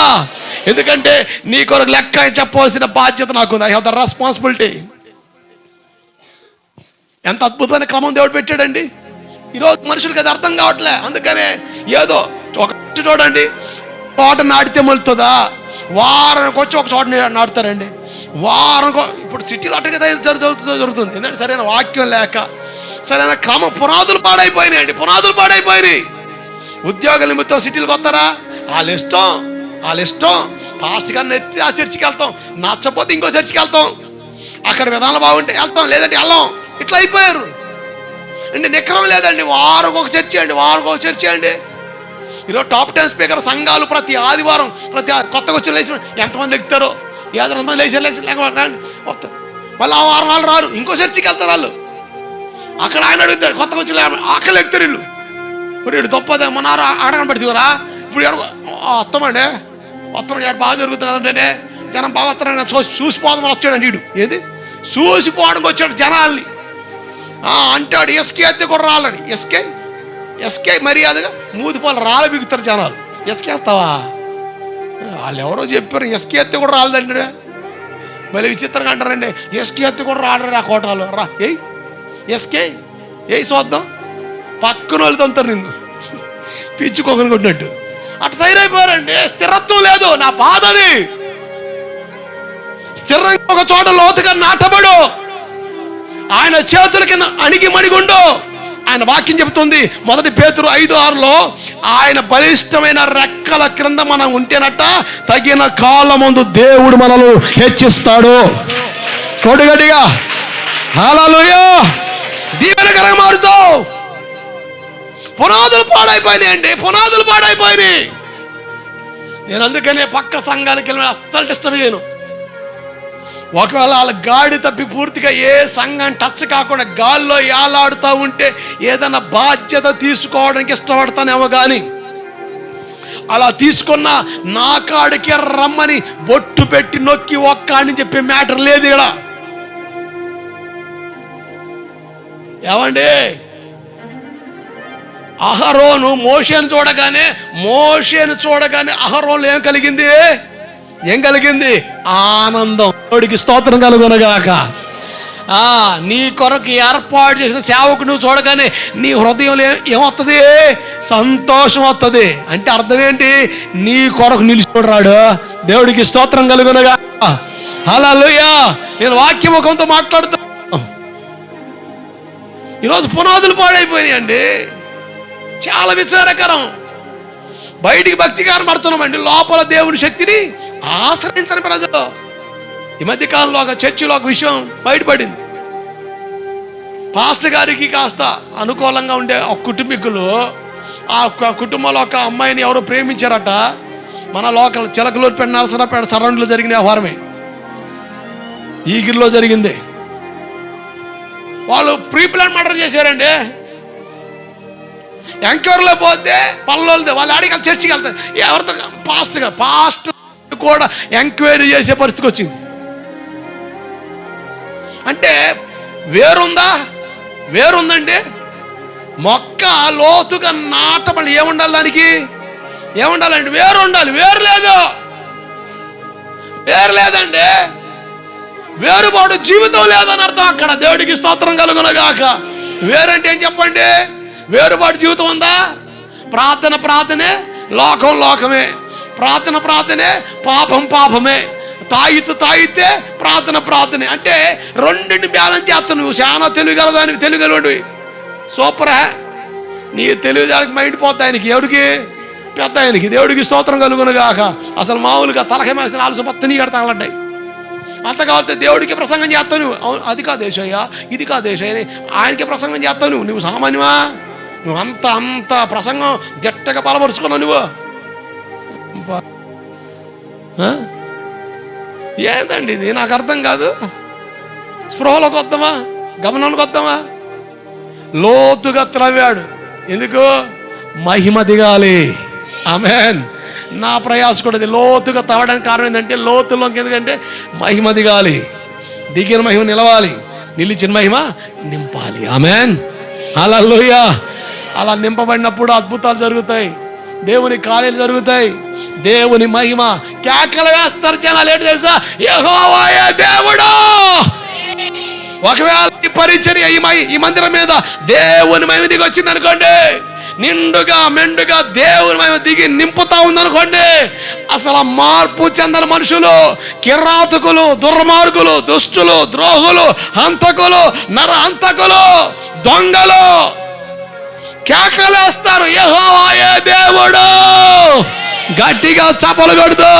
ఎందుకంటే నీ కొరకు లెక్క చెప్పవలసిన బాధ్యత నాకుంది. I have the responsibility. ఎంత అద్భుతమైన క్రమం దేవుడు పెట్టాడండి. ఈరోజు మనుషులకి అది అర్థం కావట్లే. అందుకనే ఏదో ఒక చూడండి, తోట నాటితే మొలుతుందా, వారానికి వచ్చి ఒక చోట నాటుతారండి. వారానికి ఇప్పుడు సిటీలో అట్టగా జరుగుతుంది. ఎందుకంటే సరైన వాక్యం లేక, సరైన క్రమం, పునాదులు పాడైపోయినాయి. ఉద్యోగ నిమిత్తం సిటీలకు వస్తారా, వాళ్ళ ఇష్టం. పాస్ట్ గారిని ఎత్తి ఆ చర్చికి వెళ్తాం, నచ్చపోతే ఇంకో చర్చికి వెళ్తాం, అక్కడ విధానం బాగుంటే వెళ్తాం, లేదంటే వెళ్ళాం. ఇట్లా అయిపోయారు అండి. నిక్రమం లేదండి. వారం ఒక చర్చి అండి. ఈరోజు టాప్ 10 స్పీకర్ సంఘాలు ప్రతి ఆదివారం కొత్తగా వచ్చి లేచి ఎంతమంది ఎక్కుతారో, 700 మంది లేకపోతే వాళ్ళు ఆ వారం వాళ్ళు రారు, ఇంకో చర్చికి వెళ్తారు వాళ్ళు. అక్కడ ఆయన అడుగుతాడు, కొత్తగా వచ్చి అక్కడ ఎక్కుతారు వీళ్ళు. ఇప్పుడు వీడు తప్పదే మన అడగని పెడుతురా, ఇప్పుడు వస్తామండి వస్తున్నాడు బాగా జరుగుతుంది కదంటే జనం బాగా వస్తున్నాడు చూసిపోదామని వచ్చాడండి వీడు. ఏది చూసిపోవడానికి వచ్చాడు జనాల్ని అంటాడు. ఎస్కే అయితే కూడా రాలని ఎస్కే మర్యాదగా మూతిపాలు రాళ్ళ బిగుతారు జనాలు. ఎస్కే ఎత్తావా? వాళ్ళు ఎవరో చెప్పారు ఎస్కే ఎత్తి కూడా రాలేదండి. మళ్ళీ విచిత్రంగా అంటారండి ఎస్కే ఎత్తి కూడా రాడరా కోటాలో రా ఎస్కే చూద్దాం పక్కన వాళ్ళు తంతారు నిన్ను పిచ్చుకోకని కొట్టినట్టు అట్లా తయారైపోయారండి. స్థిరత్వం లేదు. నా బాధది. స్థిరంగా ఒక చోట లోతుగా నాటబడు, ఆయన చేతుల కింద అణిగి మణిగుండు. ఆయన వాక్యం చెబుతుంది 1 పేతురు 5:6 ఆయన బలిష్టమైన రెక్కల క్రింద మనం ఉంటేనట తగిన కాలమందు దేవుడు మనల్ని హెచ్చిస్తాడు. కొడుగడిగా హల్లెలూయా. దీవెనకరంగా మారుతావు. పునాదులు పాడైపోయినాయండి, పునాదులు పాడైపోయినాయి. నేను అందుకనే పక్క సంఘానికి వెళ్ళి అస్సలు డిస్టర్బ్ చేయను. ఒకవేళ వాళ్ళ గాడి తప్పి పూర్తిగా ఏ సంఘం టచ్ కాకుండా గాల్లో యాలాడుతూ ఉంటే ఏదైనా బాధ్యత తీసుకోవడానికి ఇష్టపడతానేమో కానీ అలా తీసుకున్న నా కాడికి రమ్మని బొట్టు పెట్టి నొక్కి ఒక్కని చెప్పే మ్యాటర్ లేదు ఇక్కడ. ఏమండి అహరోను మోషేను చూడగానే అహరోన్లో ఏం కలిగింది? ఆనందం. దేవుడికి స్తోత్రం కలుగునగాక. నీ కొరకు ఏర్పాటు చేసిన సేవకు నువ్వు చూడగానే నీ హృదయంలో ఏమవుతుంది? సంతోషం వస్తుంది. అంటే అర్థం ఏంటి? నీ కొరకు నిలిచిపోరాడు. దేవుడికి స్తోత్రం కలుగునగాక. హల్లెలూయా. నేను వాక్యముఖంతో మాట్లాడుతా. ఈరోజు పునాదులు పాడైపోయినాయండి. చాలా విచారకరం. బయటికి భక్తిగారం పడుతున్నామండి, లోపల దేవుని శక్తిని ఆశ్రయించని ప్రజలు. ఈ మధ్య కాలంలో ఒక చర్చిలో ఒక విషయం బయటపడింది. పాస్టర్ గారికి కాస్త అనుకూలంగా ఉండే ఒక కుటుంబీకులు ఆ కుటుంబంలో ఒక అమ్మాయిని ఎవరో ప్రేమించారట. మన లోకల్ చిలకలూరుపేట నరసరాపేట సరౌండ్లో జరిగిన వ్యవహారమే, ఈగిరిలో జరిగింది. వాళ్ళు ప్రీ ప్లాన్ మర్డర్ చేశారండి. ఎంక్వైరీలో పోతే పనులు వాళ్ళు అడిగి చర్చికి వెళ్తారు. ఎవరితో? పాస్టర్ కూడా ఎంక్వైరీ చేసే పరిస్థితికి వచ్చింది. అంటే వేరుందండి. మొక్క లోతుగా నాటబడి ఏముండాలి? దానికి ఏముండాలండి? వేరు ఉండాలి. వేరు లేదండి. వేరుబాటు జీవితం లేదని అర్థం అక్కడ. దేవుడికి స్తోత్రం కలుగునగాక. వేరంటే ఏం చెప్పండి? వేరుబాటు జీవితం ఉందా? ప్రార్థనే లోకమే, ప్రార్థనే పాపమే, తాగితే ప్రార్థనే. అంటే రెండింటిని బ్యాలెన్స్ చేస్తావు. నువ్వు చాలా తెలివిగలదానికి తెలివిగలవాడివి. సూపరా. నీ తెలివిదానికి మైండ్ పోతా ఆయనకి, ఎవడికి? పెద్ద ఆయనకి. దేవుడికి స్తోత్రం కలుగునగాక. అసలు మామూలుగా తలకాయ వేసిన ఆలస్యం మొత్తం నీ కడతాగలడ్డాయి. అంత కావాలంటే దేవుడికి ప్రసంగం చేస్తావు నువ్వు. అది కాదు దేశయ్యా, ఇది కాదు దేశయ్య, ఆయనకి ప్రసంగం చేస్తావు నువ్వు సామాన్యమా? నువ్వు అంత ప్రసంగం జట్టగా బలపరుచుకున్నావు నువ్వు. ఏందండి ఇది? నాకు అర్థం కాదు. స్పృహలోకి వద్దామా? గమనంలోకి వద్దామా? లోతుగా త్రవ్వాడు. ఎందుకు? మహిమ దిగాలి. ఆమేన్. నా ప్రయాస కూడా లోతుగా తవ్వడానికి కారణం ఏంటంటే లోతులోకి, ఎందుకంటే మహిమ దిగాలి, దిగిన మహిమ నిలవాలి, నిలిచిన మహిమ నింపాలి. ఆమేన్. హల్లెలూయా. అలా నింపబడినప్పుడు అద్భుతాలు జరుగుతాయి, దేవుని కార్యాలు జరుగుతాయి, దేవుని మహిమ. కేకలు వేస్తారు జనాలు. ఏంటి తెలుసా? యెహోవాయే దేవుడు. ఒకవేళ ఈ పరిచర్య ఈ మందిరం మీద దేవుని మహిమ దిగి వచ్చింది అనుకోండి, నిండుగా మెండుగా దేవుని మహిమ దిగి నింపుతా ఉందనుకోండి, అసలు మార్పు చెందని మనుషులు, కిరాతకులు, దుర్మార్గులు, దుష్టులు, ద్రోహులు, హంతకులు, నరహంతకులు, దొంగలు కేకలేస్తారు యెహోవాయే దేవుడు. గట్టిగా చప్పలు కొడుతూ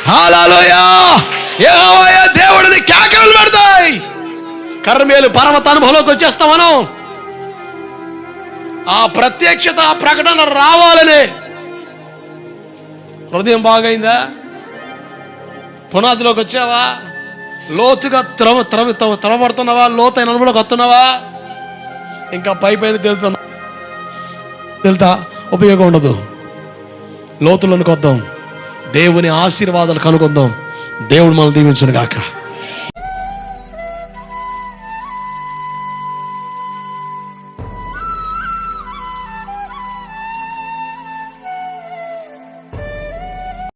హల్లెలూయా. యెహోవాయే దేవుడిని కేకలు పెడతాయి. కర్మేలు పర్వత అనుభవంలోకి వచ్చేస్తాం మనం. ఆ ప్రత్యక్షత, ఆ ప్రకటన రావాలని. హృదయం బాగైందా? పునాదిలోకి వచ్చావా? లోతుగా త్రవబడుతున్నావా? లోతైన అనుభవంలోకి వస్తున్నావా? ఇంకా పైన తెలుతా ఉపయోగం ఉండదు. లోతులోనికి వద్దాం. దేవుని ఆశీర్వాదాలు కనుగొందాం. దేవుడు మనల్ని దీవించును గాక.